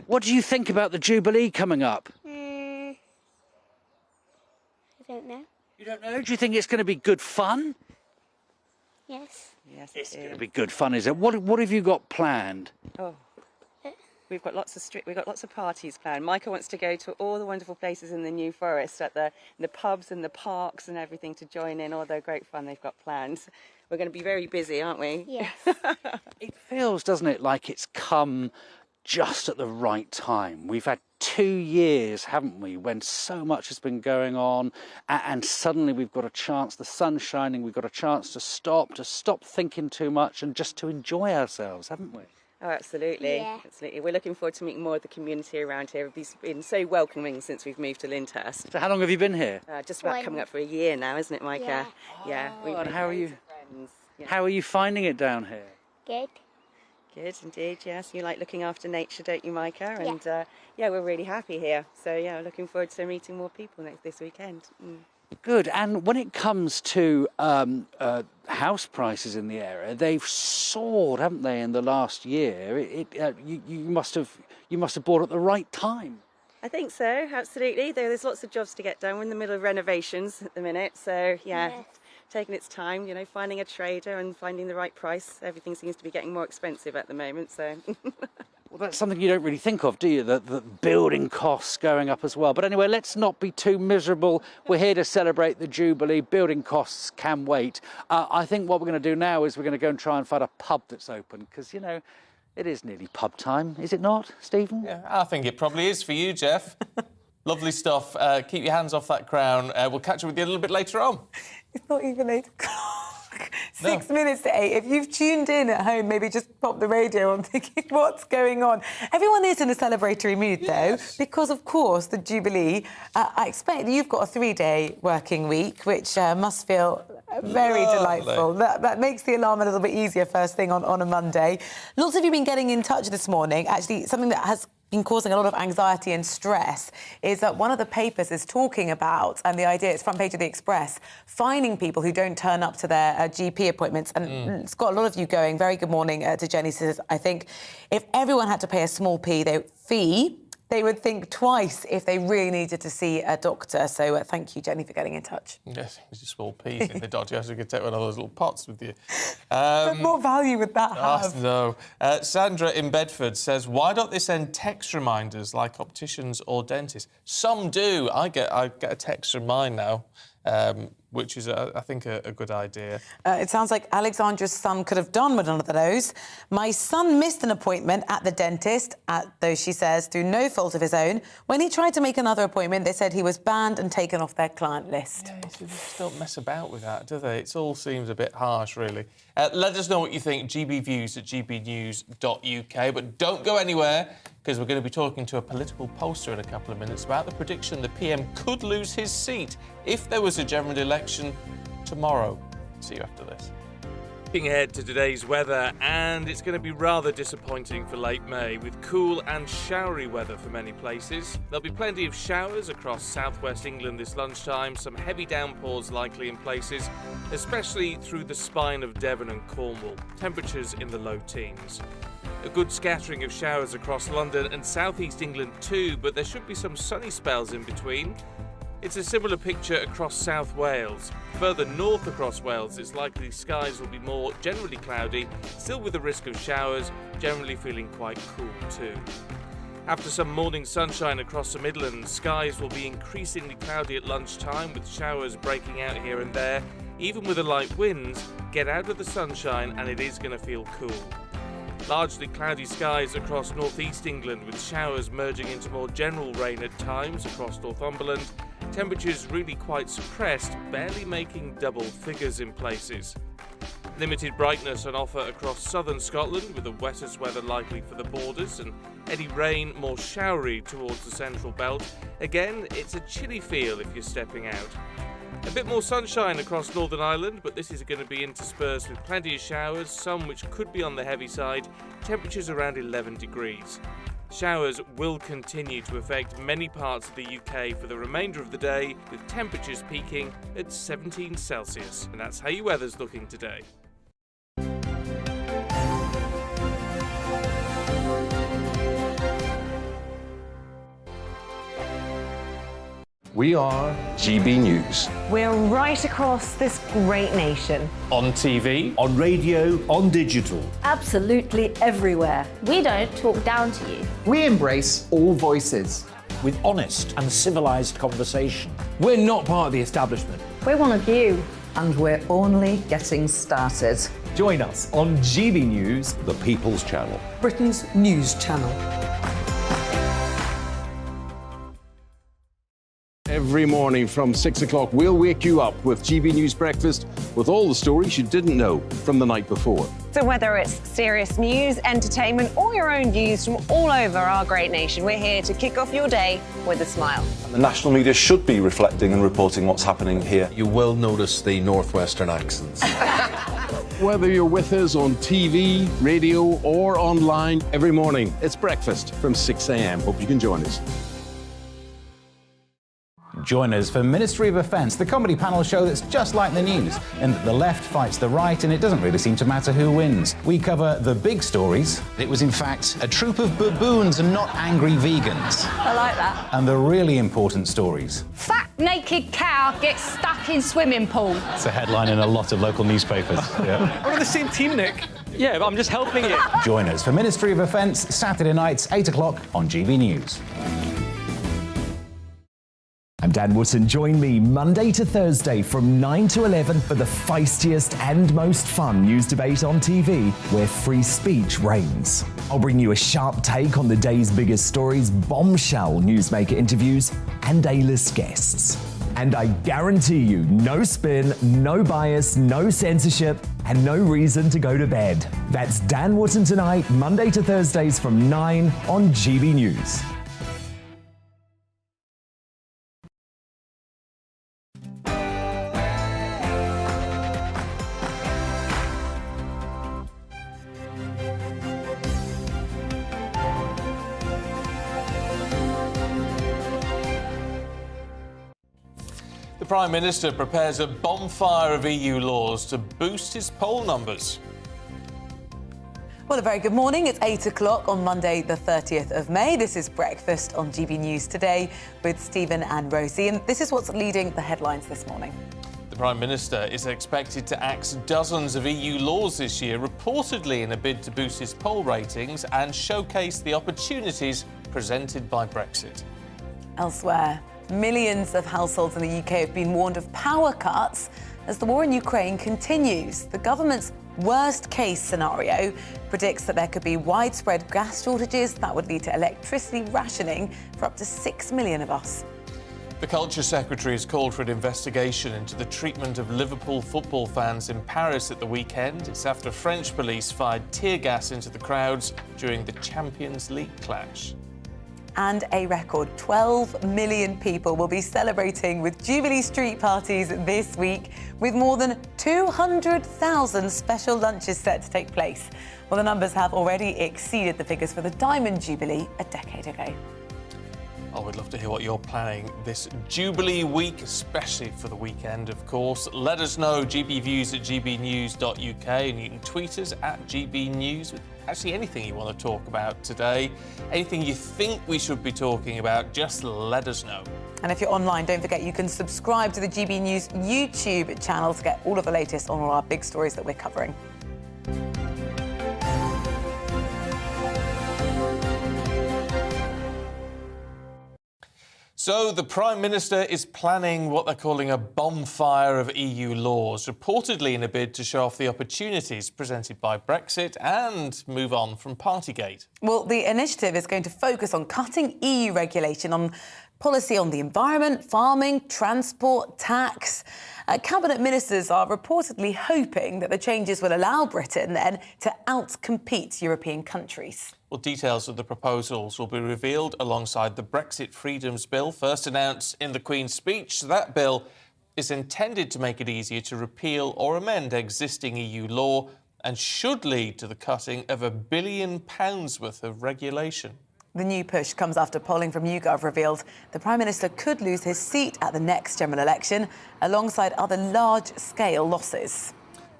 What do you think about the Jubilee coming up? I don't know. You don't know? Do you think it's going to be good fun? Yes. Yes, It's going to be good fun, is it? What have you got planned? Oh, we've got lots of parties planned. Micah wants to go to all the wonderful places in the New Forest, at the pubs and the parks and everything, to join in all the great fun they've got planned. We're going to be very busy, aren't we? Yes. It feels, doesn't it, like it's come just at the right time. We've had 2 years, haven't we, when so much has been going on, and suddenly we've got a chance, the sun's shining, we've got a chance to stop thinking too much and just to enjoy ourselves, haven't we? Oh, absolutely. Yeah. Absolutely. We're looking forward to meeting more of the community around here. It's been so welcoming since we've moved to Lyndhurst. So how long have you been here? Just about coming up for a year now, isn't it, Micah? Yeah. Oh, and how are you? Friends. Yeah. How are you finding it down here? Good. Good, indeed, yes. You like looking after nature, don't you, Micah? And yeah, we're really happy here. So yeah, we're looking forward to meeting more people this weekend. Good. And when it comes to house prices in the area, they've soared, haven't they, in the last year? You must have bought at the right time. I think so, absolutely. There's lots of jobs to get done. We're in the middle of renovations at the minute, so yeah. Taking its time, you know, finding a trader and finding the right price. Everything seems to be getting more expensive at the moment, so. Well, that's something you don't really think of, do you? The building costs going up as well. But anyway, let's not be too miserable. We're here to celebrate the Jubilee. Building costs can wait. I think what we're going to do now is we're going to go and try and find a pub that's open, because, you know, it is nearly pub time, is it not, Stephen? Yeah, I think it probably is for you, Jeff. Lovely stuff. Keep your hands off that crown. We'll catch up with you a little bit later on. It's not even 8 o'clock. 6 minutes to 8. If you've tuned in at home, maybe just pop the radio on thinking, what's going on? Everyone is in a celebratory mood, though, because, of course, the Jubilee, I expect you've got a 3-day working week, which must feel very delightful. That makes the alarm a little bit easier first thing on a Monday. Lots of you have been getting in touch this morning. Actually, something that has been causing a lot of anxiety and stress is that one of the papers is talking about, and the idea, it's front page of the Express, fining people who don't turn up to their GP appointments. And it's got a lot of you going. Very good morning to Jenny. Says, I think if everyone had to pay a small fee, they would think twice if they really needed to see a doctor. So thank you, Jenny, for getting in touch. Yes, it's just small peas in the dodgy house. You could take one of those little pots with you. What value would that have? No. Sandra in Bedford says, why don't they send text reminders like opticians or dentists? Some do. I get a text from mine now, which is, I think, a good idea. It sounds like Alexandra's son could have done with none of those. My son missed an appointment at the dentist, though she says, through no fault of his own. When he tried to make another appointment, they said he was banned and taken off their client list. Yeah, they just don't mess about with that, do they? It all seems a bit harsh, really. Let us know what you think, gbviews@gbnews.uk. But don't go anywhere, because we're going to be talking to a political pollster in a couple of minutes about the prediction the PM could lose his seat if there was a general election tomorrow. See you after this. Looking ahead to today's weather, and it's going to be rather disappointing for late May, with cool and showery weather for many places. There'll be plenty of showers across southwest England this lunchtime, some heavy downpours likely in places, especially through the spine of Devon and Cornwall. Temperatures in the low teens. A good scattering of showers across London and southeast England too, but there should be some sunny spells in between. It's a similar picture across South Wales. Further north across Wales, it's likely skies will be more generally cloudy, still with a risk of showers, generally feeling quite cool too. After some morning sunshine across the Midlands, skies will be increasingly cloudy at lunchtime, with showers breaking out here and there. Even with a light wind, get out of the sunshine and it is going to feel cool. Largely cloudy skies across northeast England, with showers merging into more general rain at times across Northumberland. Temperatures really quite suppressed, barely making double figures in places. Limited brightness on offer across southern Scotland, with the wettest weather likely for the borders, and any rain more showery towards the central belt. Again, it's a chilly feel if you're stepping out. A bit more sunshine across Northern Ireland, but this is going to be interspersed with plenty of showers, some which could be on the heavy side, temperatures around 11 degrees. Showers will continue to affect many parts of the UK for the remainder of the day, with temperatures peaking at 17 Celsius. And that's how your weather's looking today. We are GB News. We're right across this great nation. On TV, on radio, on digital. Absolutely everywhere. We don't talk down to you. We embrace all voices. With honest and civilised conversation. we're not part of the establishment. We're one of you. And we're only getting started. Join us on GB News, The People's Channel. Britain's news channel. Every morning from 6 o'clock, we'll wake you up with GB News Breakfast with all the stories you didn't know from the night before. So whether it's serious news, entertainment, or your own views from all over our great nation, we're here to kick off your day with a smile. And the national media should be reflecting and reporting what's happening here. You will notice the northwestern accents. Whether you're with us on TV, radio, or online, every morning, it's breakfast from 6 a.m. Hope you can join us. Join us for Ministry of Offence, the comedy panel show that's just like the news, in that the left fights the right and it doesn't really seem to matter who wins. We cover the big stories. It was in fact a troop of baboons and not angry vegans. I like that. And the really important stories. Fat naked cow gets stuck in swimming pool. It's a headline in a lot of local newspapers. Yeah. We're on the same team, Nick. Yeah, but I'm just helping you. Join us for Ministry of Offence, Saturday nights, 8 o'clock on GB News. I'm Dan Wootton. Join me Monday to Thursday from 9 to 11 for the feistiest and most fun news debate on TV, where free speech reigns. I'll bring you a sharp take on the day's biggest stories, bombshell newsmaker interviews, and A-list guests. And I guarantee you, no spin, no bias, no censorship, and no reason to go to bed. That's Dan Wootton tonight, Monday to Thursdays from 9 on GB News. The Prime Minister prepares a bonfire of EU laws to boost his poll numbers. Well, a very good morning. It's 8 o'clock on Monday, the 30th of May. This is Breakfast on GB News Today with Stephen and Rosie. And this is what's leading the headlines this morning. The Prime Minister is expected to axe dozens of EU laws this year, reportedly in a bid to boost his poll ratings and showcase the opportunities presented by Brexit. Elsewhere, millions of households in the UK have been warned of power cuts as the war in Ukraine continues. The government's worst-case scenario predicts that there could be widespread gas shortages that would lead to electricity rationing for up to 6 million of us. The Culture Secretary has called for an investigation into the treatment of Liverpool football fans in Paris at the weekend. It's after French police fired tear gas into the crowds during the Champions League clash. And a record 12 million people will be celebrating with Jubilee street parties this week, with more than 200,000 special lunches set to take place. Well, the numbers have already exceeded the figures for the Diamond Jubilee a decade ago. Oh, we'd love to hear what you're planning this Jubilee week, especially for the weekend, of course. Let us know, gbviews@gbnews.uk, and you can tweet us at gbnews with actually anything you want to talk about today. Anything you think we should be talking about, just let us know. And if you're online, don't forget you can subscribe to the GB News YouTube channel to get all of the latest on all our big stories that we're covering. So the Prime Minister is planning what they're calling a bonfire of EU laws, reportedly in a bid to show off the opportunities presented by Brexit and move on from Partygate. Well, the initiative is going to focus on cutting EU regulation on policy on the environment, farming, transport, tax. Cabinet ministers are reportedly hoping that the changes will allow Britain then to outcompete European countries. Well, details of the proposals will be revealed alongside the Brexit Freedoms Bill, first announced in the Queen's speech. That bill is intended to make it easier to repeal or amend existing EU law and should lead to the cutting of £1 billion worth of regulation. The new push comes after polling from YouGov revealed the Prime Minister could lose his seat at the next general election, alongside other large-scale losses.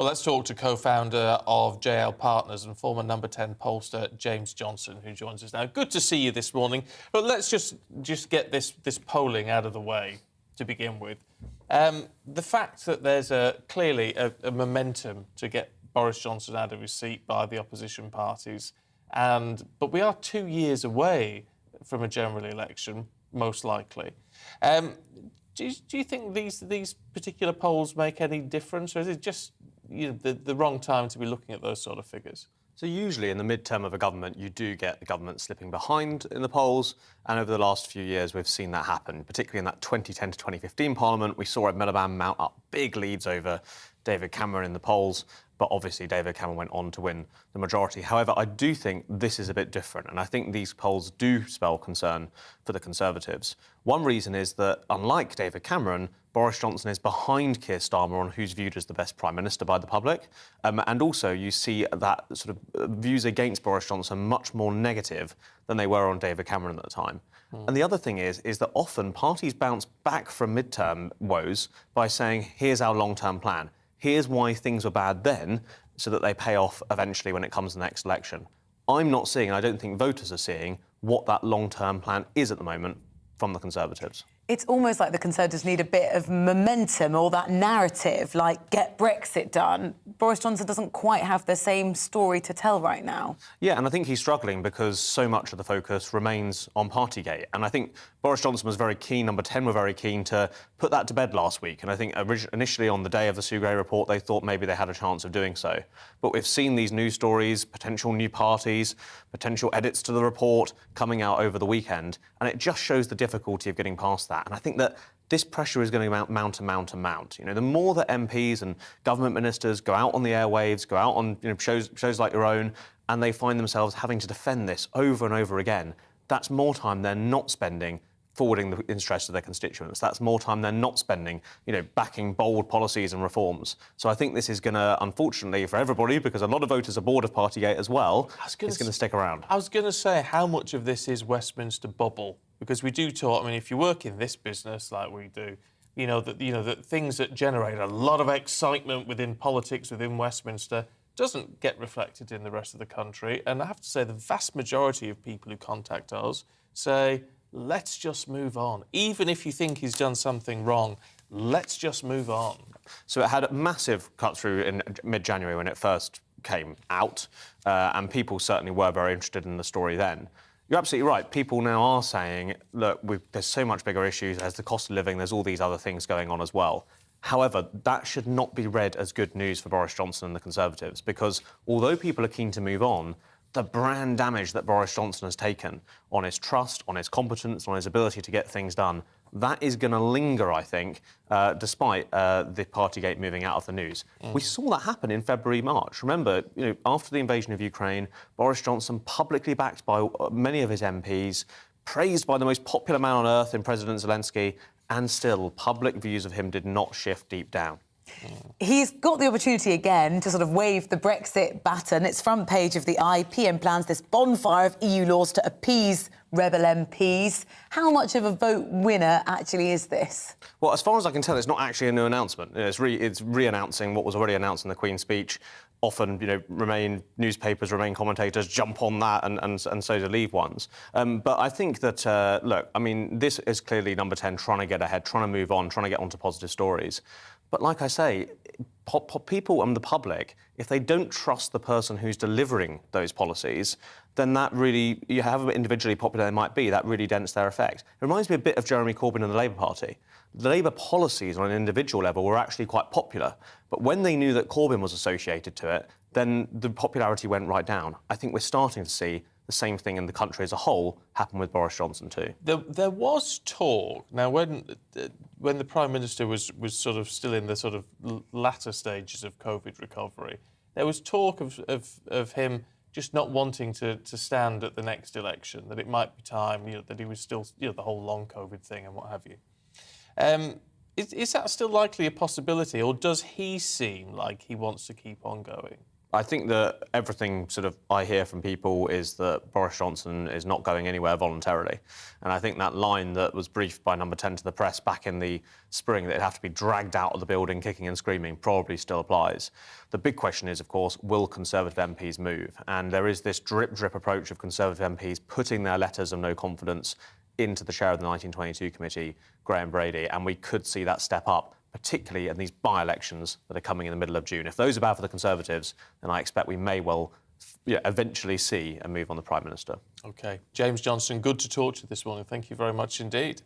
Well, let's talk to co-founder of JL Partners and former number 10 pollster James Johnson, who joins us now. Good to see you this morning. But let's just get this polling out of the way to begin with. The fact that there's clearly a momentum to get Boris Johnson out of his seat by the opposition parties, but we are 2 years away from a general election, most likely. Do you think these particular polls make any difference, or is it just the wrong time to be looking at those sort of figures? So usually in the midterm of a government, you do get the government slipping behind in the polls, and over the last few years we've seen that happen, particularly in that 2010 to 2015 Parliament. We saw Ed Miliband mount up big leads over David Cameron in the polls, but obviously David Cameron went on to win the majority. However, I do think this is a bit different, and I think these polls do spell concern for the Conservatives. One reason is that, unlike David Cameron, Boris Johnson is behind Keir Starmer on who's viewed as the best Prime Minister by the public. And also you see that sort of views against Boris Johnson much more negative than they were on David Cameron at the time. And the other thing is that often parties bounce back from midterm woes by saying, here's our long-term plan. Here's why things were bad then, so that they pay off eventually when it comes to the next election. I'm not seeing, and I don't think voters are seeing, what that long-term plan is at the moment from the Conservatives. It's almost like the Conservatives need a bit of momentum or that narrative, like get Brexit done. Boris Johnson doesn't quite have the same story to tell right now. Yeah, and I think he's struggling because so much of the focus remains on Partygate. And I think Boris Johnson was very keen, Number 10 were very keen to put that to bed last week. And I think initially on the day of the Sue Gray report, they thought maybe they had a chance of doing so. But we've seen these news stories, potential new parties, potential edits to the report coming out over the weekend. And it just shows the difficulty of getting past that. And I think that this pressure is going to mount and mount and mount. You know, the more that MPs and government ministers go out on the airwaves, go out on shows like your own, and they find themselves having to defend this over and over again, that's more time they're not spending forwarding the interests of their constituents. That's more time they're not spending, backing bold policies and reforms. So I think this is going to, unfortunately, for everybody, because a lot of voters are bored of Partygate as well, it's going to stick around. I was going to say, how much of this is Westminster bubble? Because we do talk, if you work in this business like we do, that things that generate a lot of excitement within politics, within Westminster, doesn't get reflected in the rest of the country. And I have to say, the vast majority of people who contact us say, let's just move on. Even if you think he's done something wrong, let's just move on. So it had a massive cut-through in mid-January when it first came out, and people certainly were very interested in the story then. You're absolutely right. People now are saying, look, there's so much bigger issues, there's the cost of living, there's all these other things going on as well. However, that should not be read as good news for Boris Johnson and the Conservatives, because although people are keen to move on, the brand damage that Boris Johnson has taken on his trust, on his competence, on his ability to get things done, that is going to linger, I think, despite the Partygate moving out of the news. We saw that happen in February, March. Remember, after the invasion of Ukraine, Boris Johnson, publicly backed by many of his MPs, praised by the most popular man on earth in President Zelensky, and still public views of him did not shift deep down. He's got the opportunity again to sort of wave the Brexit baton. It's front page of the Eye. PM plans this bonfire of EU laws to appease rebel MPs. How much of a vote winner actually is this? Well, as far as I can tell, it's not actually a new announcement. It's re-announcing what was already announced in the Queen's speech. Often, newspapers, Remain commentators jump on that and so do Leave ones. But I think that, this is clearly Number 10 trying to get ahead, trying to move on, trying to get onto positive stories. But like I say, people and the public, if they don't trust the person who's delivering those policies, then that really, however individually popular they might be, that really dents their effect. It reminds me a bit of Jeremy Corbyn and the Labour Party. The Labour policies on an individual level were actually quite popular, but when they knew that Corbyn was associated to it, then the popularity went right down. I think we're starting to see the same thing in the country as a whole happen with Boris Johnson too. There was talk. Now, when the Prime Minister was sort of still in the sort of latter stages of COVID recovery, there was talk of him just not wanting to stand at the next election, that it might be time, that he was still, the whole long COVID thing and what have you. Is that still likely a possibility, or does he seem like he wants to keep on going? I think that everything sort of I hear from people is that Boris Johnson is not going anywhere voluntarily. And I think that line that was briefed by Number 10 to the press back in the spring, that it'd have to be dragged out of the building kicking and screaming, probably still applies. The big question is, of course, will Conservative MPs move? And there is this drip approach of Conservative MPs putting their letters of no confidence into the chair of the 1922 committee, Graham Brady, and we could see that step up, particularly in these by-elections that are coming in the middle of June. If those are bad for the Conservatives, then I expect we may well eventually see a move on the Prime Minister. OK. James Johnson, good to talk to you this morning. Thank you very much indeed.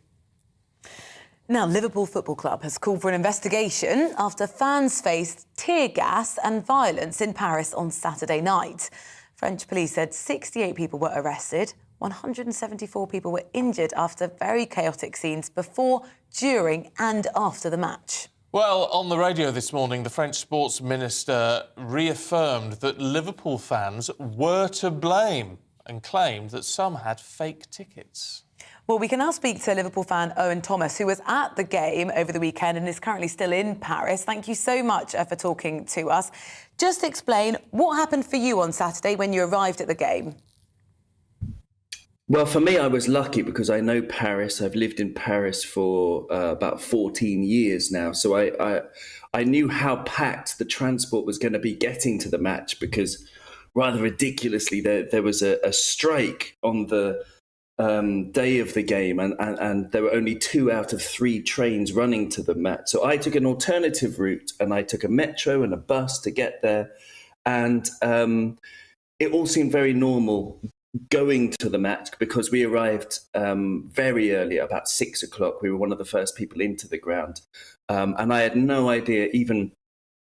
Now, Liverpool Football Club has called for an investigation after fans faced tear gas and violence in Paris on Saturday night. French police said 68 people were arrested, 174 people were injured after very chaotic scenes before, during and after the match. Well, on the radio this morning, the French sports minister reaffirmed that Liverpool fans were to blame and claimed that some had fake tickets. Well, we can now speak to Liverpool fan Owen Thomas, who was at the game over the weekend and is currently still in Paris. Thank you so much for talking to us. Just explain what happened for you on Saturday when you arrived at the game. Well, for me, I was lucky because I know Paris. I've lived in Paris for about 14 years now. So I knew how packed the transport was going to be getting to the match because, rather ridiculously, there was a strike on the day of the game and there were only 2 out of 3 trains running to the match. So I took an alternative route and I took a metro and a bus to get there. And it all seemed very normal going to the match because we arrived very early, about 6 o'clock. We were one of the first people into the ground. And I had no idea, even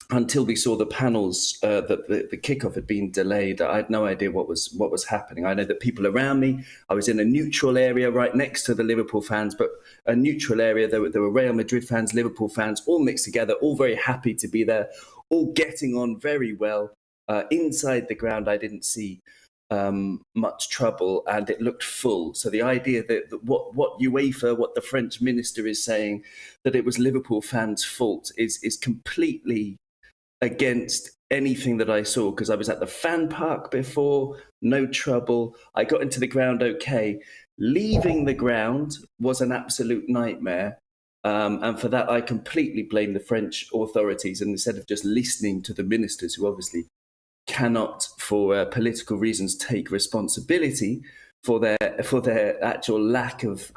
until we saw the panels, that the kickoff had been delayed. I had no idea what was happening. I know that people around me, I was in a neutral area right next to the Liverpool fans, but a neutral area, there were Real Madrid fans, Liverpool fans, all mixed together, all very happy to be there, all getting on very well. Inside the ground, I didn't see much trouble and it looked full. So the idea that what UEFA, what the French minister is saying, that it was Liverpool fans' fault is completely against anything that I saw, because I was at the fan park before, no trouble. I got into the ground okay. Leaving the ground was an absolute nightmare. And for that, I completely blame the French authorities. And instead of just listening to the ministers, who obviously cannot, for political reasons, take responsibility for their actual lack of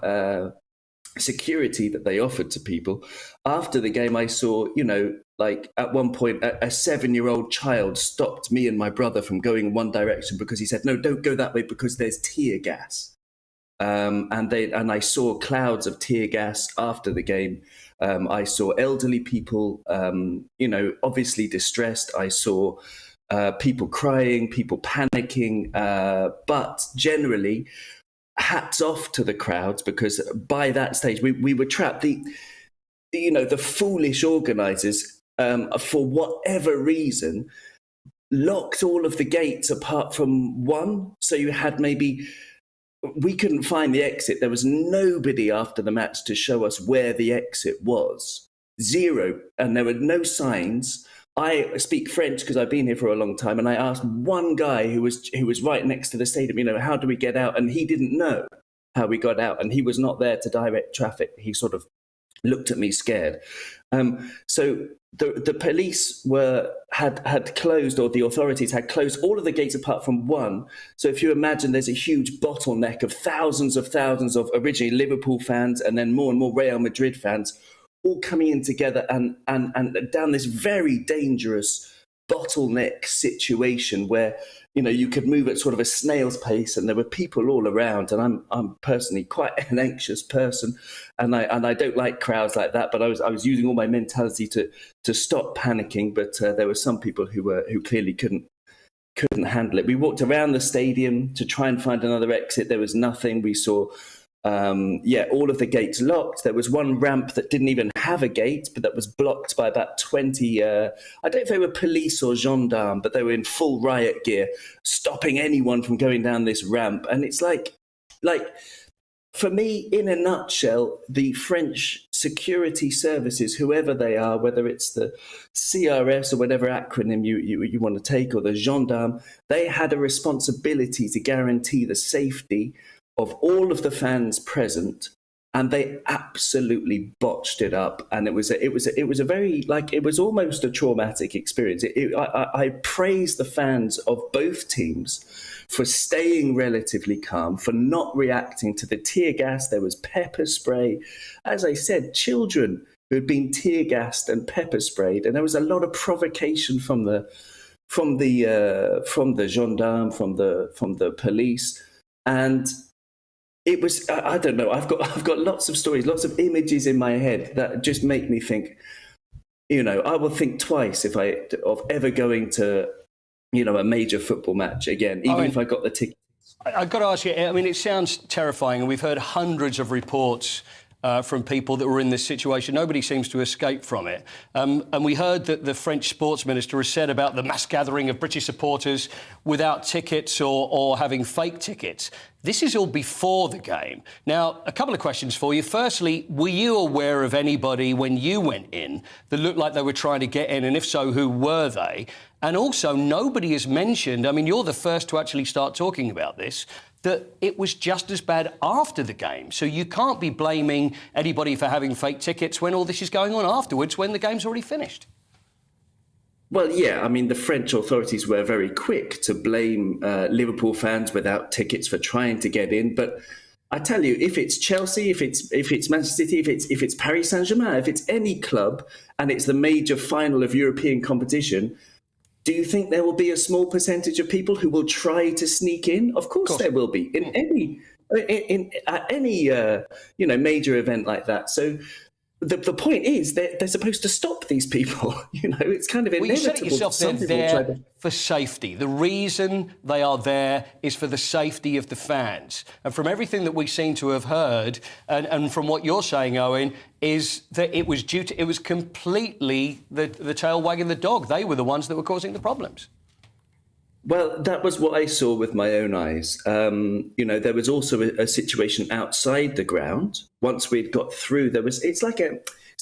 security that they offered to people. After the game, I saw, like at one point, a 7-year-old child stopped me and my brother from going in one direction because he said, "No, don't go that way because there's tear gas." And I saw clouds of tear gas after the game. I saw elderly people, obviously distressed. I saw people crying, people panicking, but generally, hats off to the crowds, because by that stage we were trapped. The foolish organisers, for whatever reason, locked all of the gates apart from one. So you had we couldn't find the exit. There was nobody after the match to show us where the exit was. Zero, and there were no signs. I speak French because I've been here for a long time, and I asked one guy who was right next to the stadium, how do we get out? And he didn't know how we got out, and he was not there to direct traffic. He sort of looked at me scared. So the police had closed, or the authorities had closed all of the gates apart from one. So if you imagine, there's a huge bottleneck of thousands of originally Liverpool fans, and then more and more Real Madrid fans, all coming in together and down this very dangerous bottleneck situation where you could move at sort of a snail's pace, and there were people all around. And I'm personally quite an anxious person, and I don't like crowds like that. But I was using all my mentality to stop panicking. But there were some people who clearly couldn't handle it. We walked around the stadium to try and find another exit. There was nothing. We saw. All of the gates locked. There was one ramp that didn't even have a gate, but that was blocked by about 20, I don't know if they were police or gendarmes, but they were in full riot gear, stopping anyone from going down this ramp. And it's like for me, in a nutshell, the French security services, whoever they are, whether it's the CRS or whatever acronym you want to take, or the gendarme, they had a responsibility to guarantee the safety of all of the fans present, and they absolutely botched it up. And it was a very, like, it was almost a traumatic experience. I praise the fans of both teams for staying relatively calm, for not reacting to the tear gas. There was pepper spray. As I said, children who had been tear gassed and pepper sprayed, and there was a lot of provocation from the gendarme, from the police, and it was, I don't know, I've got lots of stories, lots of images in my head that just make me think, you know, I will think twice of ever going to, you know, a major football match again, even if I got the ticket. I've got to ask you, I mean, it sounds terrifying, and we've heard hundreds of reports from people that were in this situation. Nobody seems to escape from it. And we heard that the French sports minister has said about the mass gathering of British supporters without tickets or having fake tickets. This is all before the game. Now, a couple of questions for you. Firstly, were you aware of anybody when you went in that looked like they were trying to get in? And if so, who were they? And also, nobody has mentioned, I mean, you're the first to actually start talking about this, that it was just as bad after the game. So you can't be blaming anybody for having fake tickets when all this is going on afterwards, when the game's already finished. Well, yeah, I mean, the French authorities were very quick to blame Liverpool fans without tickets for trying to get in. But I tell you, if it's Chelsea, if it's Manchester City, if it's Paris Saint-Germain, if it's any club and it's the major final of European competition, do you think there will be a small percentage of people who will try to sneak in? Of course there will be in any you know, major event like that. So the point is they're supposed to stop these people. You know, it's kind of inevitable. Well, you said it yourself, they're there for safety. The reason they are there is for the safety of the fans. And from everything that we seem to have heard, and from what you're saying, Owen, is that it was completely the tail wagging the dog. They were the ones that were causing the problems. Well, that was what I saw with my own eyes. You know, there was also a situation outside the ground. Once we'd got through, it's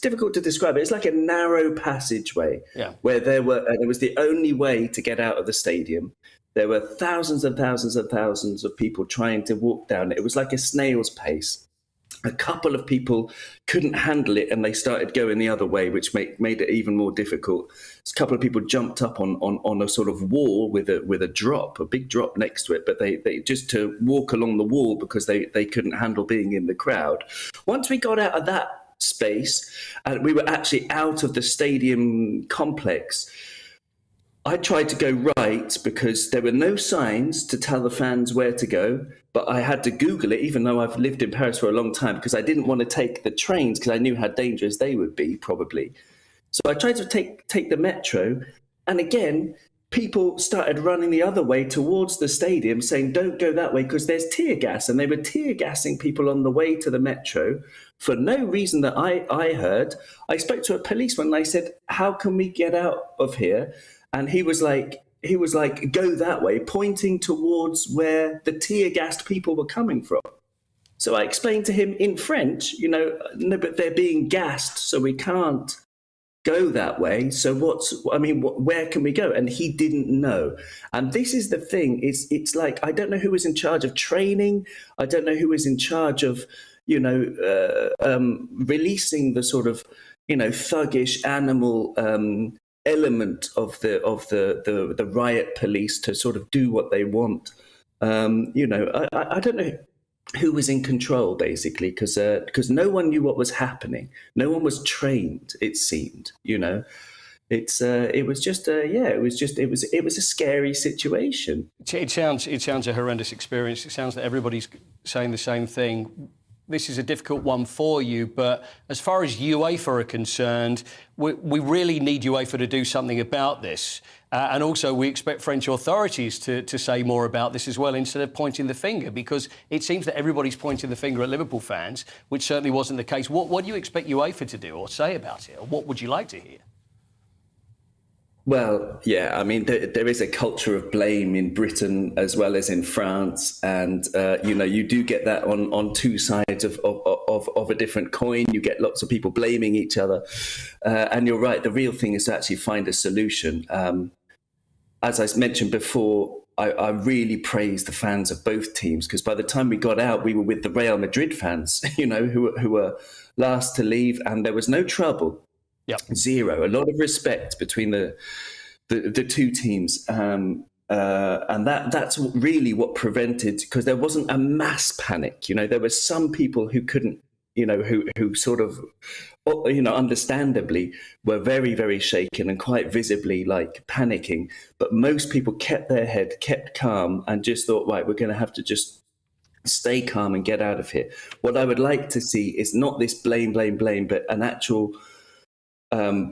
difficult to describe it. It's like a narrow passageway where it was the only way to get out of the stadium. There were thousands and thousands and thousands of people trying to walk down it. It was like a snail's pace. A couple of people couldn't handle it and they started going the other way, which made it even more difficult. A couple of people jumped up on a sort of wall with a drop, a big drop next to it, but they just to walk along the wall because they couldn't handle being in the crowd. Once we got out of that space and we were actually out of the stadium complex, I tried to go right because there were no signs to tell the fans where to go, but I had to Google it, even though I've lived in Paris for a long time, because I didn't want to take the trains because I knew how dangerous they would be, probably. So I tried to take the metro, and again, people started running the other way towards the stadium, saying, don't go that way because there's tear gas, and they were tear gassing people on the way to the metro for no reason that I heard. I spoke to a policeman and I said, how can we get out of here? And he was like, go that way, pointing towards where the tear-gassed people were coming from. So I explained to him in French, you know, no, but they're being gassed, so we can't go that way. So where can we go? And he didn't know. And this is the thing, it's like, I don't know who was in charge of training. I don't know who was in charge of, you know, releasing the sort of, you know, thuggish animal element of the riot police to sort of do what they want. You know, I don't know who was in control, basically, because no one knew what was happening. No one was trained, it seemed, you know. It was a scary situation. It sounds a horrendous experience. It sounds that everybody's saying the same thing. This is a difficult one for you, but as far as UEFA are concerned, we really need UEFA to do something about this. And also we expect French authorities to say more about this as well, instead of pointing the finger, because it seems that everybody's pointing the finger at Liverpool fans, which certainly wasn't the case. What do you expect UEFA to do or say about it? Or what would you like to hear? Well, yeah, I mean, there is a culture of blame in Britain as well as in France. And, you do get that on two sides of a different coin. You get lots of people blaming each other. And you're right, the real thing is to actually find a solution. As I mentioned before, I really praise the fans of both teams, because by the time we got out, we were with the Real Madrid fans, who were last to leave, and there was no trouble. Yep. Zero. A lot of respect between the two teams, and that's really what prevented, because there wasn't a mass panic. There were some people who couldn't, who sort of, understandably were very, very shaken and quite visibly like panicking. But most people kept their head, kept calm, and just thought, right, we're going to have to just stay calm and get out of here. What I would like to see is not this blame, but an actual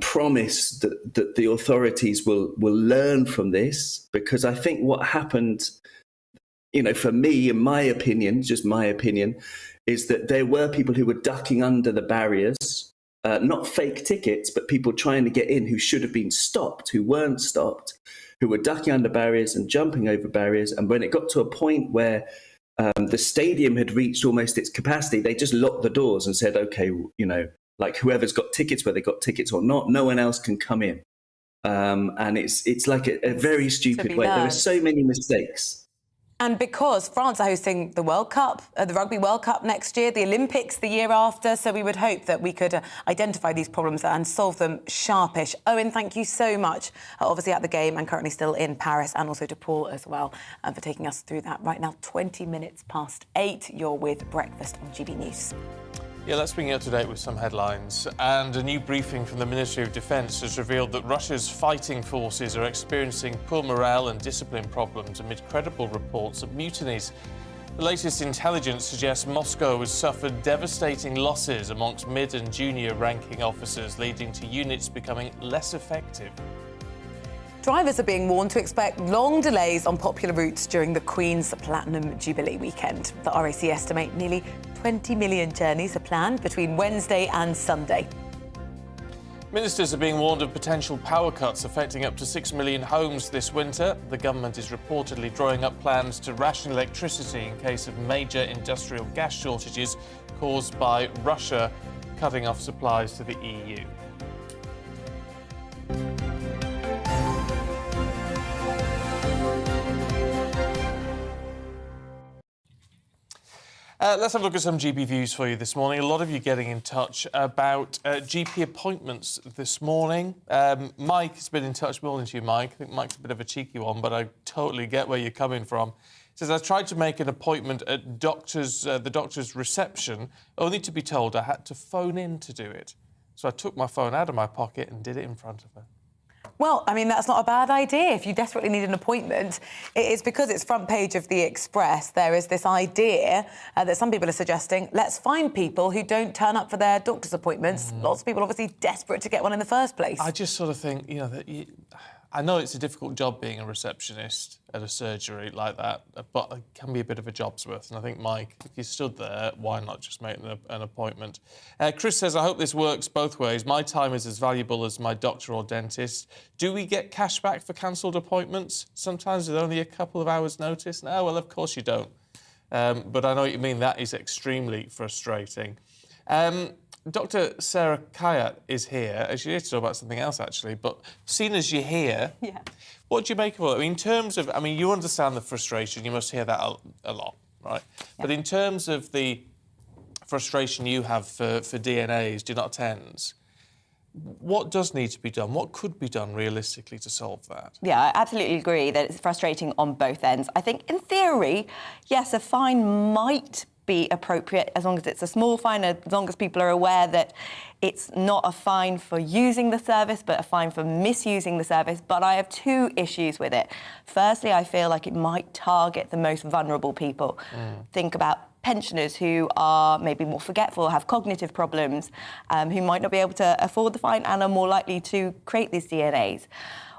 promise that the authorities will learn from this, because I think what happened, for me, in my opinion, just my opinion, is that there were people who were ducking under the barriers, not fake tickets, but people trying to get in who should have been stopped, who weren't stopped, who were ducking under barriers and jumping over barriers. And when it got to a point where the stadium had reached almost its capacity, they just locked the doors and said, okay, like whoever's got tickets, whether they got tickets or not, no one else can come in. And it's like a very stupid way. There are so many mistakes. And because France are hosting the World Cup, the Rugby World Cup next year, the Olympics the year after, so we would hope that we could identify these problems and solve them sharpish. Owen, thank you so much. Obviously at the game and currently still in Paris, and also to Paul as well for taking us through that. Right now, 20 minutes past 8, you're with Breakfast on GB News. Yeah, let's bring you up to date with some headlines. And a new briefing from the Ministry of Defence has revealed that Russia's fighting forces are experiencing poor morale and discipline problems amid credible reports of mutinies. The latest intelligence suggests Moscow has suffered devastating losses amongst mid and junior ranking officers, leading to units becoming less effective. Drivers are being warned to expect long delays on popular routes during the Queen's Platinum Jubilee weekend. The RAC estimate nearly 20 million journeys are planned between Wednesday and Sunday. Ministers are being warned of potential power cuts affecting up to 6 million homes this winter. The government is reportedly drawing up plans to ration electricity in case of major industrial gas shortages caused by Russia cutting off supplies to the EU. Let's have a look at some GP views for you this morning. A lot of you getting in touch about GP appointments this morning. Mike has been in touch. Morning to you, Mike. I think Mike's a bit of a cheeky one, but I totally get where you're coming from. He says, I tried to make an appointment at the doctor's reception, only to be told I had to phone in to do it. So I took my phone out of my pocket and did it in front of her. Well, I mean, that's not a bad idea. If you desperately need an appointment, it's because it's front page of the Express. There is this idea that some people are suggesting, let's find people who don't turn up for their doctor's appointments. Lots of people obviously desperate to get one in the first place. I just sort of think, I know it's a difficult job being a receptionist at a surgery like that, but it can be a bit of a job's worth. And I think, Mike, if you stood there, why not just make an appointment? Chris says, I hope this works both ways. My time is as valuable as my doctor or dentist. Do we get cash back for cancelled appointments? Sometimes with only a couple of hours' notice? No, well, of course you don't. But I know what you mean. That is extremely frustrating. Dr. Sarah Kayat is here. She's here to talk about something else, actually. But seeing as you're here, what do you make of it? I mean, in terms of, you understand the frustration. You must hear that a lot, right? Yeah. But in terms of the frustration you have for DNAs, do not attends, what does need to be done? What could be done realistically to solve that? Yeah, I absolutely agree that it's frustrating on both ends. I think, in theory, yes, a fine might be appropriate as long as it's a small fine, as long as people are aware that it's not a fine for using the service, but a fine for misusing the service. But I have two issues with it. Firstly, I feel like it might target the most vulnerable people. Think about pensioners who are maybe more forgetful, have cognitive problems, who might not be able to afford the fine and are more likely to create these DNAs.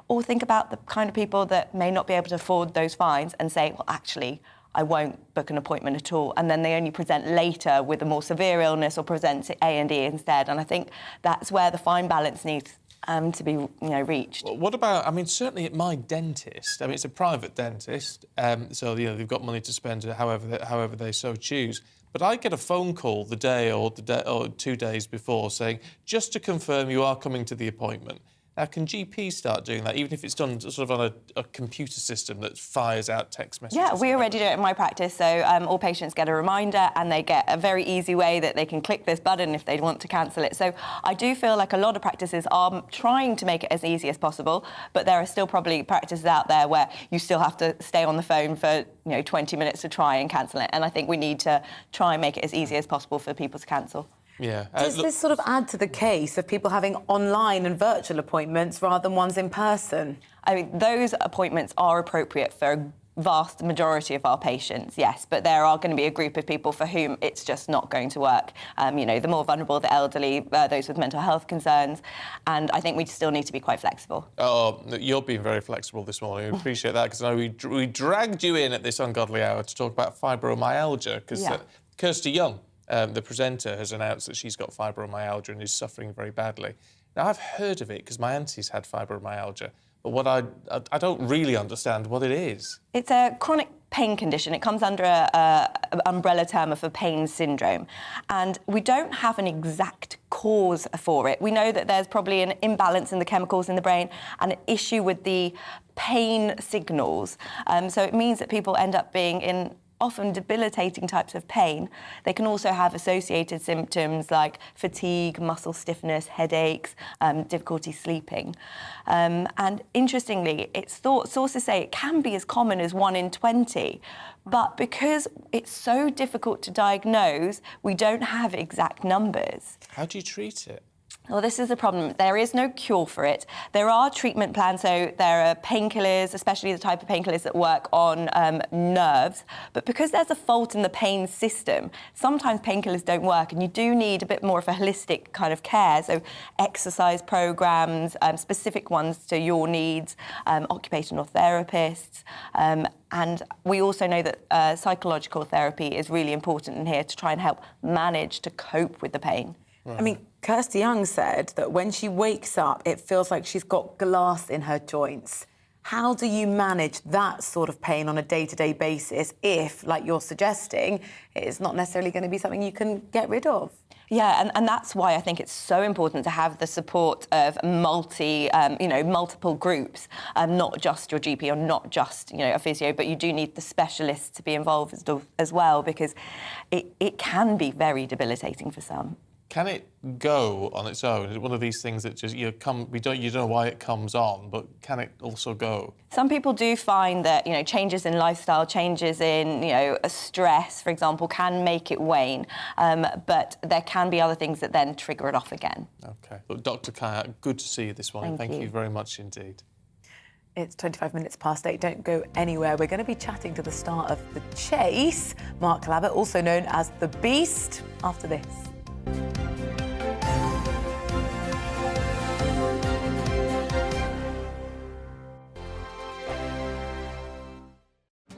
Or think about the kind of people that may not be able to afford those fines and say, well, actually, I won't book an appointment at all, and then they only present later with a more severe illness or present to A&E instead. And I think that's where the fine balance needs to be, reached. Well, what about, I mean, certainly at my dentist, I mean, it's a private dentist, so, they've got money to spend however they so choose. But I get a phone call the day or 2 days before saying, just to confirm you are coming to the appointment. Now, can GPs start doing that, even if it's done sort of on a computer system that fires out text messages? Yeah, we already do it in my practice. So all patients get a reminder and they get a very easy way that they can click this button if they want to cancel it. So I do feel like a lot of practices are trying to make it as easy as possible, but there are still probably practices out there where you still have to stay on the phone for 20 minutes to try and cancel it. And I think we need to try and make it as easy as possible for people to cancel. Yeah. Does this sort of add to the case of people having online and virtual appointments rather than ones in person? I mean, those appointments are appropriate for a vast majority of our patients, yes, but there are going to be a group of people for whom it's just not going to work. The more vulnerable, the elderly, those with mental health concerns, and I think we still need to be quite flexible. Oh, you're being very flexible this morning. We appreciate that, because I know we dragged you in at this ungodly hour to talk about fibromyalgia, because Kirsty Young, the presenter, has announced that she's got fibromyalgia and is suffering very badly. Now, I've heard of it because my auntie's had fibromyalgia, but what I don't really understand what it is. It's a chronic pain condition. It comes under an umbrella term of a pain syndrome, and we don't have an exact cause for it. We know that there's probably an imbalance in the chemicals in the brain and an issue with the pain signals. So it means that people end up being in often debilitating types of pain. They can also have associated symptoms like fatigue, muscle stiffness, headaches, difficulty sleeping. And interestingly, sources say it can be as common as 1 in 20. But because it's so difficult to diagnose, we don't have exact numbers. How do you treat it? Well, this is a problem. There is no cure for it. There are treatment plans, so there are painkillers, especially the type of painkillers that work on nerves. But because there's a fault in the pain system, sometimes painkillers don't work, and you do need a bit more of a holistic kind of care. So exercise programs, specific ones to your needs, occupational therapists. And we also know that psychological therapy is really important in here to try and help manage to cope with the pain. Right. I mean, Kirsty Young said that when she wakes up, it feels like she's got glass in her joints. How do you manage that sort of pain on a day-to-day basis if, like you're suggesting, it's not necessarily going to be something you can get rid of? Yeah, and that's why I think it's so important to have the support of multiple groups, not just your GP or not just, a physio, but you do need the specialists to be involved as well, because it can be very debilitating for some. Can it go on its own? Is it one of these things that just you don't know why it comes on, but can it also go? Some people do find that changes in lifestyle, changes in stress, for example, can make it wane, but there can be other things that then trigger it off again. Okay, look, Dr. Kaya, good to see you this morning. Thank you very much indeed. It's 25 minutes past 8. Don't go anywhere. We're going to be chatting to the star of The Chase, Mark Labbett, also known as The Beast, after this.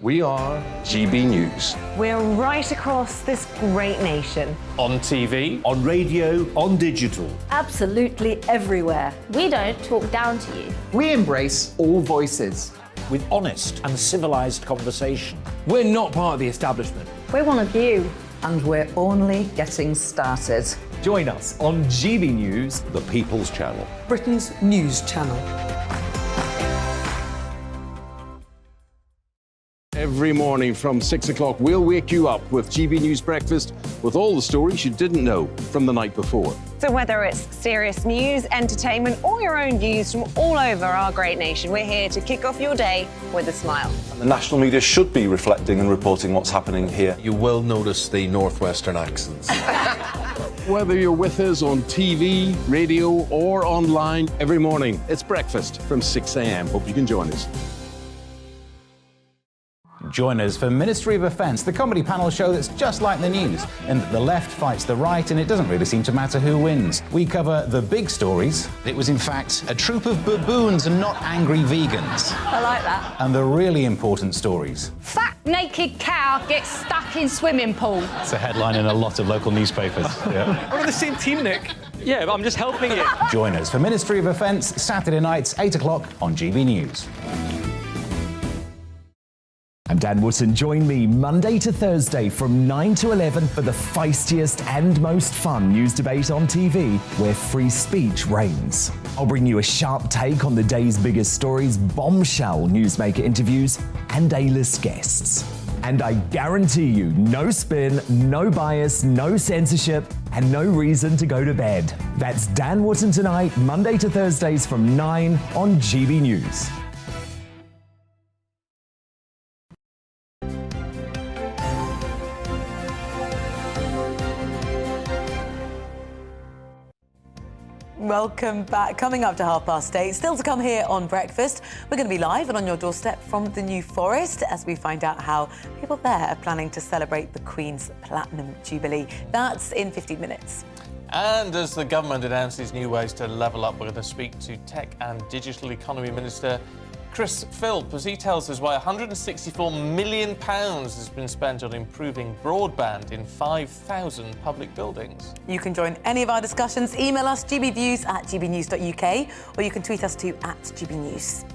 We are GB News. We're right across this great nation. On TV, on radio, on digital. Absolutely everywhere. We don't talk down to you. We embrace all voices. With honest and civilised conversation. we're not part of the establishment. We're one of you. And we're only getting started. Join us on GB News, the People's Channel, Britain's news channel. Every morning from 6 o'clock, we'll wake you up with GB News Breakfast with all the stories you didn't know from the night before. So whether it's serious news, entertainment, or your own views from all over our great nation, we're here to kick off your day with a smile. And the national media should be reflecting and reporting what's happening here. You will notice the northwestern accents. Whether you're with us on TV, radio, or online, every morning, it's breakfast from 6 a.m. Hope you can join us. Join us for Ministry of Offence, the comedy panel show that's just like the news, in that the left fights the right and it doesn't really seem to matter who wins. We cover the big stories. It was in fact a troop of baboons and not angry vegans. I like that. And the really important stories. Fat naked cow gets stuck in swimming pool. It's a headline in a lot of local newspapers. Yeah. We're on the same team, Nick. Yeah, but I'm just helping you. Join us for Ministry of Defence, Saturday nights, 8 o'clock on GB News. And Dan Wootton, join me Monday to Thursday from 9 to 11 for the feistiest and most fun news debate on TV, where free speech reigns. I'll bring you a sharp take on the day's biggest stories, bombshell newsmaker interviews, and A-list guests. And I guarantee you, no spin, no bias, no censorship, and no reason to go to bed. That's Dan Wootton tonight, Monday to Thursdays from 9 on GB News. Welcome back. Coming up to 8:30. Still to come here on Breakfast. We're going to be live and on your doorstep from the New Forest as we find out how people there are planning to celebrate the Queen's Platinum Jubilee. That's in 15 minutes. And as the government announces new ways to level up, we're going to speak to Tech and Digital Economy Minister Chris Philp as he tells us why £164 million has been spent on improving broadband in 5,000 public buildings. You can join any of our discussions. Email us gbviews@gbnews.uk or you can tweet us to @gbnews.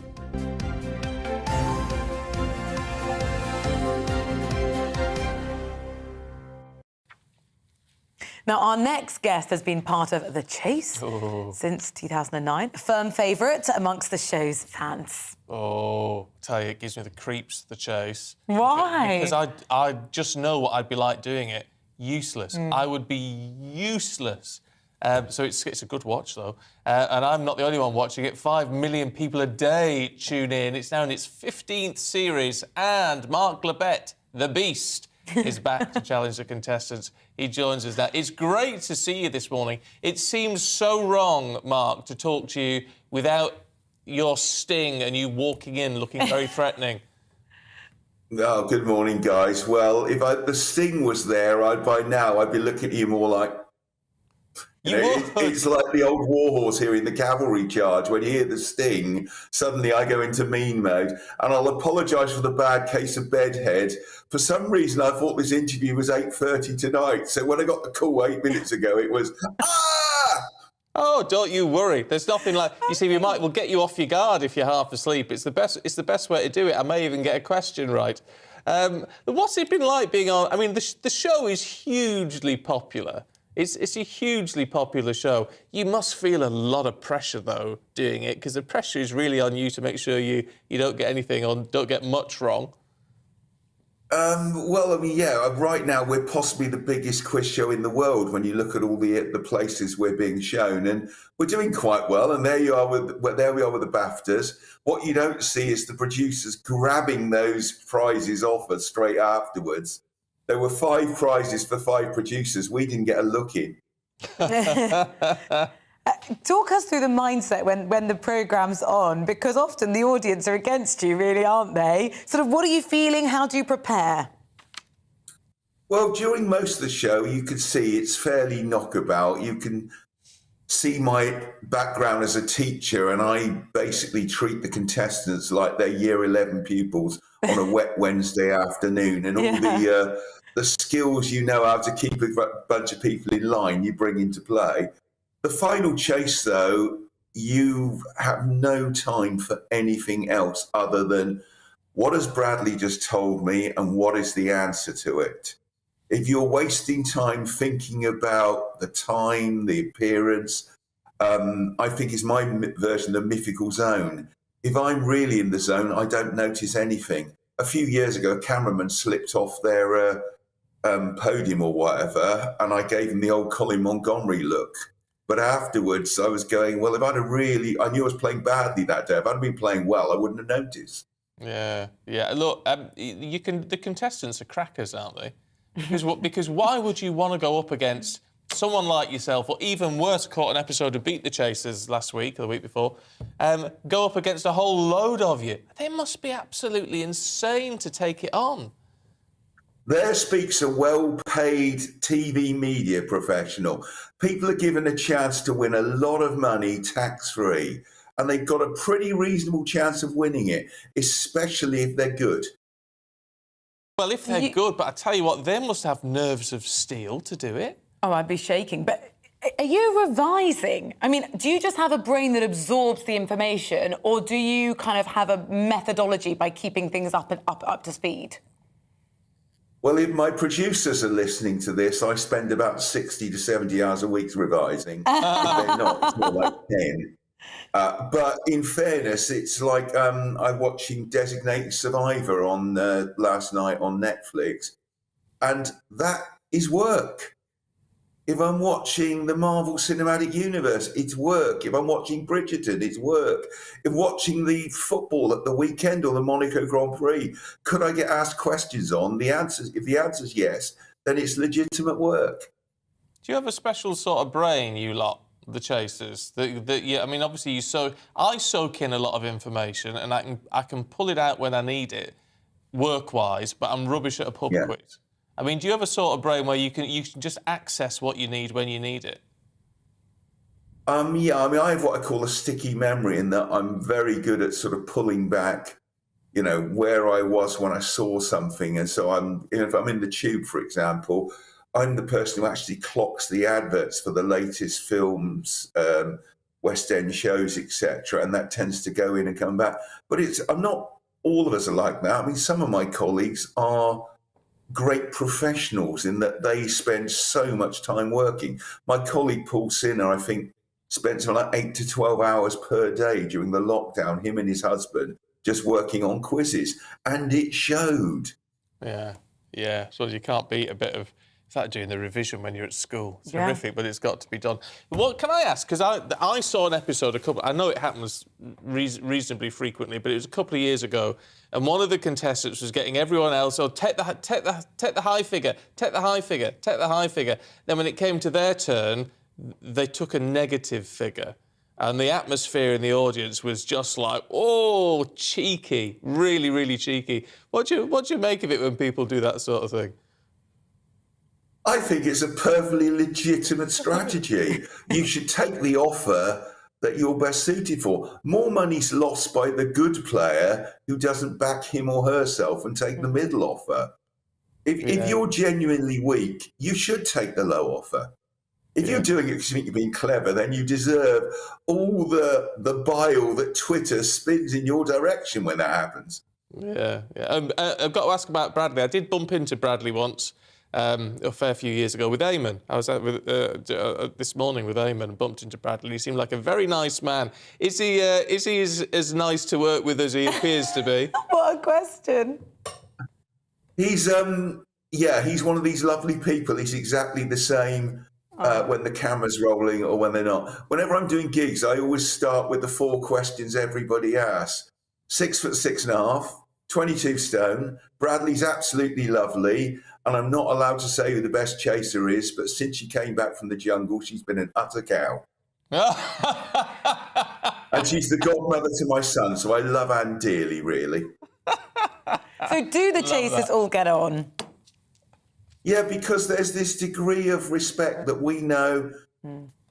Now, our next guest has been part of The Chase since 2009, a firm favourite amongst the show's fans. Oh, tell you, it gives me the creeps, The Chase. Why? Because I just know what I'd be like doing it. Useless. I would be useless. So it's a good watch, though. And I'm not the only one watching it. 5 million people a day tune in. It's now in its 15th series. And Mark Labette, the Beast, is back to challenge the contestants. He joins us now. It's great to see you this morning. It seems so wrong, Mark, to talk to you without your sting and you walking in looking very threatening. Oh, good morning, guys. Well, if the sting was there, by now I'd be looking at you more like... It's like the old warhorse here in the cavalry charge. When you hear the sting, suddenly I go into mean mode. And I'll apologise for the bad case of bedhead. For some reason, I thought this interview was 8:30 tonight. So when I got the call 8 minutes ago, it was, ah! Oh, don't you worry. There's nothing like... You see, we'll get you off your guard if you're half asleep. It's the best way to do it. I may even get a question right. What's it been like being on... I mean, the show is hugely popular. It's a hugely popular show. You must feel a lot of pressure, though, doing it, because the pressure is really on you to make sure you don't get anything on, don't get much wrong. Well, I mean, yeah, right now we're possibly the biggest quiz show in the world when you look at all the places we're being shown, and we're doing quite well. And there we are with the BAFTAs. What you don't see is the producers grabbing those prizes off us straight afterwards. There were 5 prizes for 5 producers. We didn't get a look in. Talk us through the mindset when the programme's on, because often the audience are against you, really, aren't they? Sort of, what are you feeling? How do you prepare? Well, during most of the show, you could see it's fairly knockabout. You can see my background as a teacher, and I basically treat the contestants like they're Year 11 pupils on a wet Wednesday afternoon, and all the skills you know how to keep a bunch of people in line you bring into play. The final chase, though, you have no time for anything else other than what has Bradley just told me and what is the answer to it. If you're wasting time thinking about the time, the appearance, I think is my version of mythical zone. If I'm really in the zone, I don't notice anything. A few years ago, a cameraman slipped off their podium or whatever, and I gave him the old Colin Montgomery look. But afterwards, I was going, well, if I knew I was playing badly that day. If I'd been playing well, I wouldn't have noticed. Yeah. Look, the contestants are crackers, aren't they? Because why would you want to go up against someone like yourself, or even worse, caught an episode of Beat the Chasers last week or the week before, go up against a whole load of you? They must be absolutely insane to take it on. There speaks a well-paid TV media professional. People are given a chance to win a lot of money tax-free, and they've got a pretty reasonable chance of winning it, especially if they're good. Well, if they're good, but I tell you what, they must have nerves of steel to do it. Oh, I'd be shaking. But Are you revising? I mean, do you just have a brain that absorbs the information, or do you kind of have a methodology by keeping things up to speed? Well, if my producers are listening to this, I spend about 60 to 70 hours a week revising. If they're not, it's more like 10. But in fairness, it's like I'm watching Designated Survivor on last night on Netflix, and that is work. If I'm watching the Marvel Cinematic Universe, it's work. If I'm watching Bridgerton, it's work. If watching the football at the weekend or the Monaco Grand Prix, could I get asked questions on? If the answer's yes, then it's legitimate work. Do you have a special sort of brain, you lot, the chasers? I mean, obviously I soak in a lot of information, and I can pull it out when I need it, work-wise, but I'm rubbish at a pub quiz. I mean, do you have a sort of brain where you can just access what you need when you need it? I mean, I have what I call a sticky memory, in that I'm very good at sort of pulling back, where I was when I saw something. And so if I'm in the tube, for example, I'm the person who actually clocks the adverts for the latest films, West End shows, etc. And that tends to go in and come back. But I'm not all of us are like that. I mean, some of my colleagues are great professionals in that they spend so much time working. My colleague Paul Sinner, I think, spent something like 8 to 12 hours per day during the lockdown, him and his husband, just working on quizzes. And it showed. Yeah. So you can't beat a bit of... It's like doing the revision when you're at school. It's horrific, but it's got to be done. What can I ask? Because I saw an episode I know it happens reasonably frequently, but it was a couple of years ago, and one of the contestants was getting everyone else, take the high figure, take the high figure, take the high figure. Then when it came to their turn, they took a negative figure. And the atmosphere in the audience was just like, oh, cheeky, really, really cheeky. What do you make of it when people do that sort of thing? I think it's a perfectly legitimate strategy. You should take the offer that you're best suited for. More money's lost by the good player who doesn't back him or herself and take the middle offer. If you're genuinely weak, you should take the low offer. If you're doing it because you think you're being clever, then you deserve all the bile that Twitter spins in your direction when that happens. Yeah. I've got to ask about Bradley. I did bump into Bradley once. A fair few years ago with Eamonn. I was out this morning with Eamonn and bumped into Bradley. He seemed like a very nice man. Is he as nice to work with as he appears to be? What a question. He's one of these lovely people. He's exactly the same when the camera's rolling or when they're not. Whenever I'm doing gigs, I always start with the 4 questions everybody asks. 6'6.5", 22 stone. Bradley's absolutely lovely. And I'm not allowed to say who the best chaser is, but since she came back from the jungle, she's been an utter cow. And she's the godmother to my son, so I love Anne dearly, really. So do the chasers all get on? Yeah, because there's this degree of respect that we know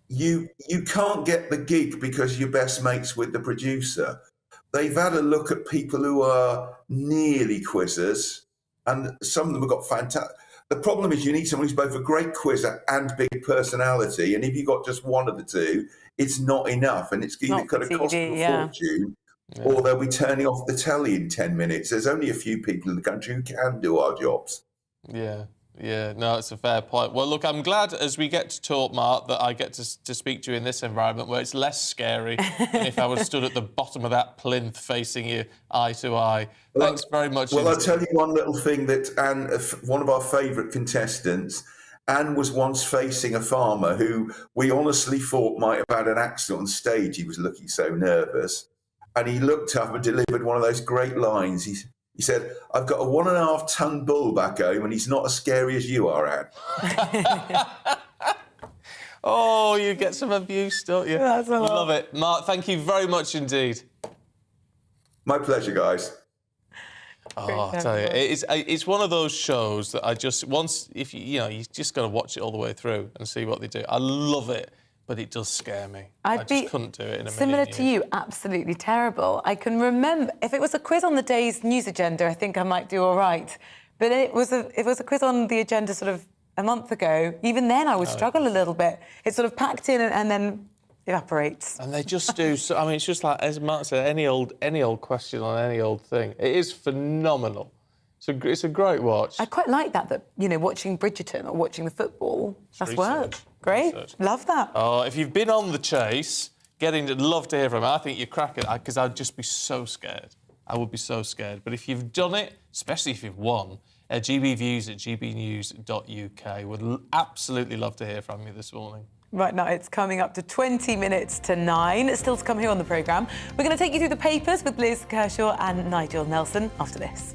you can't get the gig because you're best mates with the producer. They've had a look at people who are nearly quizzers, and some of them have got fantastic... The problem is you need someone who's both a great quizzer and big personality, and if you've got just one of the two, it's not enough, and it's either going to cost them a fortune, or they'll be turning off the telly in 10 minutes. There's only a few people in the country who can do our jobs. Yeah, no, it's a fair point. Well, look, I'm glad as we get to talk, Mark, that I get to speak to you in this environment where it's less scary than if I was stood at the bottom of that plinth facing you eye to eye. Thanks very much. Well, I'll tell you one little thing that Anne, one of our favourite contestants, Anne was once facing a farmer who we honestly thought might have had an accident on stage. He was looking so nervous. And he looked up and delivered one of those great lines. He said, "I've got a 1.5 ton bull back home and he's not as scary as you are, Anne." Oh, you get some abuse, don't you? That's a lot. Love it. Mark, thank you very much indeed. My pleasure, guys. Oh, I tell you, it's one of those shows that I just, you just got to watch it all the way through and see what they do. I love it. But it does scare me. I just couldn't do it in a similar to you, absolutely terrible. I can remember, if it was a quiz on the day's news agenda, I think I might do all right. But it was a quiz on the agenda sort of a month ago, even then I would struggle a little bit. It's sort of packed in and then evaporates. And they just do. So, I mean, it's just like, as Mark said, any old question on any old thing. It is phenomenal. It's a great watch. I quite like that, you know, watching Bridgerton or watching the football, that's work. Great. Love that. Oh, if you've been on the chase, love to hear from you. I think you're cracking, because I'd just be so scared. I would be so scared. But if you've done it, especially if you've won, gbviews@gbnews.uk. Would absolutely love to hear from you this morning. Right now, it's coming up to 20 minutes to 9. Still to come here on the programme. We're going to take you through the papers with Liz Kershaw and Nigel Nelson after this.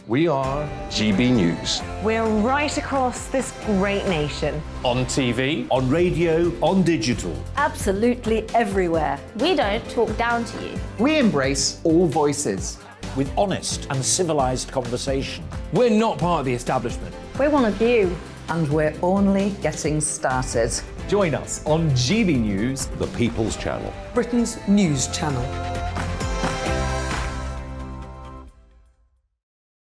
We are GB News. We're right across this great nation. On TV, on radio, on digital. Absolutely everywhere. We don't talk down to you. We embrace all voices. With honest and civilised conversation. we're not part of the establishment. We're one of you. And we're only getting started. Join us on GB News, the People's Channel. Britain's news channel.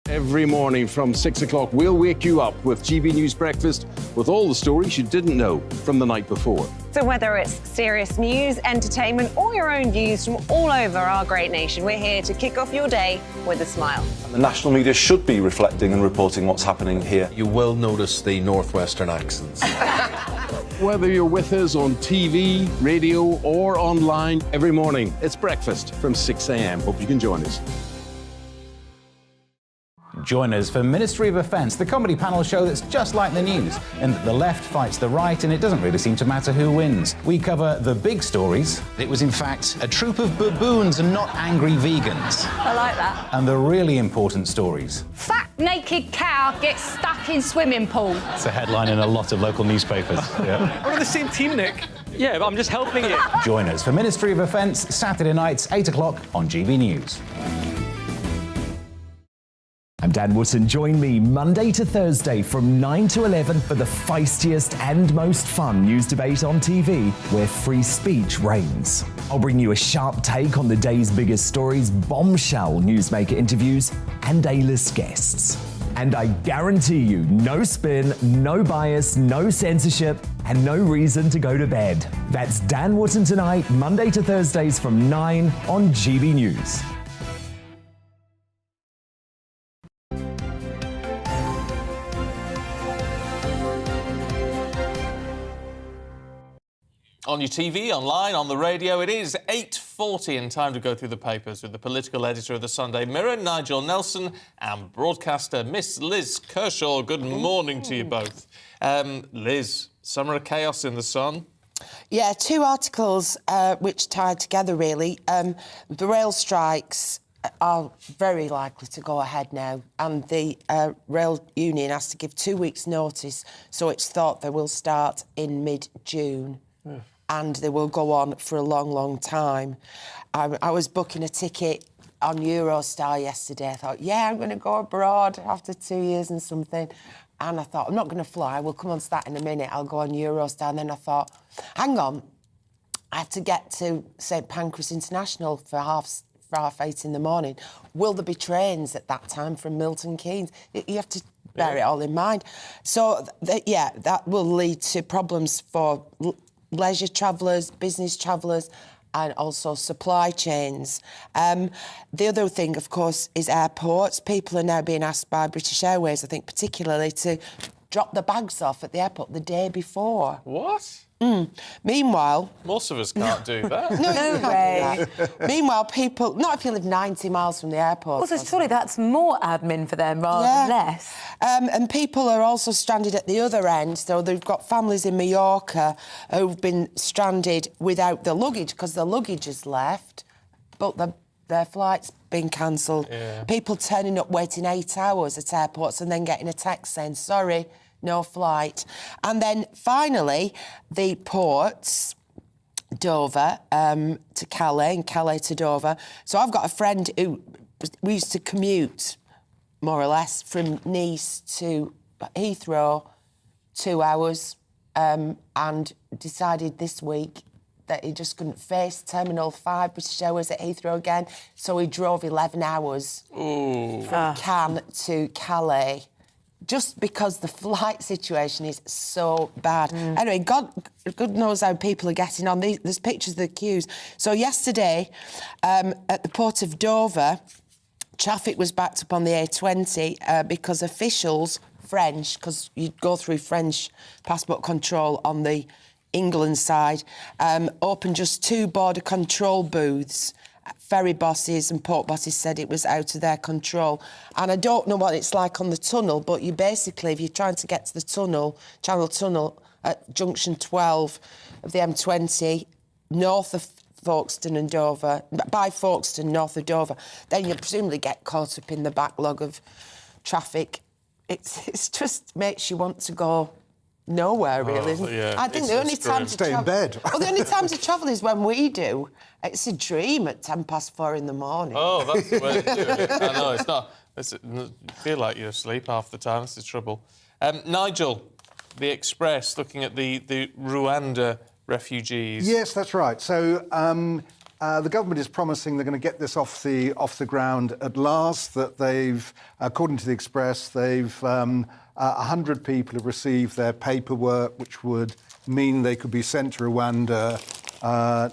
Every morning from 6 o'clock, we'll wake you up with GB News Breakfast with all the stories you didn't know from the night before. So whether it's serious news, entertainment, or your own views from all over our great nation, we're here to kick off your day with a smile. The national media should be reflecting and reporting what's happening here. You will notice the northwestern accents. Whether you're with us on TV, radio, or online, every morning, it's breakfast from 6 a.m. Hope you can join us. Join us for Ministry of Defence, the comedy panel show that's just like the news, in that the left fights the right and it doesn't really seem to matter who wins. We cover the big stories. It was, in fact, a troop of baboons and not angry vegans. I like that. And the really important stories. Fat naked cow gets stuck in swimming pool. It's a headline in a lot of local newspapers. Yeah. We're on the same team, Nick. Yeah, but I'm just helping you. Join us for Ministry of Defence, Saturday nights, 8 o'clock on GB News. I'm Dan Wootton. Join me Monday to Thursday from 9 to 11 for the feistiest and most fun news debate on TV, where free speech reigns. I'll bring you a sharp take on the day's biggest stories, bombshell newsmaker interviews, and A-list guests. And I guarantee you, no spin, no bias, no censorship, and no reason to go to bed. That's Dan Wootton tonight, Monday to Thursdays from 9 on GB News. On your TV, online, on the radio, it is 8:40 and time to go through the papers with the political editor of the Sunday Mirror, Nigel Nelson, and broadcaster Miss Liz Kershaw. Good morning to you both. Liz, summer of chaos in the Sun. Yeah, two articles which tied together, really. The rail strikes are very likely to go ahead now, and the rail union has to give 2 weeks' notice, so it's thought they will start in mid-June. And they will go on for a long, long time. I was booking a ticket on Eurostar yesterday. I thought, yeah, I'm going to go abroad after 2 years and something. And I thought, I'm not going to fly. We'll come on to that in a minute. I'll go on Eurostar. And then I thought, hang on, I have to get to St Pancras International for half 8 in the morning. Will there be trains at that time from Milton Keynes? You have to bear it all in mind. So, that will lead to problems for leisure travellers, business travellers, and also supply chains. The other thing, of course, is airports. People are now being asked by British Airways, I think particularly, to drop the bags off at the airport the day before. What? Meanwhile... Most of us can't do that. No way. Meanwhile, people... Not if you live 90 miles from the airport. Also, surely that's more admin for them rather than less. And people are also stranded at the other end. So they've got families in Mallorca who've been stranded without their luggage because their luggage has left, but their flight's been cancelled. Yeah. People turning up waiting 8 hours at airports and then getting a text saying, sorry, no flight. And then finally, the ports, Dover to Calais and Calais to Dover. So I've got a friend who we used to commute, more or less, from Nice to Heathrow, 2 hours, and decided this week that he just couldn't face Terminal 5 British Airways at Heathrow again, so he drove 11 hours from Cannes to Calais, just because the flight situation is so bad. Anyway, God knows how people are getting on. There's pictures of the queues. So yesterday, at the port of Dover, traffic was backed up on the A20 because officials, French, because you go through French passport control on the England side, opened just 2 border control booths. Ferry bosses and port bosses said it was out of their control. And I don't know what it's like on the tunnel, but you basically, if you're trying to get to the tunnel, Channel Tunnel at junction 12 of the M20, north of Folkestone and Dover, by Folkestone, north of Dover, then you presumably get caught up in the backlog of traffic. It's just makes you want to go nowhere, really. Yeah, I think the only time to stay in bed. Well, the only time to travel is when we do. It's a dream at 4:10 in the morning. Oh, that's the way to do it. I know, it's not... you feel like you're asleep half the time. That's the trouble. Nigel, the Express, looking at the Rwanda refugees. Yes, that's right. So the government is promising they're going to get this off the ground at last, that they've, according to the Express, they've 100 people have received their paperwork, which would mean they could be sent to Rwanda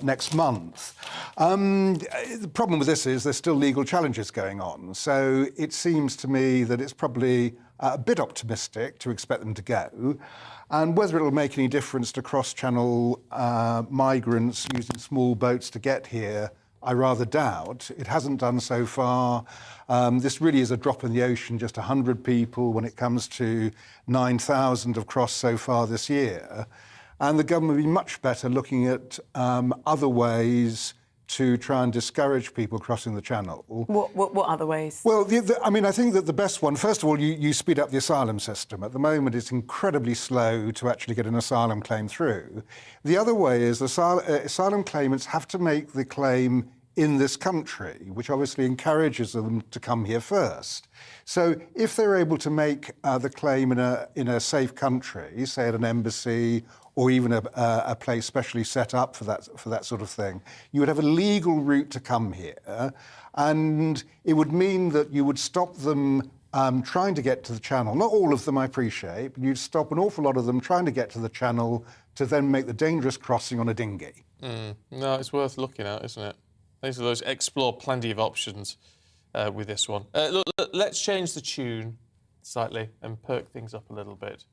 next month. The problem with this is there's still legal challenges going on. So it seems to me that it's probably a bit optimistic to expect them to go. And whether it'll make any difference to cross-channel migrants using small boats to get here, I rather doubt. It hasn't done so far. This really is a drop in the ocean, just 100 people when it comes to 9,000 have crossed so far this year. And the government would be much better looking at other ways to try and discourage people crossing the channel. What other ways? Well, I mean, I think that the best one, first of all, you speed up the asylum system. At the moment, it's incredibly slow to actually get an asylum claim through. The other way is asylum claimants have to make the claim in this country, which obviously encourages them to come here first. So if they're able to make the claim in a safe country, say at an embassy or even a place specially set up for that sort of thing, you would have a legal route to come here, and it would mean that you would stop them trying to get to the channel. Not all of them, I appreciate, but you'd stop an awful lot of them trying to get to the channel to then make the dangerous crossing on a dinghy. No, it's worth looking at, isn't it? These are those explore plenty of options with this one. Look, let's change the tune slightly and perk things up a little bit.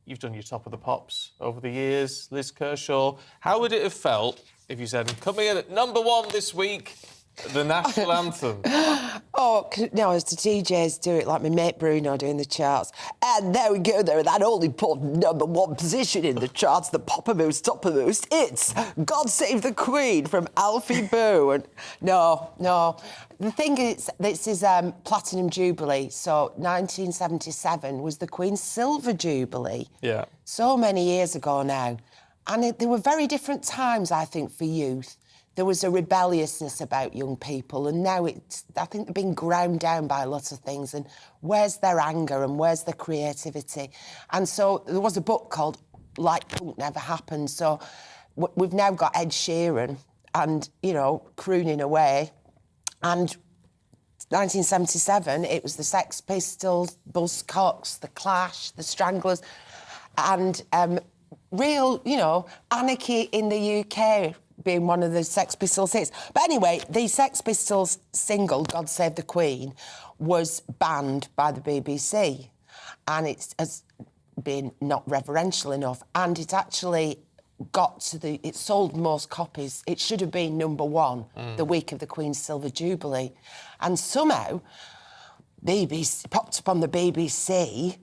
You've done your Top of the Pops over the years, Liz Kershaw. How would it have felt if you said, coming in at #1 this week, the national anthem? Oh, no, as the DJs do it, like my mate Bruno doing the charts. And there we go, there, that all-important #1 position in the charts, the Poppamoose, Toppamoose. It's God Save the Queen from Alfie Boo. And no. The thing is, this is Platinum Jubilee, so 1977 was the Queen's Silver Jubilee. Yeah. So many years ago now. And there were very different times, I think, for youth. There was a rebelliousness about young people, and now I think they're being ground down by a lot of things, and where's their anger and where's their creativity? And so there was a book called Like Punk Never Happened, so we've now got Ed Sheeran and, crooning away, and 1977, it was the Sex Pistols, Buzzcocks, The Clash, The Stranglers, and real, anarchy in the UK, being one of the Sex Pistols hits. But anyway, the Sex Pistols single, God Save the Queen, was banned by the BBC. And it has been not reverential enough. And it actually it sold most copies. It should have been #1 the week of the Queen's Silver Jubilee. And somehow, BBC popped up on the BBC,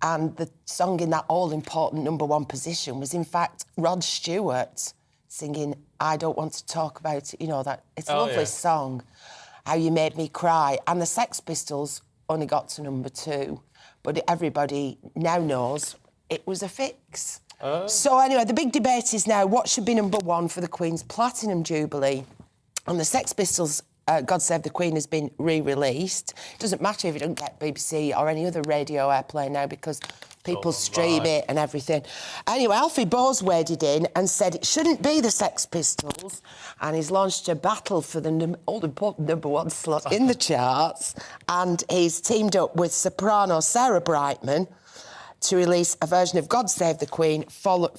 and the song in that all-important #1 position was, in fact, Rod Stewart singing I Don't Want to Talk About It, that it's a lovely song, How You Made Me Cry. And the Sex Pistols only got to #2, but everybody now knows it was a fix. So anyway, the big debate is now what should be #1 for the Queen's Platinum Jubilee. And the Sex Pistols God Save the Queen has been re-released. It doesn't matter if it doesn't get BBC or any other radio airplay now because people stream it and everything. Anyway, Alfie Bowe's waded in and said it shouldn't be the Sex Pistols, and he's launched a battle for the all-important #1 slot in the charts, and he's teamed up with soprano Sarah Brightman to release a version of God Save the Queen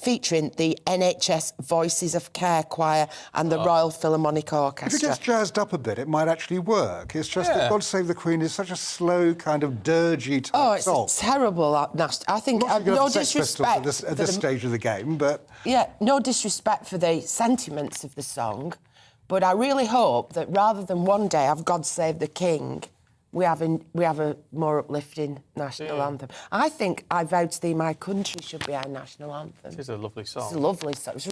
featuring the NHS Voices of Care Choir and the Royal Philharmonic Orchestra. If it gets jazzed up a bit, it might actually work. It's just that God Save the Queen is such a slow, kind of dirgy type song. It's terrible. I think no disrespect at this stage of the game, but... Yeah, no disrespect for the sentiments of the song, but I really hope that rather than one day have God Save the King, we have a more uplifting national anthem. I think I Vow to Thee, My Country should be our national anthem. It is a lovely song. It's a lovely song. It's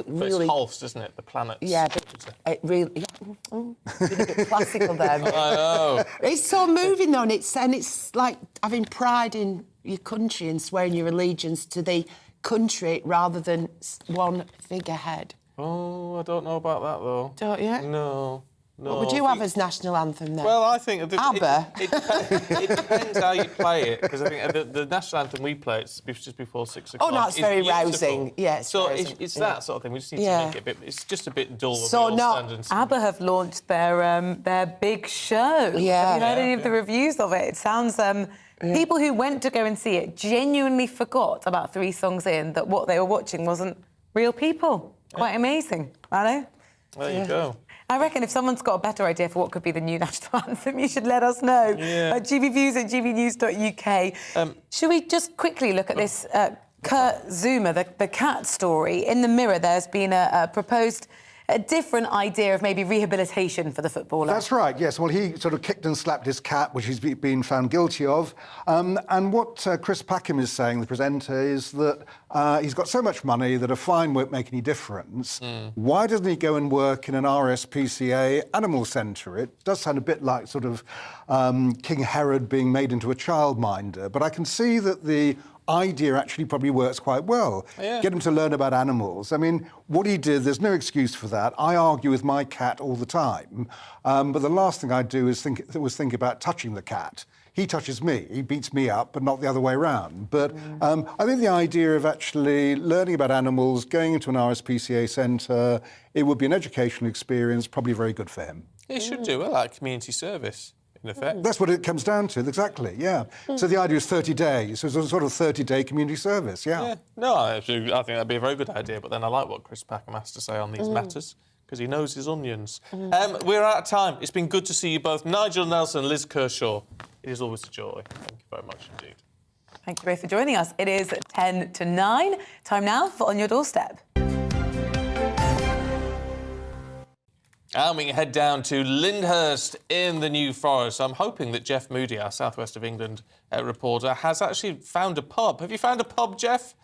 really... It's Holmes, isn't it? The planets. Yeah, but it really... Yeah, been a bit classical there. I know. It's so moving, though, and it's like having pride in your country and swearing your allegiance to the country rather than one figurehead. Oh, I don't know about that, though. Don't you? No. What would you have as national anthem then? Well, I think... ABBA? It depends how you play it, because I think the national anthem we play, it's just before 6 o'clock. Oh, no, it's very rousing. Yeah, so rousing. It's that sort of thing. We just need to make it a bit... It's just a bit dull. So ABBA have launched their big show. Yeah. Have you heard any of the reviews of it? It sounds... People who went to go and see it genuinely forgot about 3 songs in that what they were watching wasn't real people. Quite amazing, I know. There you go. I reckon if someone's got a better idea for what could be the new national anthem, you should let us know. Yeah. GBviews at gbnews.uk. Should we just quickly look at this Kurt Zuma, the cat story? In the Mirror, there's been a proposed... a different idea of maybe rehabilitation for the footballer. That's right, yes. Well, he sort of kicked and slapped his cat, which he's been found guilty of. And what Chris Packham is saying, the presenter, is that he's got so much money that a fine won't make any difference. Why doesn't he go and work in an RSPCA animal centre? It does sound a bit like sort of King Herod being made into a childminder, but I can see that the idea actually probably works quite well. Yeah. Get him to learn about animals. I mean, what he did, there's no excuse for that. I argue with my cat all the time, but the last thing I do is think about touching the cat. He touches me, he beats me up, but not the other way around. But I think the idea of actually learning about animals, going into an RSPCA centre, it would be an educational experience, probably very good for him. He should do it like community service. In effect. That's what it comes down to, exactly, yeah. So the idea is 30 days, so it's a sort of 30-day community service, yeah. No, I think that'd be a very good idea, but then I like what Chris Packham has to say on these matters, because he knows his onions. We're out of time. It's been good to see you both. Nigel Nelson, Liz Kershaw. It is always a joy. Thank you very much indeed. Thank you both for joining us. It is 10 to 9. Time now for On Your Doorstep. And we can head down to Lyndhurst in the New Forest. I'm hoping that Jeff Moody, our South West of England reporter, has actually found a pub. Have you found a pub, Jeff?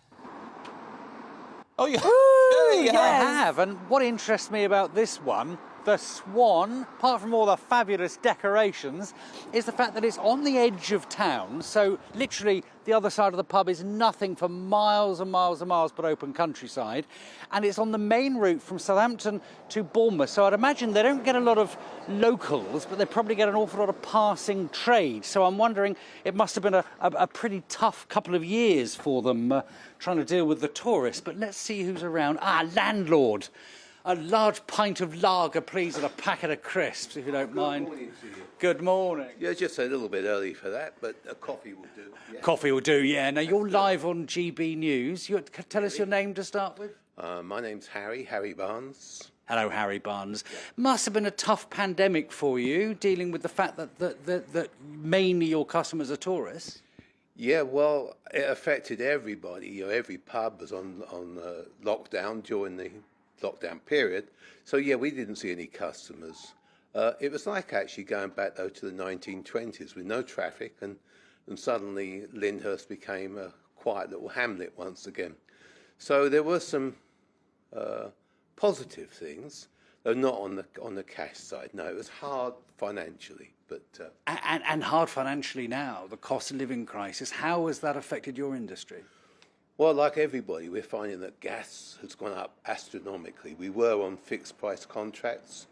Oh, yeah. I have, and what interests me about this one, the Swan, apart from all the fabulous decorations, is the fact that it's on the edge of town, so literally the other side of the pub is nothing for miles and miles and miles but open countryside, and it's on the main route from Southampton to Bournemouth, so I'd imagine they don't get a lot of locals, but they probably get an awful lot of passing trade, so I'm wondering, it must have been a pretty tough couple of years for them trying to deal with the tourists, but let's see who's around. Landlord. A large pint of lager, please, and a packet of crisps, if you don't mind. Good morning to you. Good morning. Yeah, just a little bit early for that, but a coffee will do. Yeah. Coffee will do, yeah. Now, you're live on GB News. Tell us your name to start with. My name's Harry Barnes. Hello, Harry Barnes. Yeah. Must have been a tough pandemic for you, dealing with the fact that mainly your customers are tourists. Yeah, well, it affected everybody. You know, every pub was on lockdown during the lockdown period. So, yeah, we didn't see any customers. It was like actually going back, though, to the 1920s with no traffic, and suddenly Lyndhurst became a quiet little hamlet once again. So there were some positive things, though not on the cash side. No, it was hard financially. But and hard financially now, the cost of living crisis. How has that affected your industry? Well, like everybody, we're finding that gas has gone up astronomically. We were on fixed price contracts,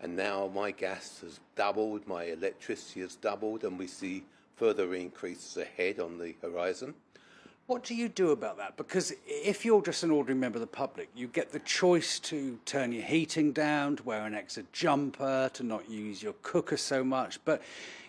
And now my gas has doubled, my electricity has doubled, and we see further increases ahead on the horizon. What do you do about that? Because if you're just an ordinary member of the public, you get the choice to turn your heating down, to wear an extra jumper, to not use your cooker so much, but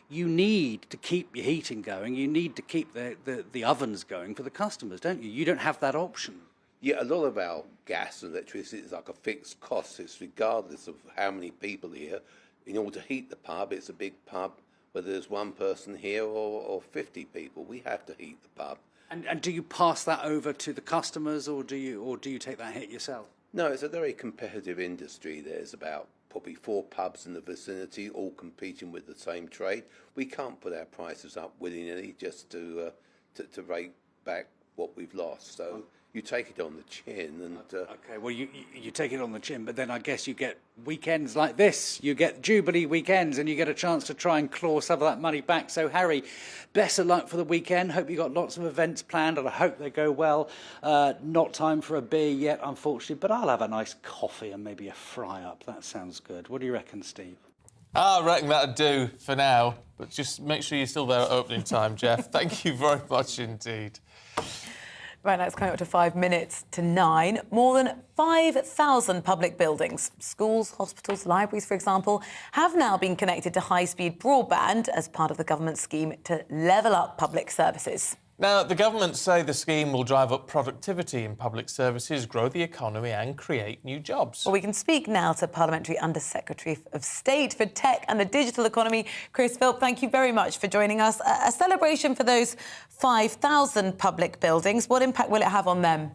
you need to keep your heating going, you need to keep the ovens going for the customers, don't you? You don't have that option. Yeah, a lot of our gas and electricity is like a fixed cost. It's regardless of how many people here. In order to heat the pub, it's a big pub, whether there's one person here or 50 people, we have to heat the pub. And do you pass that over to the customers, or do you take that hit yourself? No, it's a very competitive industry. There's about probably 4 pubs in the vicinity, all competing with the same trade. We can't put our prices up willy-nilly just to rake back what we've lost. So you take it on the chin, and okay, well, you take it on the chin, but then I guess you get weekends like this. You get Jubilee weekends, and you get a chance to try and claw some of that money back. So, Harry, best of luck for the weekend. Hope you got lots of events planned, and I hope they go well. Not time for a beer yet, unfortunately, but I'll have a nice coffee and maybe a fry-up. That sounds good. What do you reckon, Steve? I reckon that'd do for now, but just make sure you're still there at opening time, Jeff. Thank you very much indeed. Right now, it's coming up to 5 minutes to 9. More than 5,000 public buildings, schools, hospitals, libraries, for example, have now been connected to high-speed broadband as part of the government's scheme to level up public services. Now, the government say the scheme will drive up productivity in public services, grow the economy and create new jobs. Well, we can speak now to Parliamentary Under-Secretary of State for Tech and the Digital Economy, Chris Philp. Thank you very much for joining us. A celebration for those 5,000 public buildings. What impact will it have on them?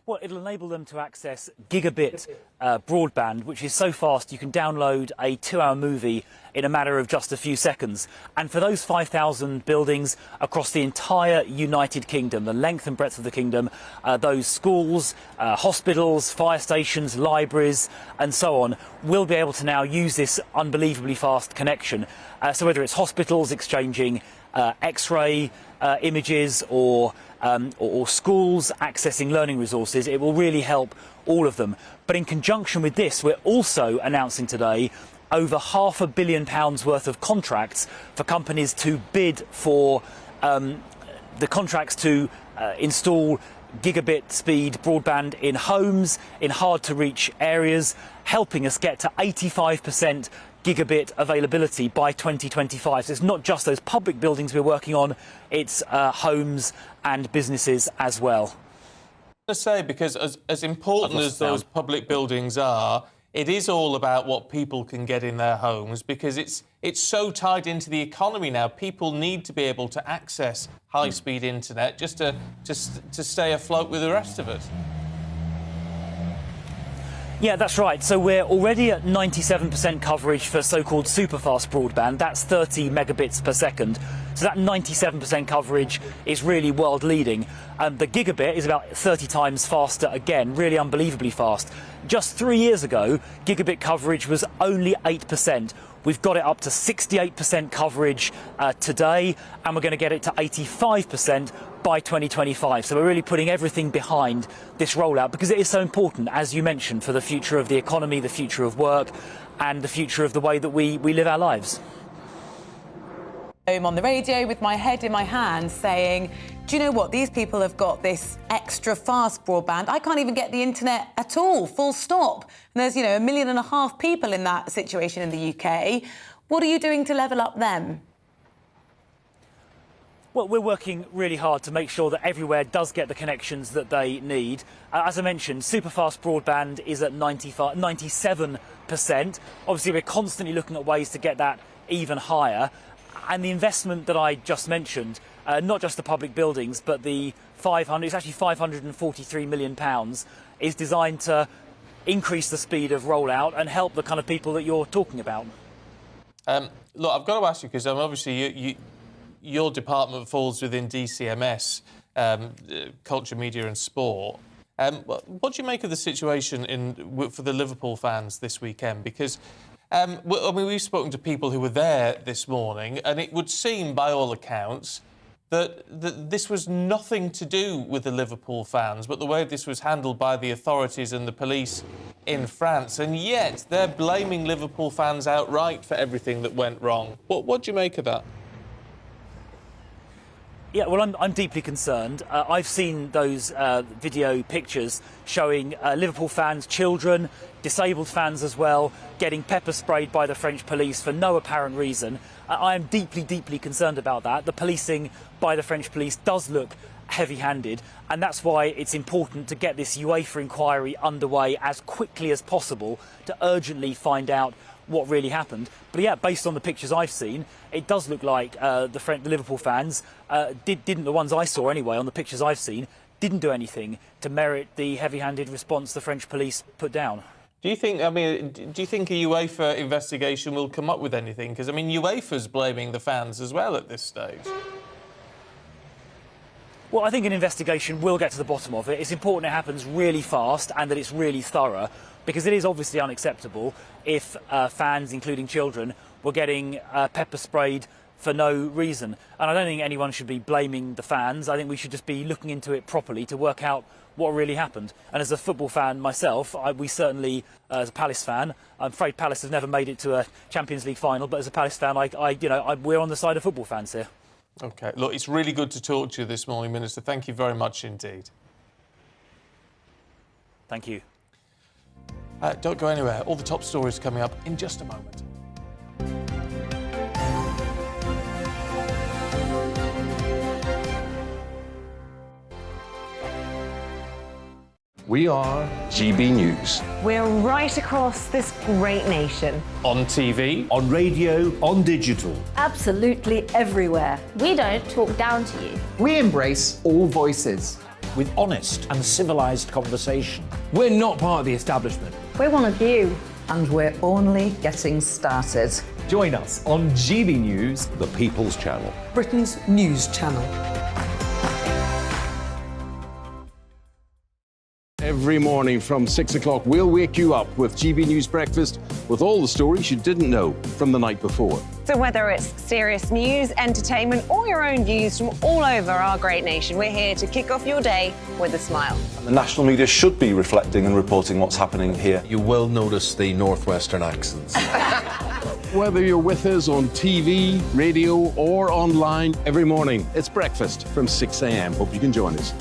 Well, it'll enable them to access gigabit broadband, which is so fast you can download a 2-hour movie in a matter of just a few seconds. And for those 5,000 buildings across the entire United Kingdom, the length and breadth of the kingdom, those schools, hospitals, fire stations, libraries and so on, will be able to now use this unbelievably fast connection. So whether it's hospitals exchanging X-ray images or schools accessing learning resources, it will really help all of them. But in conjunction with this, we're also announcing today over £500 million worth of contracts for companies to bid for the contracts to install gigabit speed broadband in homes, in hard-to-reach areas, helping us get to 85% gigabit availability by 2025. So it's not just those public buildings we're working on, it's homes and businesses as well. I say, because as important as those public buildings are, it is all about what people can get in their homes, because it's so tied into the economy now. People need to be able to access high-speed internet just to stay afloat with the rest of us. Yeah, that's right. So we're already at 97% coverage for so-called super-fast broadband. That's 30 megabits per second. So that 97% coverage is really world-leading. The gigabit is about 30 times faster again, really unbelievably fast. Just 3 years ago, gigabit coverage was only 8%. We've got it up to 68% coverage today, and we're going to get it to 85% by 2025. So we're really putting everything behind this rollout because it is so important, as you mentioned, for the future of the economy, the future of work, and the future of the way that we live our lives. I'm on the radio with my head in my hand saying, do you know what? These people have got this extra fast broadband. I can't even get the internet at all, full stop. And there's, 1.5 million people in that situation in the UK. What are you doing to level up them? Well, we're working really hard to make sure that everywhere does get the connections that they need. As I mentioned, super-fast broadband is at 97%. Obviously, we're constantly looking at ways to get that even higher. And the investment that I just mentioned, not just the public buildings, but it's actually £543 million, is designed to increase the speed of rollout and help the kind of people that you're talking about. Look, I've got to ask you, because obviously your department falls within DCMS, Culture, Media and Sport. What do you make of the situation for the Liverpool fans this weekend? Because we've spoken to people who were there this morning, and it would seem, by all accounts, that this was nothing to do with the Liverpool fans, but the way this was handled by the authorities and the police in France, and yet they're blaming Liverpool fans outright for everything that went wrong. What do you make of that? Yeah, well, I'm deeply concerned. I've seen those video pictures showing Liverpool fans, children, disabled fans as well, getting pepper sprayed by the French police for no apparent reason. I am deeply, deeply concerned about that. The policing by the French police does look heavy-handed, and that's why it's important to get this UEFA inquiry underway as quickly as possible to urgently find out what really happened. But yeah, based on the pictures I've seen, it does look like the Liverpool fans didn't, the ones I saw anyway, on the pictures I've seen, didn't do anything to merit the heavy-handed response the French police put down. Do you think, I mean, do you think a UEFA investigation will come up with anything? Because, I mean, UEFA's blaming the fans as well at this stage. Well, I think an investigation will get to the bottom of it. It's important it happens really fast and that it's really thorough, because it is obviously unacceptable if fans, including children, were getting pepper sprayed for no reason. And I don't think anyone should be blaming the fans. I think we should just be looking into it properly to work out what really happened. And as a football fan myself, we certainly, as a Palace fan, I'm afraid Palace have never made it to a Champions League final, but as a Palace fan, we're on the side of football fans here. OK, look, it's really good to talk to you this morning, Minister. Thank you very much indeed. Thank you. Don't go anywhere. All the top stories coming up in just a moment. We are GB News. We're right across this great nation. On TV, on radio, on digital. Absolutely everywhere. We don't talk down to you. We embrace all voices. With honest and civilised conversation. we're not part of the establishment. We're one of you. And we're only getting started. Join us on GB News, the People's Channel. Britain's news channel. Every morning from 6 o'clock, we'll wake you up with GB News Breakfast with all the stories you didn't know from the night before. So whether it's serious news, entertainment, or your own views from all over our great nation, we're here to kick off your day with a smile. And the national media should be reflecting and reporting what's happening here. You will notice the northwestern accents. Whether you're with us on TV, radio, or online, every morning, it's breakfast from 6 a.m. Hope you can join us.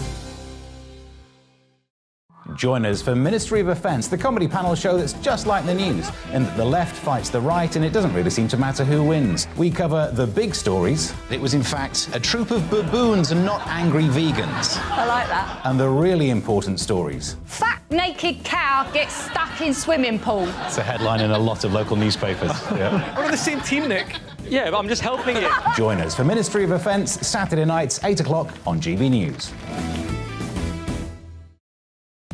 Join us for Ministry of Offence, the comedy panel show that's just like the news, in that the left fights the right and it doesn't really seem to matter who wins. We cover the big stories. It was in fact a troop of baboons and not angry vegans. I like that. And the really important stories. Fat naked cow gets stuck in swimming pool. It's a headline in a lot of local newspapers. Yeah. We're on the same team, Nick. Yeah, but I'm just helping you. Join us for Ministry of Offence, Saturday nights, 8 o'clock on GB News.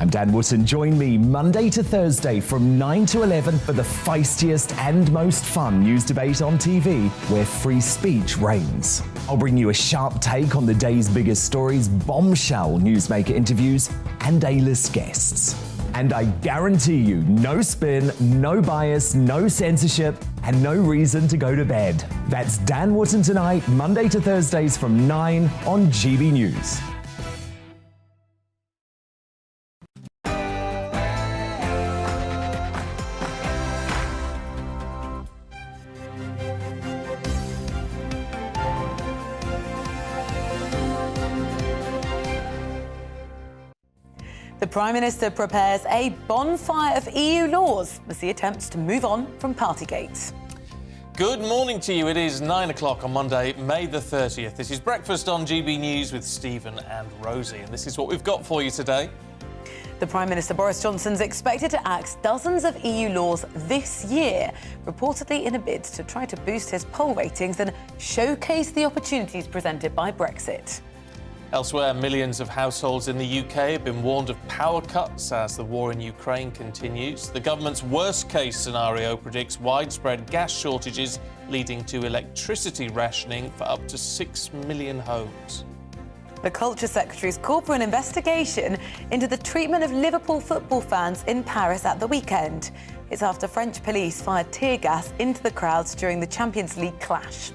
I'm Dan Wootton. Join me Monday to Thursday from 9 to 11 for the feistiest and most fun news debate on TV, where free speech reigns. I'll bring you a sharp take on the day's biggest stories, bombshell newsmaker interviews, and A-list guests. And I guarantee you, no spin, no bias, no censorship, and no reason to go to bed. That's Dan Wootton tonight, Monday to Thursdays from 9 on GB News. The Prime Minister prepares a bonfire of EU laws as he attempts to move on from Partygate. Good morning to you. It is 9 o'clock on Monday, May the 30th. This is Breakfast on GB News with Stephen and Rosie, and this is what we've got for you today. The Prime Minister Boris Johnson's expected to axe dozens of EU laws this year, reportedly in a bid to try to boost his poll ratings and showcase the opportunities presented by Brexit. Elsewhere, millions of households in the UK have been warned of power cuts as the war in Ukraine continues. The government's worst-case scenario predicts widespread gas shortages, leading to electricity rationing for up to 6 million homes. The Culture Secretary's called for an investigation into the treatment of Liverpool football fans in Paris at the weekend. It's after French police fired tear gas into the crowds during the Champions League clash.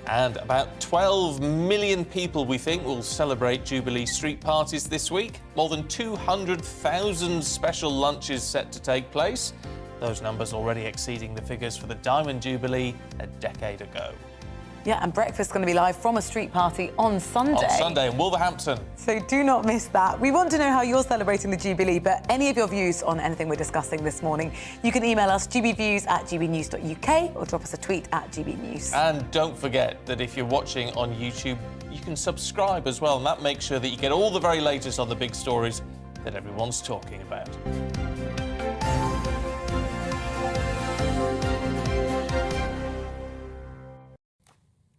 And about 12 million people, we think, will celebrate Jubilee street parties this week. More than 200,000 special lunches set to take place. Those numbers already exceeding the figures for the Diamond Jubilee a decade ago. Yeah, and breakfast is going to be live from a street party on Sunday. On Sunday in Wolverhampton. So do not miss that. We want to know how you're celebrating the Jubilee, but any of your views on anything we're discussing this morning, you can email us gbviews@gbnews.uk or drop us a tweet @gbnews. And don't forget that if you're watching on YouTube, you can subscribe as well, and that makes sure that you get all the very latest on the big stories that everyone's talking about.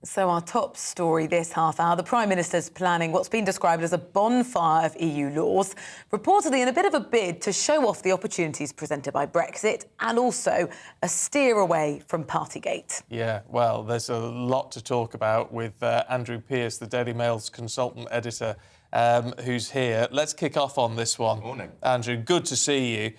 So our top story this half hour, the Prime Minister's planning what's been described as a bonfire of EU laws, reportedly in a bit of a bid to show off the opportunities presented by Brexit and also a steer away from Partygate. Yeah, well, there's a lot to talk about with Andrew Pearce, the Daily Mail's consultant editor, who's here. Let's kick off on this one. Morning. Andrew, good to see you.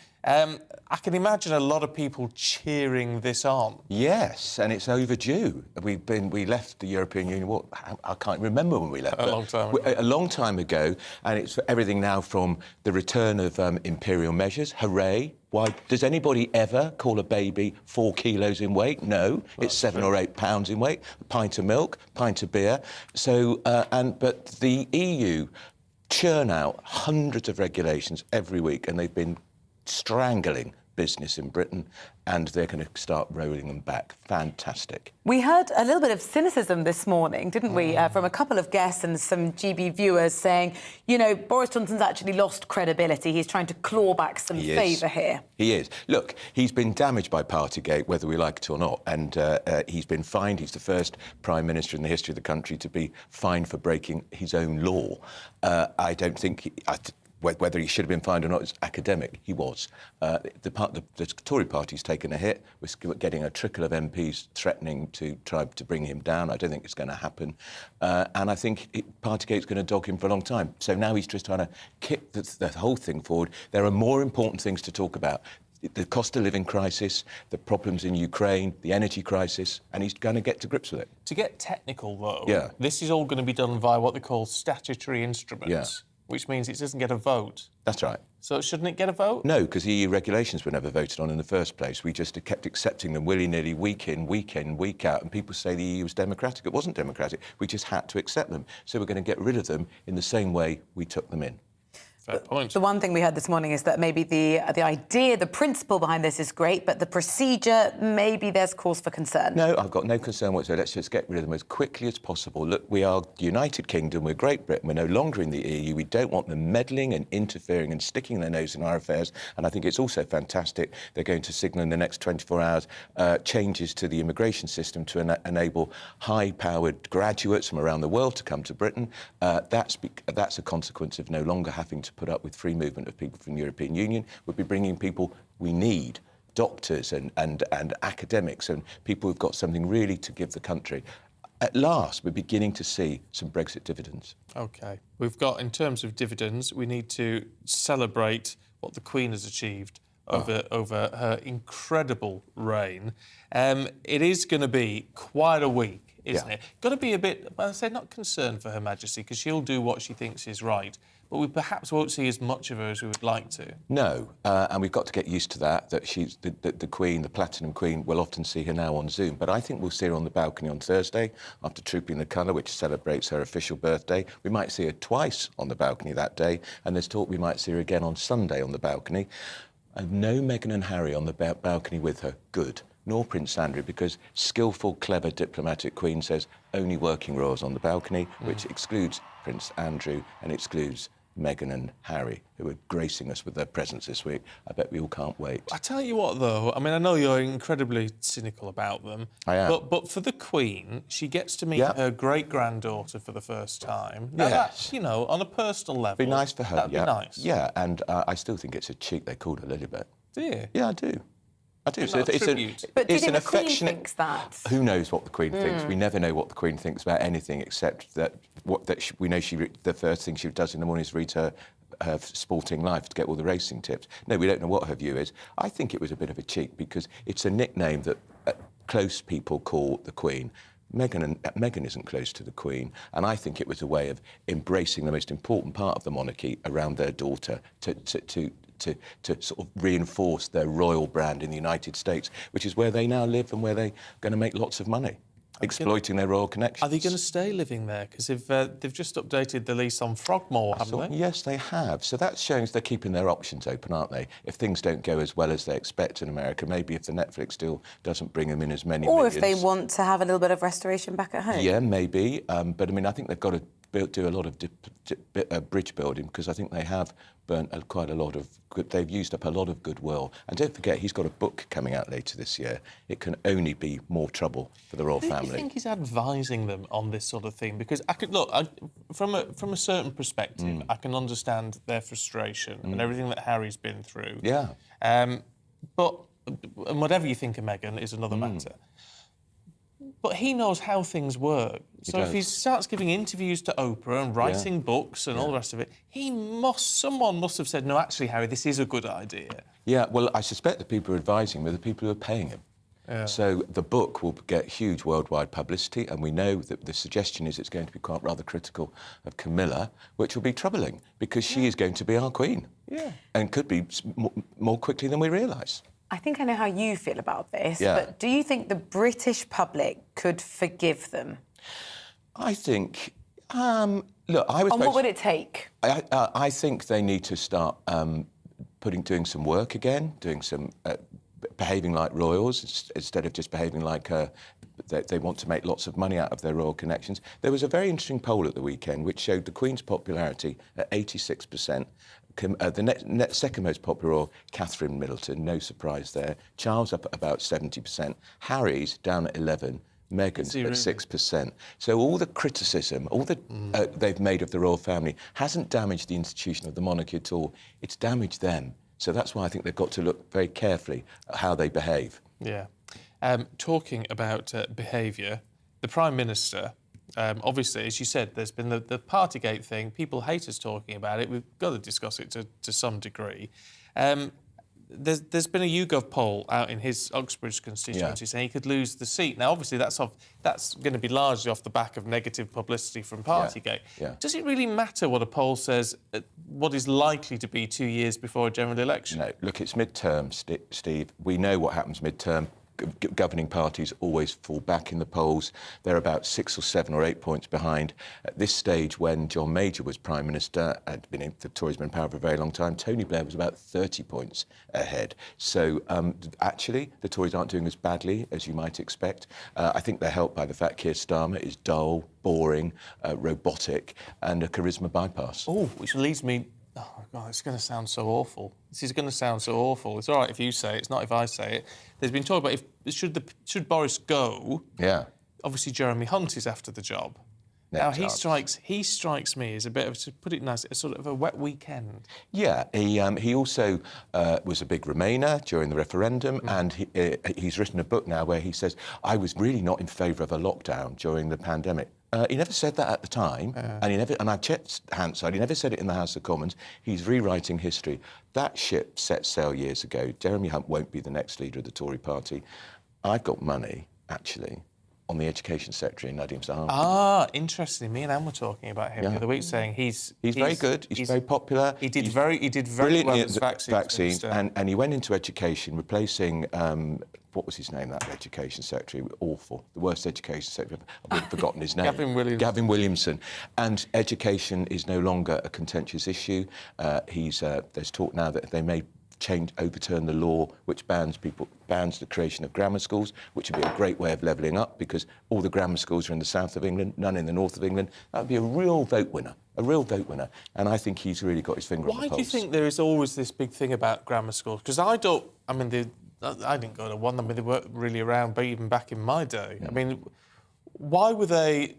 I can imagine a lot of people cheering this on. Yes, and it's overdue. We left the European Union, I can't remember when we left. A long time ago. A long time ago, and it's everything now from the return of imperial measures. Hooray. Why does anybody ever call a baby 4 kilos in weight? No, it's 7 or 8 pounds in weight. A pint of milk, pint of beer. So, but the EU churn out hundreds of regulations every week, and they've been strangling business in Britain, and they're going to start rolling them back. Fantastic. We heard a little bit of cynicism this morning, didn't we, from a couple of guests and some GB viewers saying, you know, Boris Johnson's actually lost credibility. He's trying to claw back some favour here. He is. Look, he's been damaged by Partygate, whether we like it or not, and he's been fined. He's the first Prime Minister in the history of the country to be fined for breaking his own law. I don't think... whether he should have been fined or not is academic. He was. The Tory party's taken a hit. We're getting a trickle of MPs threatening to try to bring him down. I don't think it's going to happen. And I think Partygate's going to dog him for a long time. So now he's just trying to kick the whole thing forward. There are more important things to talk about. The cost of living crisis, the problems in Ukraine, the energy crisis, and he's going to get to grips with it. To get technical, though, this is all going to be done via what they call statutory instruments. Which means it doesn't get a vote. That's right. So shouldn't it get a vote? No, because the EU regulations were never voted on in the first place. We just kept accepting them willy-nilly, week in, week out, and people say the EU was democratic. It wasn't democratic. We just had to accept them. So we're going to get rid of them in the same way we took them in. Fair point. The one thing we heard this morning is that maybe the idea, the principle behind this is great, but the procedure, maybe there's cause for concern. No, I've got no concern whatsoever. Let's just get rid of them as quickly as possible. Look, we are the United Kingdom, we're Great Britain, we're no longer in the EU. We don't want them meddling and interfering and sticking their nose in our affairs. And I think it's also fantastic they're going to signal in the next 24 hours changes to the immigration system to enable high-powered graduates from around the world to come to Britain. That's a consequence of no longer having to put up with free movement of people from the European Union. We'll be bringing people we need, doctors and academics and people who've got something really to give the country. At last, we're beginning to see some Brexit dividends. OK. We've got, in terms of dividends, we need to celebrate what the Queen has achieved over her incredible reign. It is going to be quite a week, isn't it? Got to be a bit, well, I say, not concerned for Her Majesty, because she'll do what she thinks is right. But we perhaps won't see as much of her as we would like to. No, and we've got to get used to that she's the Queen, the Platinum Queen. We'll often see her now on Zoom. But I think we'll see her on the balcony on Thursday after Trooping the Colour, which celebrates her official birthday. We might see her twice on the balcony that day, and there's talk we might see her again on Sunday on the balcony. And no Meghan and Harry on the balcony with her. Good. Nor Prince Andrew, because skillful, clever diplomatic Queen says only working royals on the balcony, which excludes Prince Andrew and excludes Meghan and Harry, who are gracing us with their presence this week. I bet we all can't wait. I tell you what, though, I mean, I know you're incredibly cynical about them. I am. But for the Queen, she gets to meet her great-granddaughter for the first time. Now, that's, you know, on a personal level. Be nice for her, That'd be nice. Yeah, and I still think it's a cheek they called her Lilibet. Do you? Yeah, I do. I do. So But do you think the Queen thinks that? Who knows what the Queen thinks? We never know what the Queen thinks about anything, except that we know the first thing she does in the morning is read her Sporting Life to get all the racing tips. No, we don't know what her view is. I think it was a bit of a cheek because it's a nickname that close people call the Queen. Meghan isn't close to the Queen, and I think it was a way of embracing the most important part of the monarchy around their daughter to sort of reinforce their royal brand in the United States, which is where they now live and where they're going to make lots of money, exploiting their royal connections. Are they going to stay living there? Because they've just updated the lease on Frogmore, haven't they? Yes, they have. So that shows they're keeping their options open, aren't they? If things don't go as well as they expect in America, maybe if the Netflix deal doesn't bring them in as many Or millions. if they want to have a little bit of restoration back at home. Yeah, maybe. But, I mean, I think they've got to do a lot of bridge building, because I think they have burnt quite a lot of they've used up a lot of goodwill. And don't forget, he's got a book coming out later this year. It can only be more trouble for the royal family. Do you think he's advising them on this sort of thing? Because I could look from a certain perspective, I can understand their frustration and everything that Harry's been through. Yeah. But and whatever you think of Meghan is another matter. But he knows how things work. So if he starts giving interviews to Oprah and writing books and all the rest of it, someone must have said, no, actually, Harry, this is a good idea. Yeah, well, I suspect the people who are advising him are the people who are paying him. Yeah. So the book will get huge worldwide publicity, and we know that the suggestion is it's going to be quite rather critical of Camilla, which will be troubling, because she is going to be our queen. Yeah. And could be more quickly than we realise. I think I know how you feel about this, but do you think the British public could forgive them? I think... look, I was... And what would it take? I think they need to start doing some work again, doing some... behaving like royals instead of just behaving like they want to make lots of money out of their royal connections. There was a very interesting poll at the weekend which showed the Queen's popularity at 86%. The second most popular royal, Catherine Middleton, no surprise there. Charles up at about 70%. Harry's down at 11%. Meghan's at 6%. So all the criticism, all the they've made of the royal family hasn't damaged the institution of the monarchy at all. It's damaged them. So that's why I think they've got to look very carefully at how they behave. Yeah. Talking about behaviour, the Prime Minister, obviously, as you said, there's been the Partygate thing. People hate us talking about it. We've got to discuss it to some degree. There's been a YouGov poll out in his Uxbridge constituency saying he could lose the seat. Now, obviously, that's going to be largely off the back of negative publicity from Partygate. Yeah. Does it really matter what a poll says, what is likely to be 2 years before a general election? No, look, it's mid-term, Steve. We know what happens mid-term. Governing parties always fall back in the polls. They're about 6 or 7 or 8 points behind. At this stage, when John Major was Prime Minister, the Tories been in power for a very long time, Tony Blair was about 30 points ahead. So, actually, the Tories aren't doing as badly as you might expect. I think they're helped by the fact Keir Starmer is dull, boring, robotic, and a charisma bypass. Oh, which leads me... Oh, God, it's going to sound so awful. This is going to sound so awful. It's all right if you say it. It's not if I say it. There's been talk about should Boris go. Yeah. Obviously, Jeremy Hunt is after the job. Now he strikes me as a bit of, to put it nice, a sort of a wet weekend. Yeah, he also was a big Remainer during the referendum, and he's written a book now where he says, I was really not in favour of a lockdown during the pandemic. He never said that at the time, and I checked Hansard, he never said it in the House of Commons. He's rewriting history. That ship set sail years ago. Jeremy Hunt won't be the next leader of the Tory party. I've got money, actually, on the Education Secretary, Nadeem Zahawi. Ah, interesting. Me and Anne were talking about him the other week, saying he's very good. He's very popular. He did very well as vaccine, and he went into education, replacing what was his name? That Education Secretary, awful, the worst Education Secretary. I've forgotten his name. Gavin Williamson. And education is no longer a contentious issue. There's talk now that they may overturn the law which bans the creation of grammar schools, which would be a great way of levelling up, because all the grammar schools are in the south of England, none in the north of England. That would be a real vote winner. And I think he's really got his finger on the pulse. Why do you think there is always this big thing about grammar schools? Because I didn't go to one. I mean, they weren't really around, but even back in my day. I mean, why were they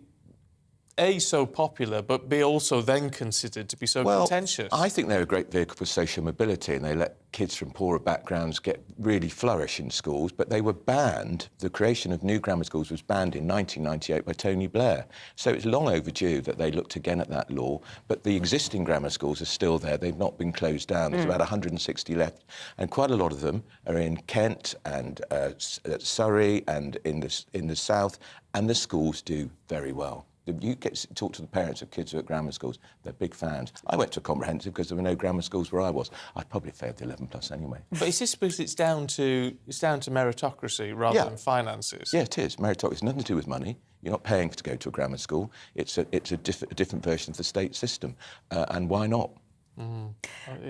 A, so popular, but B, also then considered to be so contentious? I think they're a great vehicle for social mobility, and they let kids from poorer backgrounds really flourish in schools, but they were banned. The creation of new grammar schools was banned in 1998 by Tony Blair. So it's long overdue that they looked again at that law, but the existing grammar schools are still there. They've not been closed down. There's about 160 left, and quite a lot of them are in Kent and Surrey and in the south, and the schools do very well. You get to talk to the parents of kids who are at grammar schools, they're big fans. I went to a comprehensive because there were no grammar schools where I was. I'd probably failed the 11 plus anyway. But is this because it's down to meritocracy rather than finances? Yeah, it is. Meritocracy. It's nothing to do with money. You're not paying to go to a grammar school. It's a different version of the state system. And why not?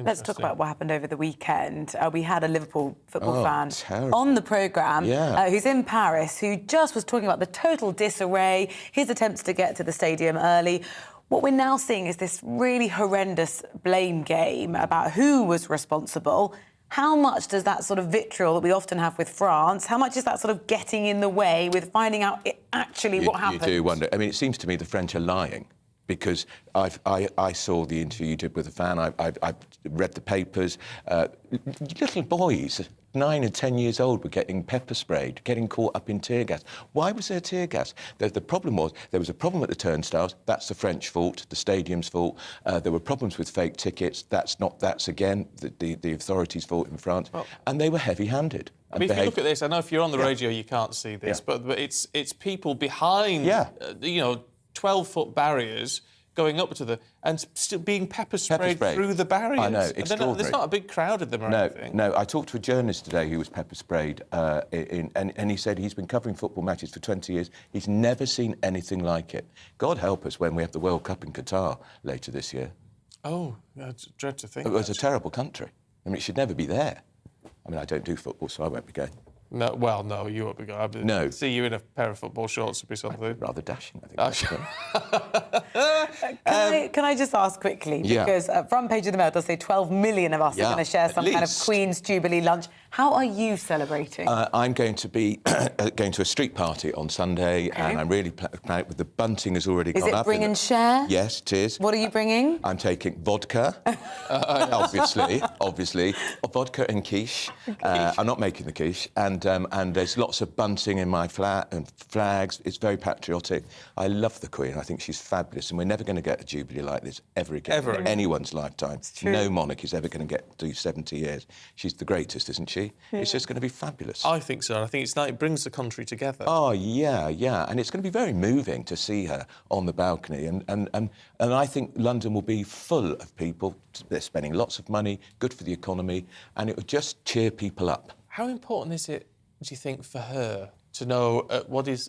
Let's talk about what happened over the weekend. We had a Liverpool football fan terrible. on the programme who's in Paris, who just was talking about the total disarray, his attempts to get to the stadium early. What we're now seeing is this really horrendous blame game about who was responsible. How much does that sort of vitriol that we often have with France, how much is that sort of getting in the way with finding out actually what happened? You do wonder. I mean, it seems to me the French are lying. Because I saw the interview you did with the fan, I read the papers. Little boys, 9 and 10 years old, were getting pepper sprayed, getting caught up in tear gas. Why was there tear gas? The problem was, there was a problem at the turnstiles. That's the French fault, the stadium's fault. There were problems with fake tickets. That's again, the authorities' fault in France. Oh. And they were heavy-handed. I mean, if you look at this, I know if you're on the radio you can't see this, but it's people behind, 12-foot barriers going up to the... and still being pepper sprayed through the barriers. I know, extraordinary. There's not a big crowd of them or anything. No, I talked to a journalist today who was pepper sprayed, and he said he's been covering football matches for 20 years. He's never seen anything like it. God help us when we have the World Cup in Qatar later this year. Oh, that's dread to think. It was a terrible country. I mean, it should never be there. I mean, I don't do football, so I won't be going. No, well, no, you won't be going. No. See you in a pair of football shorts would be something. Rather dashing, I think. Can I just ask quickly? Because front page of the Mail does say 12 million of us are going to share some kind of Queen's Jubilee lunch. How are you celebrating? I'm going to be going to a street party on Sunday, and I'm really planning with the bunting has already gone up. Is it bring and share? Yes, it is. What are you bringing? I'm taking vodka, obviously, vodka and quiche. I'm not making the quiche, and there's lots of bunting in my flat and flags. It's very patriotic. I love the Queen. I think she's fabulous, and we're never going to get a Jubilee like this ever again in anyone's lifetime. No monarch is ever going to do 70 years. She's the greatest, isn't she? It's just going to be fabulous. I think so. I think it's like it brings the country together. Oh, yeah. And it's going to be very moving to see her on the balcony. And I think London will be full of people. They're spending lots of money, good for the economy, and it will just cheer people up. How important is it, do you think, for her to know what is,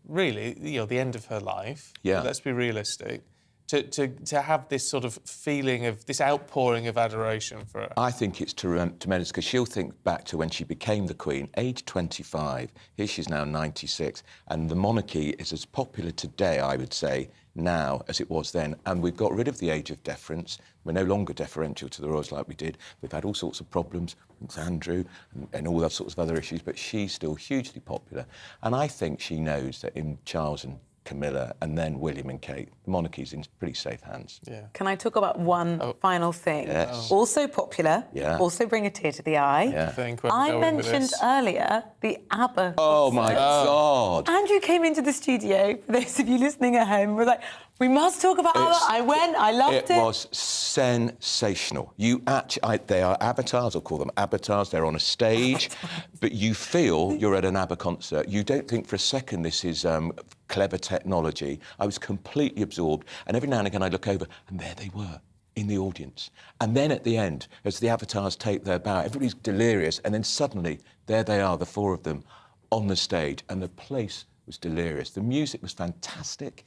really, the end of her life? Yeah. Let's be realistic. To have this sort of feeling of this outpouring of adoration for her? I think it's tremendous because she'll think back to when she became the Queen, age 25. Here she's now 96, and the monarchy is as popular today, I would say, now as it was then. And we've got rid of the age of deference. We're no longer deferential to the royals like we did. We've had all sorts of problems, Prince Andrew and all those sorts of other issues, but she's still hugely popular. And I think she knows that in Charles and Camilla and then William and Kate, the monarchy's in pretty safe hands. Yeah. Can I talk about one final thing? Yes. Also popular, also bring a tear to the eye. Yeah. I mentioned earlier the ABBA Oh, my God. Andrew came into the studio, for those of you listening at home, was like, we must talk about ABBA. I went, I loved it. It was sensational. They are avatars, I'll call them avatars, they're on a stage, but you feel you're at an ABBA concert. You don't think for a second this is clever technology. I was completely absorbed, and every now and again I look over, and there they were, in the audience. And then at the end, as the avatars take their bow, everybody's delirious, and then suddenly, there they are, the four of them, on the stage, and the place was delirious. The music was fantastic.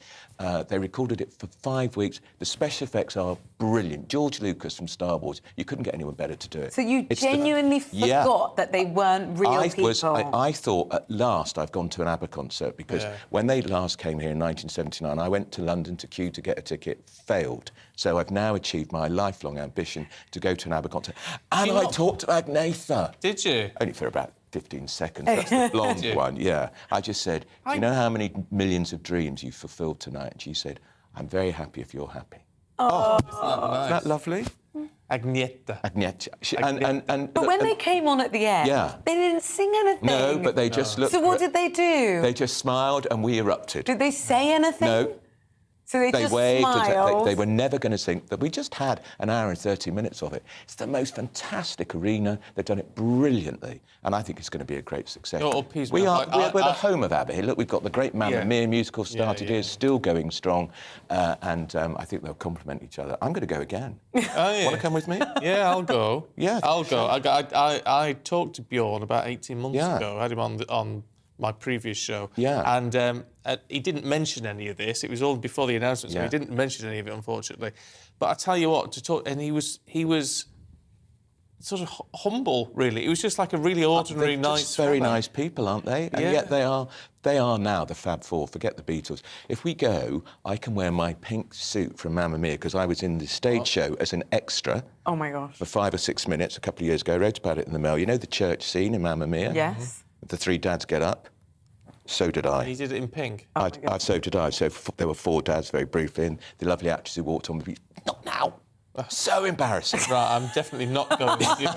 They recorded it for 5 weeks. The special effects are brilliant. George Lucas from Star Wars, you couldn't get anyone better to do it. So you genuinely forgot that they weren't real people? I thought, at last, I've gone to an ABBA concert, because when they last came here in 1979, I went to London to queue to get a ticket, failed. So I've now achieved my lifelong ambition to go to an ABBA concert. And I talked to Agnetha. Did you? Only for about 15 seconds. That's the blonde one, yeah. I just said, do you know how many millions of dreams you've fulfilled tonight? And she said, I'm very happy if you're happy. Oh, Isn't that lovely? Agnieszka. Agnieszka. But when they came on at the end, they didn't sing anything. No, but they just looked... So what did they do? They just smiled and we erupted. Did they say anything? No. So they just waved. smiled. They were never going to sing. We just had an hour and 30 minutes of it. It's the most fantastic arena. They've done it brilliantly, and I think it's going to be a great success. We're the home of ABBA here. Look, we've got the great Mamma Mia musical started here, still going strong, and I think they'll complement each other. I'm going to go again. Oh, yeah. Want to come with me? Yeah, I'll go. Yeah, I'll go. I talked to Bjorn about 18 months ago. I had him on my previous show. Yeah. And he didn't mention any of this. It was all before the announcement, so he didn't mention any of it, unfortunately. But I tell you what, he was sort of humble, really. It was just like a really ordinary, nice, very nice people, aren't they? And yet they are now the Fab Four. Forget the Beatles. If we go, I can wear my pink suit from Mamma Mia because I was in the stage show as an extra. Oh my gosh! For 5 or 6 minutes a couple of years ago. I wrote about it in the Mail. You know the church scene in Mamma Mia? Yes. The three dads get up. So did I. He did it in pink. So did I. So there were 4 dads, very briefly, and the lovely actress who walked on the beach. Not now. So embarrassing. Right, I'm definitely not going with you.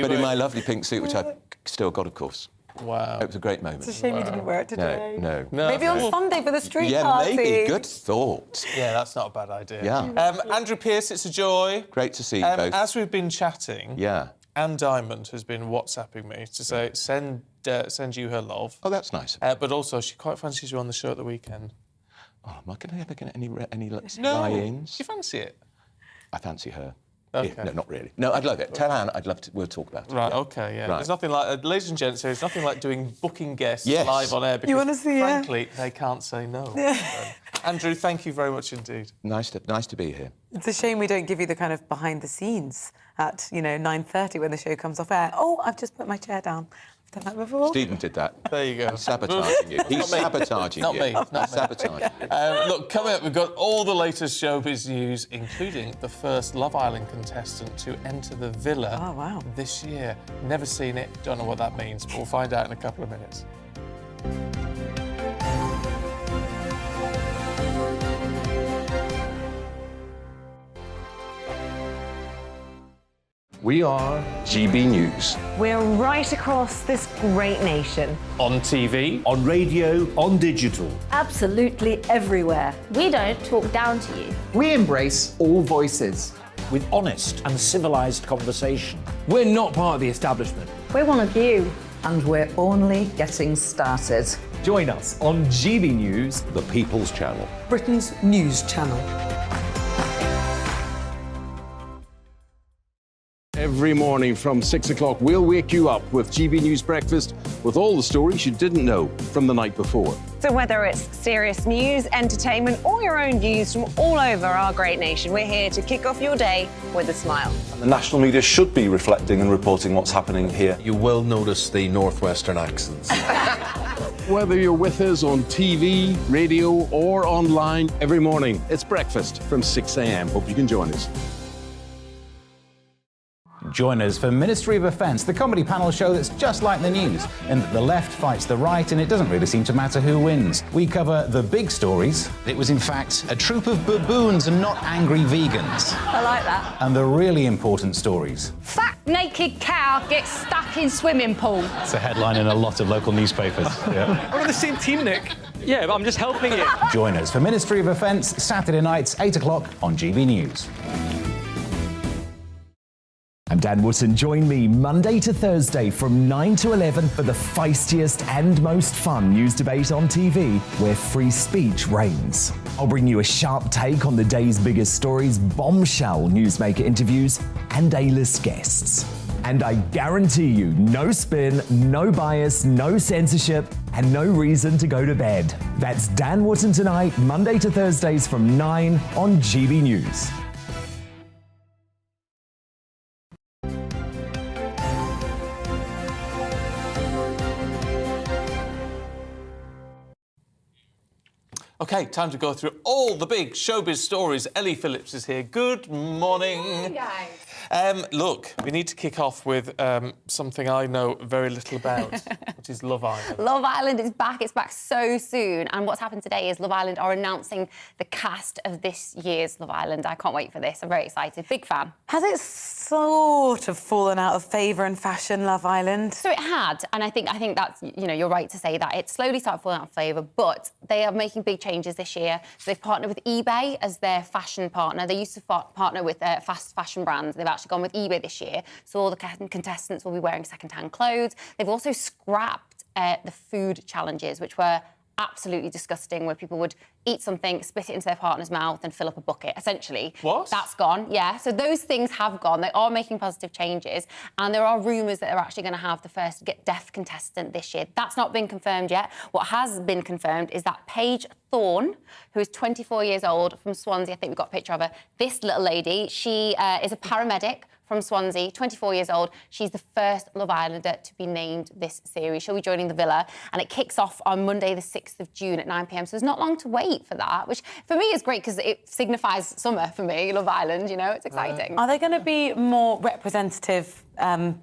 But in my lovely pink suit, which I've still got, of course. Wow. It was a great moment. It's a shame you didn't wear it today. No. Maybe on Sunday for the street party. Yeah, maybe. Good thought. Yeah, that's not a bad idea. Yeah. Andrew Pearce, it's a joy. Great to see you both. As we've been chatting, Anne Diamond has been WhatsApping me to say send you her love. Oh, that's nice. But also, she quite fancies you on the show at the weekend. Oh, am I going to ever get any Do lie-ins? you fancy it? I fancy her. Okay. Yeah, no, not really. No, I'd love it. Tell Anne I'd love to... We'll talk about it. Right, OK, yeah. Right. There's nothing like... ladies and gents, there's nothing like booking guests live on air because, you want to see frankly, they can't say no. Andrew, thank you very much indeed. Nice to be here. It's a shame we don't give you the kind of behind-the-scenes at, 9:30 when the show comes off air. Oh, I've just put my chair down. I've done that before. Stephen did that. There you go. He's sabotaging you. He's sabotaging you. Not me. Not sabotaging you. Look, coming up, we've got all the latest showbiz news, including the first Love Island contestant to enter the villa this year. Never seen it, don't know what that means, but we'll find out in a couple of minutes. We are GB News. We're right across this great nation. On TV, on radio, on digital. Absolutely everywhere. We don't talk down to you. We embrace all voices. With honest and civilised conversation. We're not part of the establishment. We're one of you. And we're only getting started. Join us on GB News, the People's Channel. Britain's news channel. Every morning from 6 o'clock, we'll wake you up with GB News Breakfast with all the stories you didn't know from the night before. So whether it's serious news, entertainment, or your own views from all over our great nation, we're here to kick off your day with a smile. The national media should be reflecting and reporting what's happening here. You will notice the northwestern accents. Whether you're with us on TV, radio, or online, every morning, it's breakfast from 6 a.m. Hope you can join us. Join us for Ministry of Offence, the comedy panel show that's just like the news, in that the left fights the right and it doesn't really seem to matter who wins. We cover the big stories. It was, in fact, a troop of baboons and not angry vegans. I like that. And the really important stories. Fat naked cow gets stuck in swimming pool. It's a headline in a lot of local newspapers. Yeah. We're on the same team, Nick. Yeah, but I'm just helping you. Join us for Ministry of Offence, Saturday nights, 8 o'clock on GB News. I'm Dan Wootton. Join me Monday to Thursday from 9 to 11 for the feistiest and most fun news debate on TV, where free speech reigns. I'll bring you a sharp take on the day's biggest stories, bombshell newsmaker interviews, and A-list guests. And I guarantee you, no spin, no bias, no censorship, and no reason to go to bed. That's Dan Wootton tonight, Monday to Thursdays from 9 on GB News. OK, time to go through all the big showbiz stories. Ellie Phillips is here. Good morning. Look, we need to kick off with something I know very little about, which is Love Island. Love Island is back. It's back so soon. And what's happened today is Love Island are announcing the cast of this year's Love Island. I can't wait for this. I'm very excited. Big fan. Has it sort of fallen out of favour in fashion, Love Island? So it had, and I think that's, you're right to say that. It slowly started falling out of favour, but they are making big changes this year. So they've partnered with eBay as their fashion partner. They used to partner with fast fashion brands. They've actually gone with eBay this year. So all the contestants will be wearing second-hand clothes. They've also scrapped the food challenges, which were absolutely disgusting, where people would eat something, spit it into their partner's mouth and fill up a bucket, essentially. What? That's gone, yeah. So those things have gone. They are making positive changes, and there are rumours that they're actually going to have the first deaf contestant this year. That's not been confirmed yet. What has been confirmed is that Paige Thorne, who is 24 years old, from Swansea. I think we've got a picture of her. This little lady, she is a paramedic from Swansea, 24 years old. She's the first Love Islander to be named this series. She'll be joining the Villa, and it kicks off on Monday, the 6th of June at 9 p.m. So there's not long to wait for that, which for me is great because it signifies summer for me, Love Island, it's exciting. Are there going to be more representative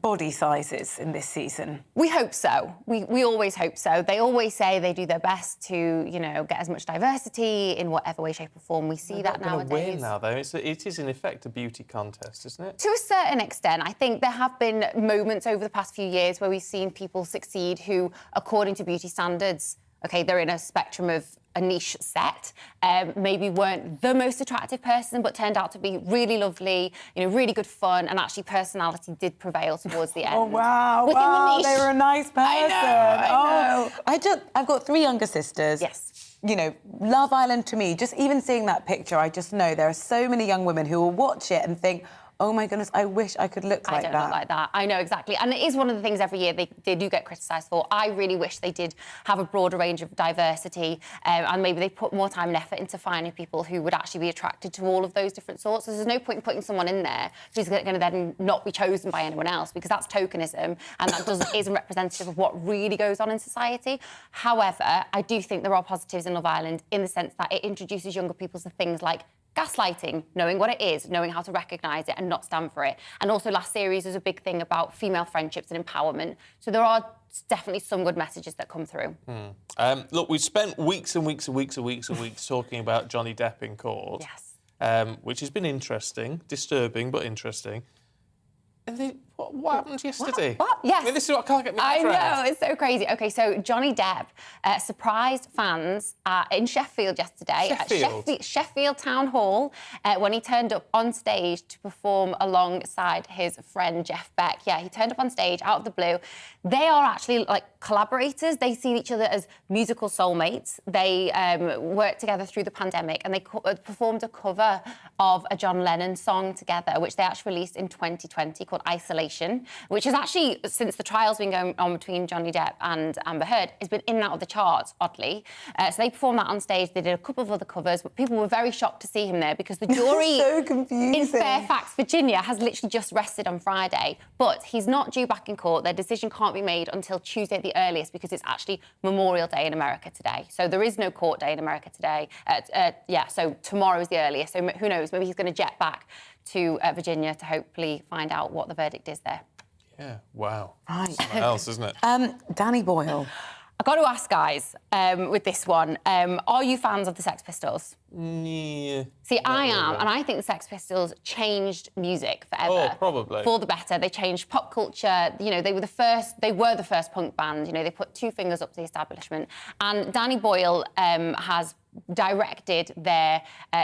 body sizes in this season? We hope so. We always hope so. They always say they do their best to, get as much diversity in whatever way, shape or form. We see that nowadays. They're not going to win now, though. It is, in effect, a beauty contest, isn't it? To a certain extent. I think there have been moments over the past few years where we've seen people succeed who, according to beauty standards, OK, they're in a spectrum of a niche set, maybe weren't the most attractive person, but turned out to be really lovely, really good fun, and actually personality did prevail towards the end. Oh, wow. Within the niche. They were a nice person. I know. I've got 3 younger sisters. Yes. Love Island to me, just even seeing that picture, I just know there are so many young women who will watch it and think, oh my goodness, I wish I could look like that. I don't look like that. I know, exactly. And it is one of the things every year they do get criticised for. I really wish they did have a broader range of diversity, and maybe they put more time and effort into finding people who would actually be attracted to all of those different sorts. So there's no point in putting someone in there who's going to then not be chosen by anyone else, because that's tokenism, and that isn't representative of what really goes on in society. However, I do think there are positives in Love Island in the sense that it introduces younger people to things like gaslighting, knowing what it is, knowing how to recognise it and not stand for it. And also last series was a big thing about female friendships and empowerment. So there are definitely some good messages that come through. Look, we've spent weeks and weeks and weeks and weeks and weeks talking about Johnny Depp in court. Yes. Which has been interesting, disturbing, but interesting. And then, what happened yesterday? What? Yes. I mean, this is what I can't get my head around. I know, it's so crazy. OK, so Johnny Depp surprised fans in Sheffield yesterday. At Sheffield Town Hall, when he turned up on stage to perform alongside his friend Jeff Beck. Yeah, he turned up on stage out of the blue. They are actually, collaborators. They see each other as musical soulmates. They worked together through the pandemic, and they performed a cover of a John Lennon song together, which they actually released in 2020 called Isolation, which has actually, since the trial's been going on between Johnny Depp and Amber Heard, has been in and out of the charts, oddly. So they performed that on stage. They did a couple of other covers, but people were very shocked to see him there because the jury so confusing. in Fairfax, Virginia, has literally just rested on Friday. But he's not due back in court. Their decision can't be made until Tuesday at the earliest, because it's actually Memorial Day in America today. So there is no court day in America today. So tomorrow is the earliest. So who knows? Maybe he's going to jet back to Virginia to hopefully find out what the verdict is there. Yeah, wow. Right. Something else, isn't it? Danny Boyle. I've got to ask, guys, with this one, are you fans of the Sex Pistols? Yeah. See, I am, and I think the Sex Pistols changed music forever. Oh, probably. For the better. They changed pop culture. They were the first punk band. They put 2 fingers up to the establishment. And Danny Boyle has directed their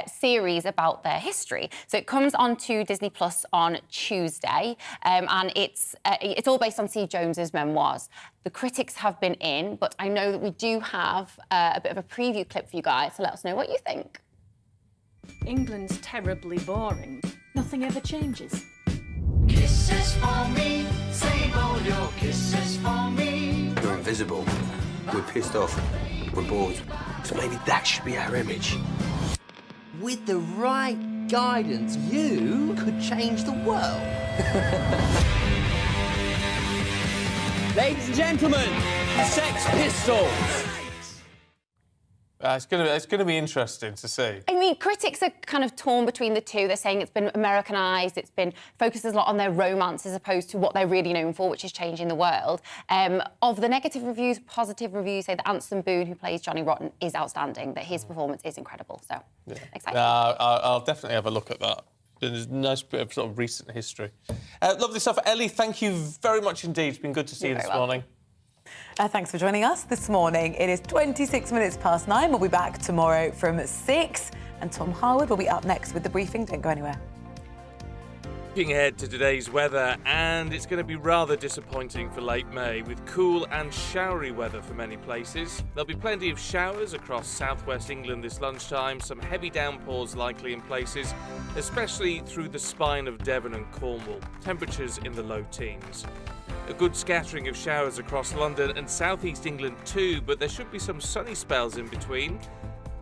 series about their history. So it comes onto Disney Plus on Tuesday, and it's all based on Steve Jones's memoirs. The critics have been in, but I know that we do have a bit of a preview clip for you guys, so let us know what you think. England's terribly boring. Nothing ever changes. Kisses for me, save all your kisses for me. You're invisible. We're pissed off. We're bored. So maybe that should be our image. With the right guidance, you could change the world. Ladies and gentlemen, the Sex Pistols. It's going to be interesting to see. I mean, critics are kind of torn between the two. They're saying it's been Americanised, it's been focuses a lot on their romance as opposed to what they're really known for, which is changing the world. Of the negative reviews, positive reviews say that Anson Boone, who plays Johnny Rotten, is outstanding, that his performance is incredible. So, exciting. I'll definitely have a look at that. There's a nice bit of sort of recent history. Lovely stuff. Ellie, thank you very much indeed. It's been good to see you this morning. Thanks for joining us this morning. It is 26 minutes past 9. We'll be back tomorrow from 6. And Tom Harwood will be up next with the briefing. Don't go anywhere. Looking ahead to today's weather, and it's going to be rather disappointing for late May, with cool and showery weather for many places. There'll be plenty of showers across southwest England this lunchtime, some heavy downpours likely in places, especially through the spine of Devon and Cornwall. Temperatures in the low teens. A good scattering of showers across London and southeast England too, but there should be some sunny spells in between.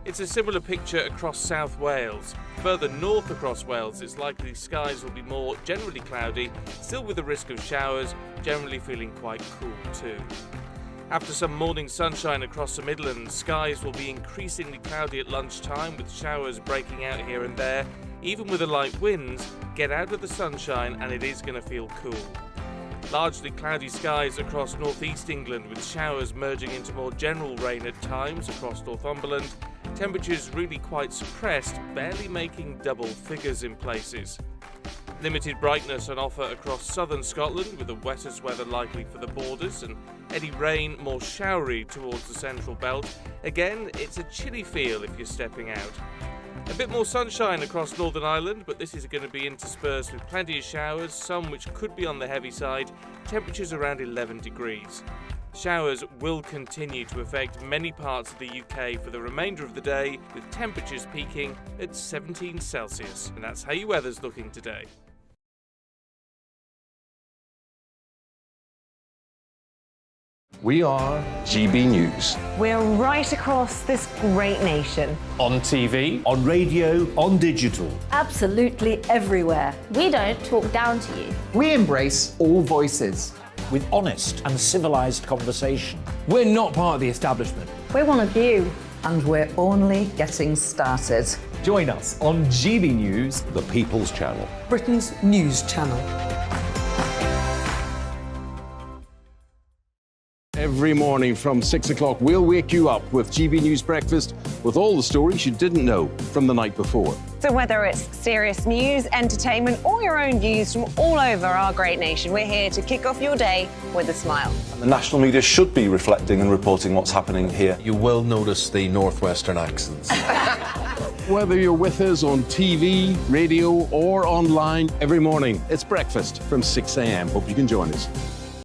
It's a similar picture across South Wales. Further north across Wales, it's likely skies will be more generally cloudy, still with the risk of showers, generally feeling quite cool too. After some morning sunshine across the Midlands, skies will be increasingly cloudy at lunchtime, with showers breaking out here and there. Even with the light winds, get out of the sunshine and it is going to feel cool. Largely cloudy skies across northeast England, with showers merging into more general rain at times across Northumberland. Temperatures really quite suppressed, barely making double figures in places. Limited brightness on offer across southern Scotland, with the wettest weather likely for the borders, and any rain more showery towards the central belt. Again, it's a chilly feel if you're stepping out. A bit more sunshine across Northern Ireland, but this is going to be interspersed with plenty of showers, some which could be on the heavy side, temperatures around 11 degrees. Showers will continue to affect many parts of the UK for the remainder of the day, with temperatures peaking at 17 Celsius. And that's how your weather's looking today. We are GB News. We're right across this great nation. On TV, on radio, on digital. Absolutely everywhere. We don't talk down to you. We embrace all voices. With honest and civilised conversation. We're not part of the establishment. We're one of you. And we're only getting started. Join us on GB News, the People's Channel. Britain's news channel. Every morning from 6 o'clock, we'll wake you up with GB News Breakfast with all the stories you didn't know from the night before. So whether it's serious news, entertainment, or your own views from all over our great nation, we're here to kick off your day with a smile. And the national media should be reflecting and reporting what's happening here. You will notice the northwestern accents. Whether you're with us on TV, radio, or online, every morning, it's breakfast from 6 a.m. Hope you can join us.